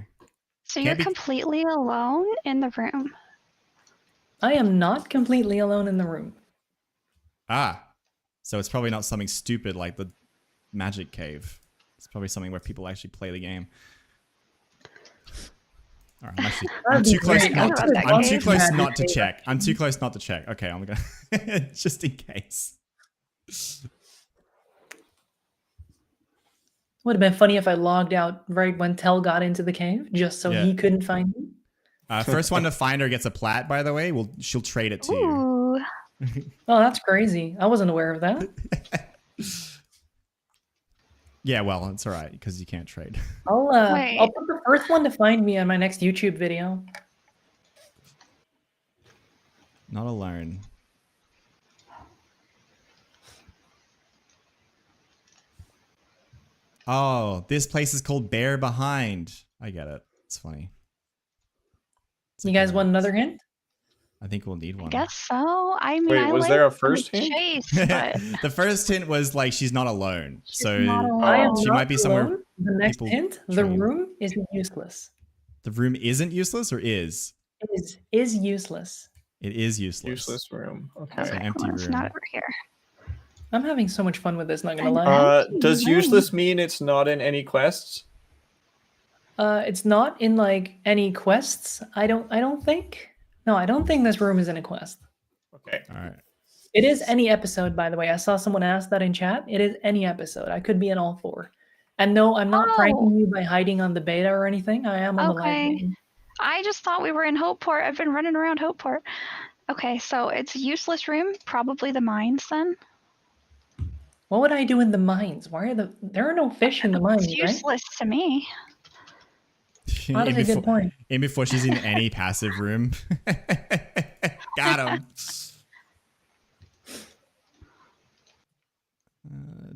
So Can't you're be- completely alone in the room. I am not completely alone in the room. Ah, so it's probably not something stupid like the magic cave. It's probably something where people actually play the game. All right, I'm That'd be too close. great. Not I to, love I'm that too game. close not to check. I'm too close not to check. Okay, I'm gonna just in case. Would have been funny if I logged out right when Tell got into the cave, just so Yeah. he couldn't find me. First one to find her gets a plat, by the way. She'll trade it to you. Ooh. Oh, that's crazy. I wasn't aware of that. Yeah, well, it's all right because you can't trade. Wait. I'll put the first one to find me on my next YouTube video. Not alone. Oh, this place is called Bear Behind. I get it. It's funny. It's You like guys want another hint? I think we'll need one. I guess so. I mean, Wait, I was like there a the first hint? chase, but The first hint was like she's not alone, so not alone. I am she not might be somewhere. alone. The next people hint: the train. room is useless. The room isn't useless, or is? It is useless. It is useless. Useless room. It's an Okay. okay, empty well, it's room. not over here. I'm having so much fun with this. Not gonna lie. Does useless mean it's not in any quests? It's not in like any quests. I don't think. No, I don't think this room is in a quest. Okay. All right. It is any episode, by the way. I saw someone ask that in chat. It is any episode. I could be in all 4. And no, I'm not pranking you by hiding on the beta or anything. I am on the live Okay. game. I just thought we were in Hopeport. I've been running around Hopeport. Okay, so it's a useless room. Probably the mines then. What would I do in the mines? Why are there are no fish in the mines, It's right? useless to me. That is a good point. In before she's in any passive room. Got him.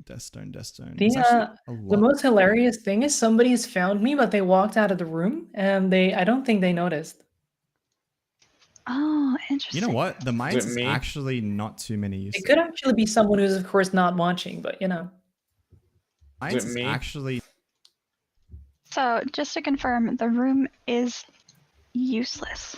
Death stone. There's actually a The lot. most hilarious thing is somebody has found me, but they walked out of the room, and I don't think they noticed. Oh, interesting. You know what? The mines is me? actually not too many It uses. could actually be someone who's, of course, not watching, but you know. Mines it is me? actually So just to confirm, the room is useless.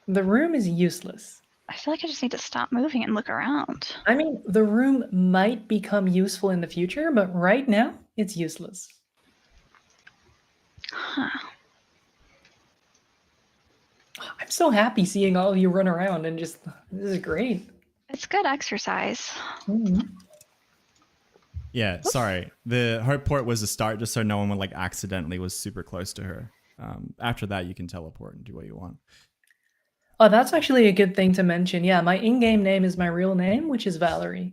The room is useless. I feel like I just need to stop moving and look around. I mean, the room might become useful in the future, but right now, it's useless. Huh. I'm so happy seeing all of you run around and just, this is great. It's good exercise. Mhm. Yeah, sorry. The Hope Port was a start just so no one would like accidentally was super close to her. After that, you can teleport and do what you want. Oh, that's actually a good thing to mention. Yeah, my in-game name is my real name, which is Valerie.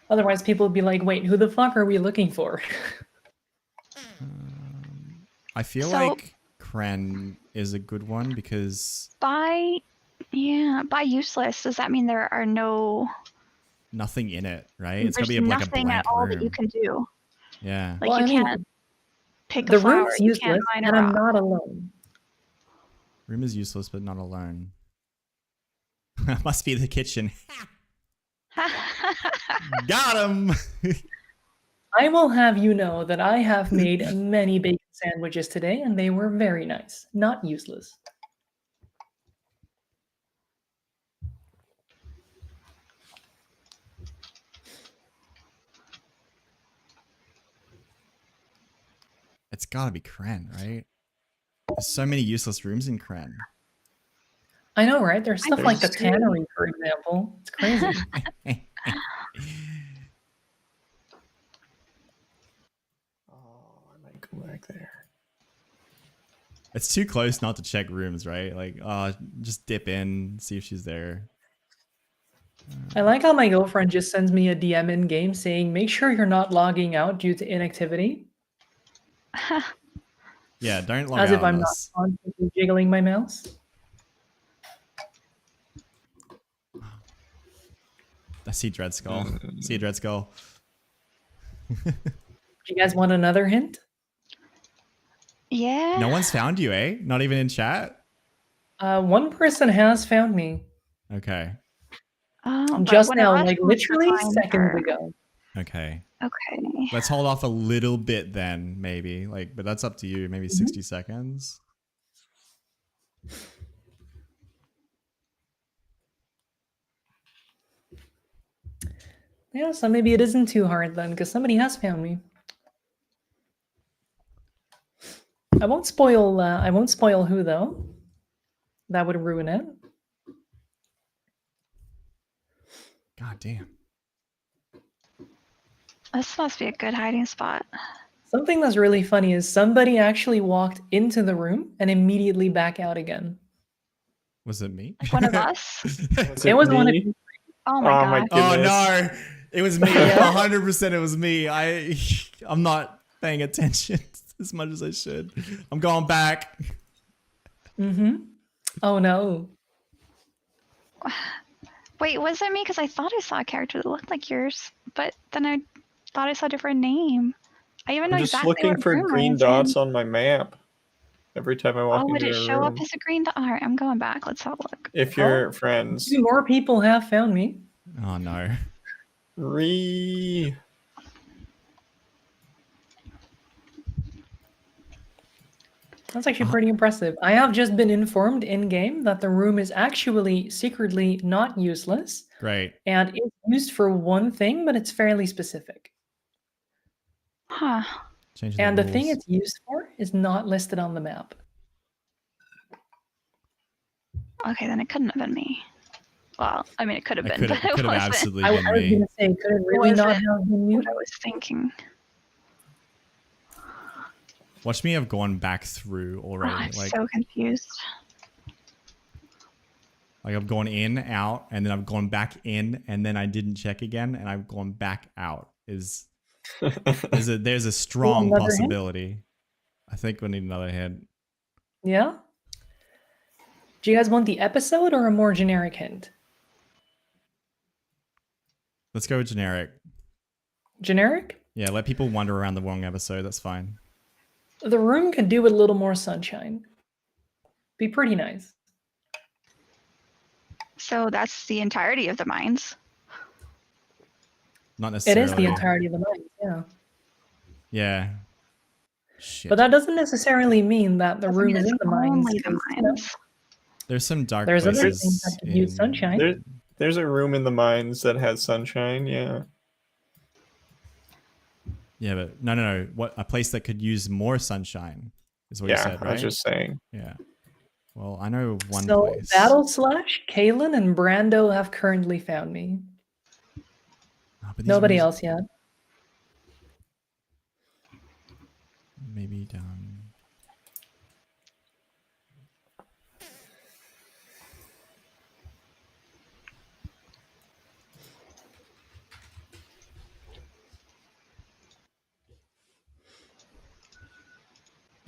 Otherwise, people would be like, wait, who the fuck are we looking for? I feel So- like Cren is a good one because By useless, does that mean there are nothing in it, right? It's gonna there's be like a nothing blank at all room. that you can do? Yeah. Like Well, you I mean, can't pick the a flower, room's you can't useless, mine a and I'm rock. not alone. Room is useless, but not alone. Must be the kitchen. Got him. I will have you know that I have made many bacon sandwiches today, and they were very nice, not useless. It's gotta be Cren, right? There's so many useless rooms in Cren. I know, right? There's stuff like the There's- tannery, for example. It's crazy. Oh, I might go back there. It's too close not to check rooms, right? Like, just dip in, see if she's there. I like how my girlfriend just sends me a DM in game saying, "Make sure you're not logging out due to inactivity," Yeah, don't log as out if I'm not unless... constantly jiggling my mouse. I see Dread Skull. See Dread Skull. Do you guys want another hint? Yeah. No one's found you, eh? Not even in chat? One person has found me Okay. But just when it now, lasts like so much literally time seconds for- ago. Okay. Okay. Let's hold off a little bit then, maybe. Like, but that's up to you. Maybe 60 seconds. Yeah, so maybe it isn't too hard then, because somebody has found me. I won't spoil. I won't spoil who though. That would ruin it. God damn. This must be a good hiding spot. Something that's really funny is somebody actually walked into the room and immediately back out again. Was it me? Like one of us. It was one of me? you. Oh my Oh my god. Oh goodness. no. It was me. 100% it was me. I'm not paying attention as much as I should. I'm going back. Mm-hmm. Oh no. Wait, was it me? Because I thought I saw a character that looked like yours, but then I thought I saw a different name. I even know I'm just exactly looking what for room I green was dots in. on my map every time I walk Oh, would into it a show room. up as a green dot? All right, I'm going back. Let's have a look. If you're friends. 2 more people have found me. Oh no. That's actually pretty impressive. I have just been informed in-game that the room is actually secretly not useless Great. and is used for one thing, but it's fairly specific. Huh. Change And the thing rules. it's used for is not listed on the map. Okay, then it couldn't have been me. Well, I mean, it could have It been, could but it have wasn't absolutely I been was me. going to say, could it really not wasn't have been you? what I was thinking. Watch me have gone back through Oh, already. I'm Like, so confused. I've gone in, out, and then I've gone back in, and then I didn't check again, and I've gone back out. There's a strong another hint? possibility. I think we need another hint. Yeah? Do you guys want the episode or a more generic hint? Let's go with generic. Generic? Yeah, let people wander around the wrong episode. That's fine. The room could do with a little more sunshine. Be pretty nice. So that's the entirety of the mines. Not It necessarily. is the entirety of the mine, yeah. Yeah. Shit. But that doesn't necessarily mean that the Doesn't room mean is it's in the mines. only the 'cause, you know, mines. There's some dark there's other places. things that could use sunshine. There's a room in the mines that has sunshine, yeah. Yeah, but no. What a place that could use more sunshine is what you Yeah, said, right? I was just saying. Yeah. Well, I know of one So place. Battle Slash, Kaylin, and Brando have currently found me. Oh, but these Nobody rooms else yet. Maybe down.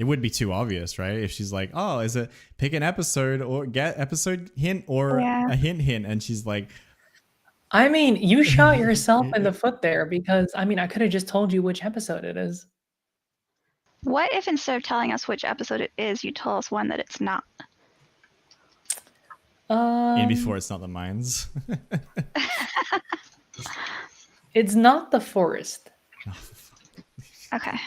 It would be too obvious, right? If she's like, oh, is it pick an episode or get episode hint or a hint, and she's like, I mean, you shot yourself in the foot there because, I mean, I could have just told you which episode it is. What if instead of telling us which episode it is, you tell us one that it's not? In before it's not the mines. It's not the forest. Okay.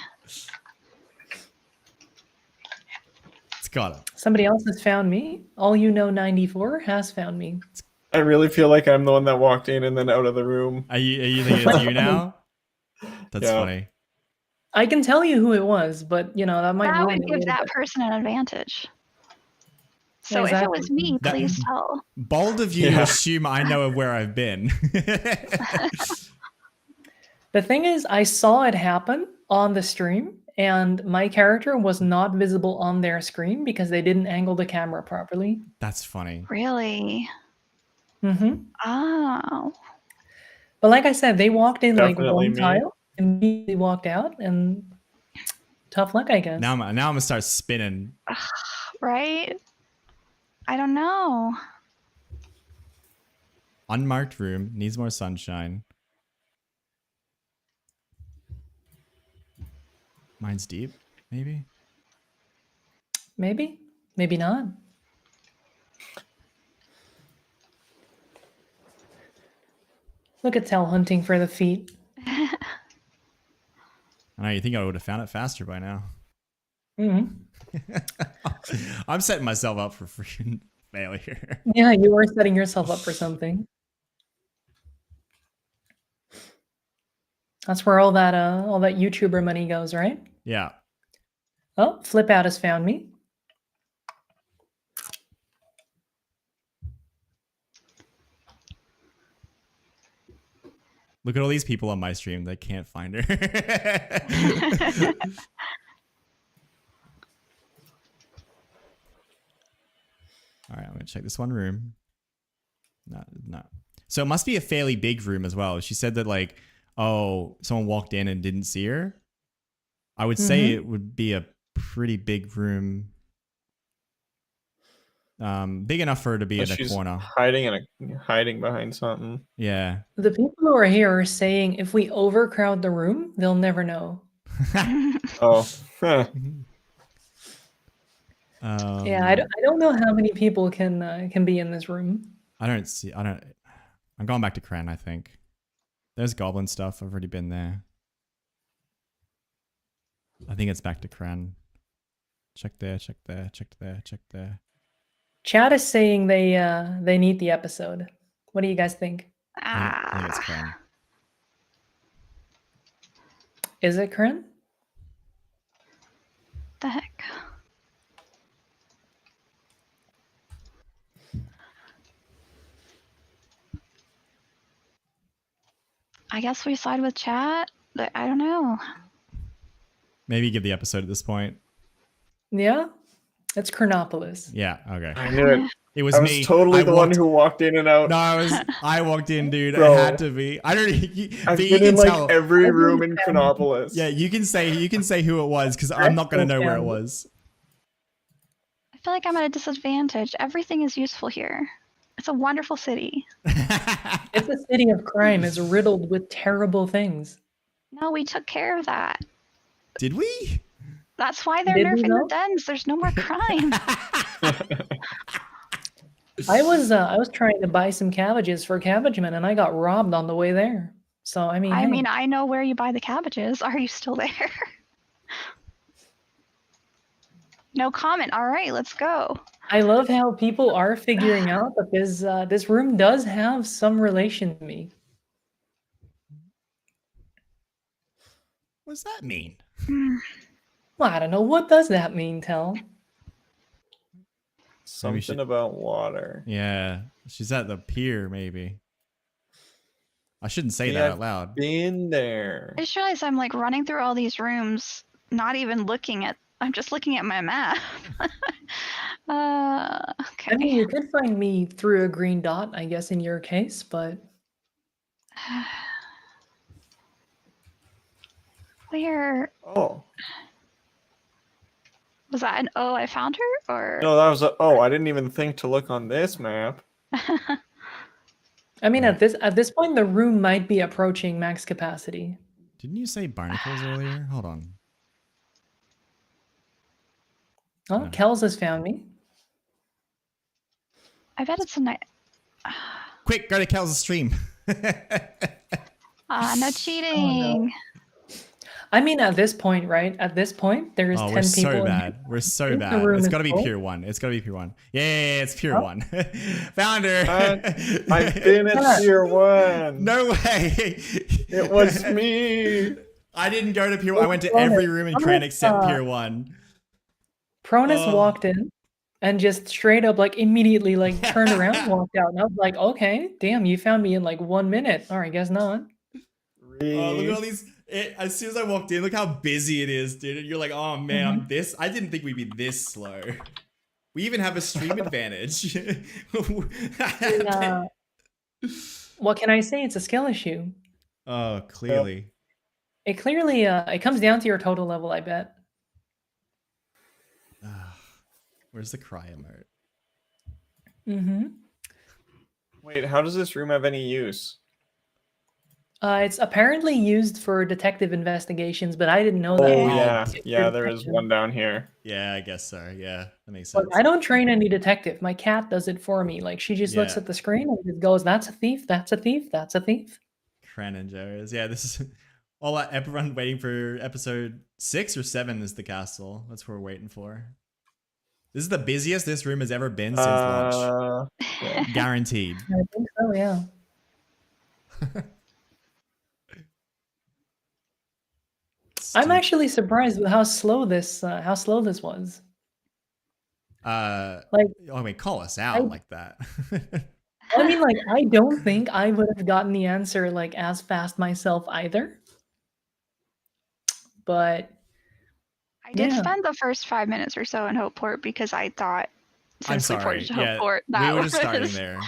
It's got it. Somebody else has found me. All you know 94 has found me. I really feel like I'm the one that walked in and then out of the room. Are you thinking it's you now? That's funny. I can tell you who it was, but you know that might would give that person an advantage. So Yeah, exactly. if it was me, please tell. Bold of you to assume I know where I've been. The thing is, I saw it happen on the stream, and my character was not visible on their screen because they didn't angle the camera properly. That's funny. Really? Mm-hmm. Oh. But like I said, they walked in Definitely like one me. tile, immediately walked out, and tough luck, I guess. Now I'm gonna start spinning. Right? I don't know. Unmarked room needs more sunshine. Mine's deep, maybe. Maybe, maybe not. Look at Tell hunting for the feet. I know, you think I would have found it faster by now. Mm-hmm. I'm setting myself up for freaking failure. Yeah, you are setting yourself up for something. That's where all that YouTuber money goes, right? Yeah. Oh, Flip Out has found me. Look at all these people on my stream that can't find her. All right, I'm gonna check this one room. No. So it must be a fairly big room as well. She said that like, oh, someone walked in and didn't see her. I would say it would be a pretty big room. Big enough for her to be in a corner. Hiding behind something. Yeah. The people who are here are saying if we overcrowd the room, they'll never know. Oh. Yeah, I don't know how many people can be in this room. I'm going back to Cren, I think. There's goblin stuff. I've already been there. I think it's back to Cren. Check there, check there, check there, check there. Chat is saying they need the episode. What do you guys think? I think it's Cren. Is it Cren? The heck? I guess we side with chat, but I don't know. Maybe give the episode at this point. Yeah, it's Crenopolis. Yeah. Okay. I knew it. It was I was me. totally the one who walked in and out. No, I walked in, dude. Bro. It had to be. I don't. I've you been can in like tell. every room in Crenopolis. Yeah, you can say who it was because I'm not gonna know where it was. I feel like I'm at a disadvantage. Everything is useful here. It's a wonderful city. It's a city of crime. It's riddled with terrible things. No, we took care of that. Did we? That's why they're Did we nerfing know? the dens. There's no more crime. I was trying to buy some cabbages for Cabbageman, and I got robbed on the way there. So I mean, hey. I know where you buy the cabbages. Are you still there? No comment. All right, let's go. I love how people are figuring out that this room does have some relation to me. What does that mean? Well, I don't know. What does that mean, Tell? Something about water. Yeah, she's at the pier, maybe. I shouldn't say that out loud. Been there. I just realized I'm like running through all these rooms, not even looking at. I'm just looking at my map. Okay. I mean, you could find me through a green dot, I guess, in your case, but Where? Oh. Was that an oh, I found her? Or No, that was a oh, I didn't even think to look on this map. I mean, Right. at this point, the room might be approaching max capacity. Didn't you say barnacles earlier? Hold on. Oh, No. Kels has found me. I bet it's a night. Quick, go to Kel's stream. No cheating. I mean, at this point, right? At this point, there's Oh, 10 we're people. so in bad. here. We're so The bad. room It's is got to be full. pure one. It's got to be pure one. Yeah, it's pure one. Found her. I've been at tier 1. No way. It was me. I didn't go to Pier 1. I went to every room in Cran except Pier 1. Cronus Oh. walked in and just straight up, like, immediately, like, turned around and walked out. And I was like, okay, damn, you found me in, like, 1 minute. All right, guess not. Oh, look at all these. As soon as I walked in, look how busy it is, dude. And you're like, oh man, I'm this. I didn't think we'd be this slow. We even have a stream advantage. What can I say? It's a skill issue. Oh, clearly. It clearly, it comes down to your total level, I bet. Where's the cry emote? Mm-hmm. Wait, how does this room have any use? It's apparently used for detective investigations, but I didn't know that. Oh, Yeah. yeah, there is one down here. Yeah, I guess so. Yeah, that makes Look, sense. I don't train any detective. My cat does it for me. Like, she just looks Yeah. at the screen and just goes, that's a thief, that's a thief, that's a thief. Cran and Joes. Yeah, this is all that everyone waiting for episode 6 or 7 is the castle. That's what we're waiting for. This is the busiest this room has ever been since launch. Yeah. Guaranteed. I think so, yeah. I'm actually surprised with how slow this was. Like, oh wait, call us out like that. I mean, like, I don't think I would have gotten the answer like as fast myself either. But I did yeah. spend the first 5 minutes or so in Hopeport because I thought I'm since we sorry. ported to Yeah, Hopeport, we that were just starting was there.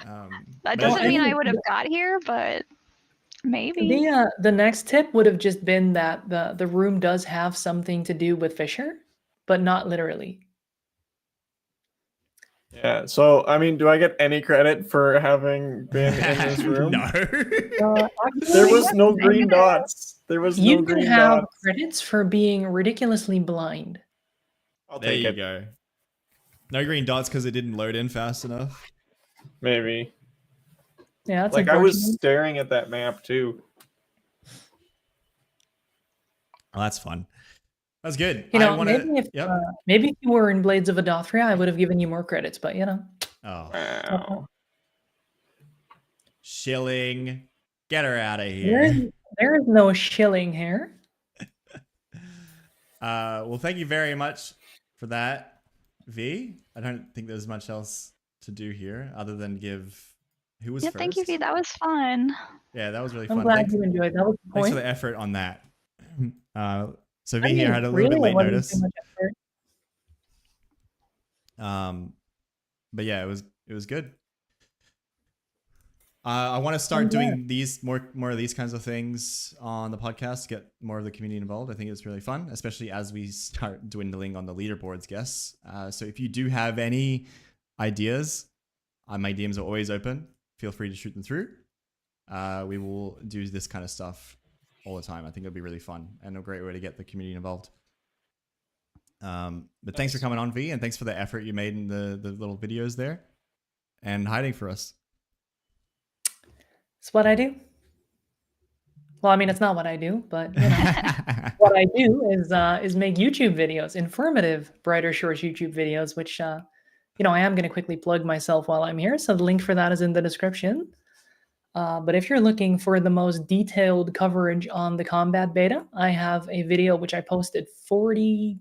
that but- doesn't mean I would have got here, but maybe. The next tip would have just been that the room does have something to do with Fisher, but not literally. Yeah, so I mean, do I get any credit for having been in this room? No. There was no green dots. There was You no can green have dots. credits for being ridiculously blind. I'll There take you it. go. No green dots because it didn't load in fast enough. Maybe. Yeah, that's Like I was unfortunate. staring at that map too. Oh, that's fun. That's good. You know, I wanna, maybe if you were in Blades of Adothria, I would have given you more credits, but you know. Oh, Wow. shilling. Get her out of here. There is no shilling here. Well, thank you very much for that, V. I don't think there's much else to do here other than give. Who was first? Thank you, V. That was fun. Yeah, that was really I'm fun. glad Thanks, you enjoyed. That was the thanks point. for the effort on that. So V I mean, here had a little really, bit it late wasn't notice. too much effort. But yeah, it was good. I want to start doing these more of these kinds of things on the podcast to get more of the community involved. I think it's really fun, especially as we start dwindling on the leaderboards guests. So if you do have any ideas, my DMs are always open. Feel free to shoot them through. We will do this kind of stuff all the time. I think it'll be really fun and a great way to get the community involved. But thanks for coming on, V, and thanks for the effort you made in the little videos there and hiding for us. It's what I do. Well, I mean, it's not what I do, but you know, what I do is make YouTube videos, informative Brighter Shores YouTube videos, which you know, I am going to quickly plug myself while I'm here. So the link for that is in the description. But if you're looking for the most detailed coverage on the combat beta, I have a video which I posted 50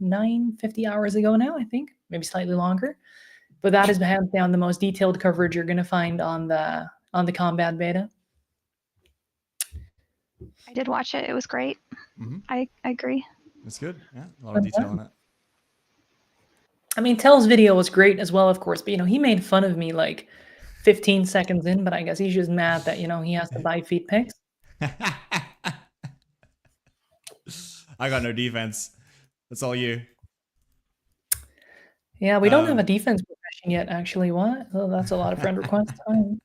hours ago now, I think, maybe slightly longer. But that is hands down the most detailed coverage you're going to find on the combat beta. I did watch it. It was great. Mm-hmm. I agree. It's good. Yeah, a lot of detail on it. I mean, Tell's video was great as well, of course, but you know, he made fun of me like 15 seconds in, but I guess he's just mad that, you know, he has to buy feet pics. I got no defense. That's all you. Yeah, we don't have a defense profession yet, actually. What? Oh, that's a lot of friend request time.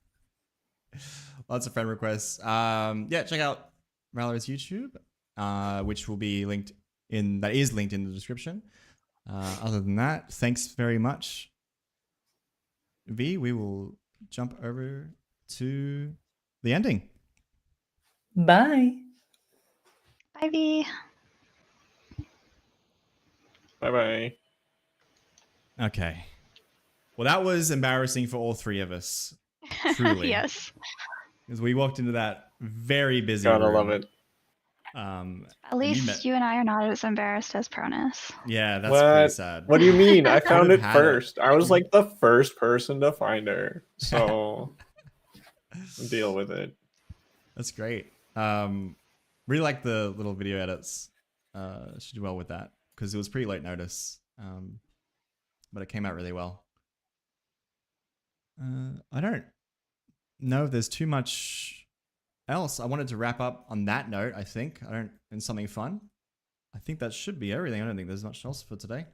Lots of friend requests. Yeah, check out Mallory's YouTube, which will be linked in the description. Other than that, thanks very much, V. We will jump over to the ending. Bye. Bye, V. Bye-bye. Okay. Well, that was embarrassing for all three of us. Truly. Yes. Because we walked into that very busy Gotta room. love it. At least you and I are not as embarrassed as Pronus. Yeah, that's pretty sad. What do you mean? I found it had first. I was like the first person to find her. So deal with it. That's great. Really like the little video edits. She did well with that because it was pretty late notice. But it came out really well. I don't know if there's too much else. I wanted to wrap up on that note, I think. In something fun. I think that should be everything. I don't think there's much else for today.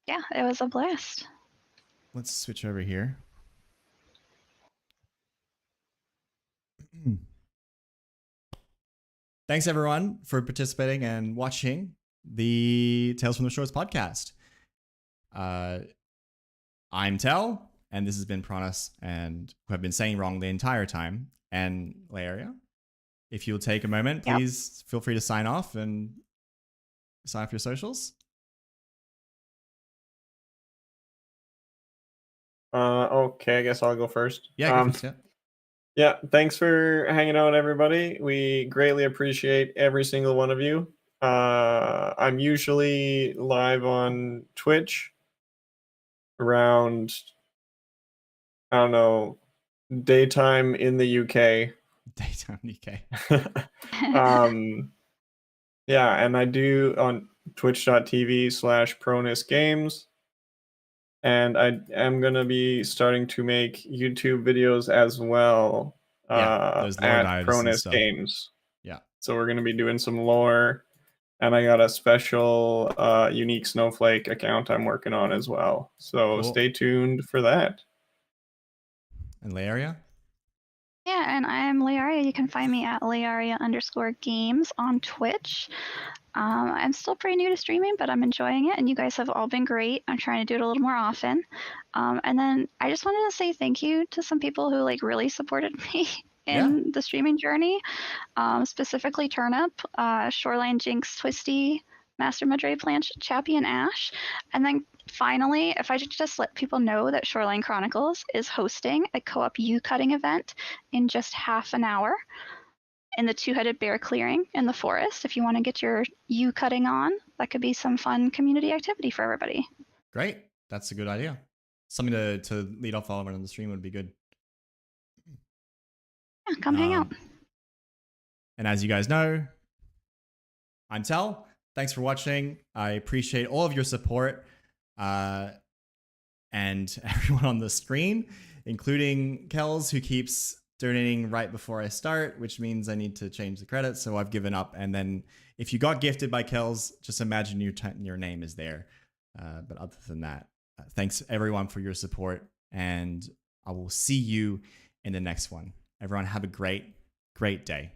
Yeah, it was a blast. Let's switch over here. Thanks everyone for participating and watching the Tales from the Shores podcast. I'm Tel, and this has been Pronus, and who have been saying wrong the entire time, and Laeria. If you'll take a moment, please feel free to sign off and sign off your socials. Okay, I guess I'll go first. Yeah, go first, yeah, thanks for hanging out, everybody. We greatly appreciate every single one of you. I'm usually live on Twitch around, I don't know, daytime in the UK. Daytime UK. Yeah, and I do on twitch.tv/pronusgames. And I am going to be starting to make YouTube videos as well at Cronus Games. Yeah. So we're going to be doing some lore. And I got a special unique snowflake account I'm working on as well. So Stay tuned for that. And Laeria? Yeah, and I am Laeria. You can find me at Laeria_games on Twitch. I'm still pretty new to streaming, but I'm enjoying it, and you guys have all been great. I'm trying to do it a little more often. And then I just wanted to say thank you to some people who really supported me in the streaming journey, specifically Turnip, Shoreline Jinx, Twisty, Master Madre Planch, Chappie, and Ash. And then finally, if I could just let people know that Shoreline Chronicles is hosting a co-op U-cutting event in just half an hour in the Two-Headed Bear Clearing in the forest. If you want to get your U-cutting on, that could be some fun community activity for everybody. Great. That's a good idea. Something to lead off all on the stream would be good. Yeah, come hang out. And as you guys know, I'm Tal. Thanks for watching. I appreciate all of your support and everyone on the screen, including Kels, who keeps donating right before I start, which means I need to change the credits, so I've given up. And then if you got gifted by Kels, just imagine your name is there. But other than that, thanks everyone for your support, and I will see you in the next one. Everyone have a great day.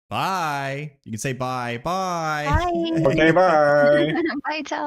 Bye. You can say bye. Bye. Bye. Okay, bye. Bye, Tal.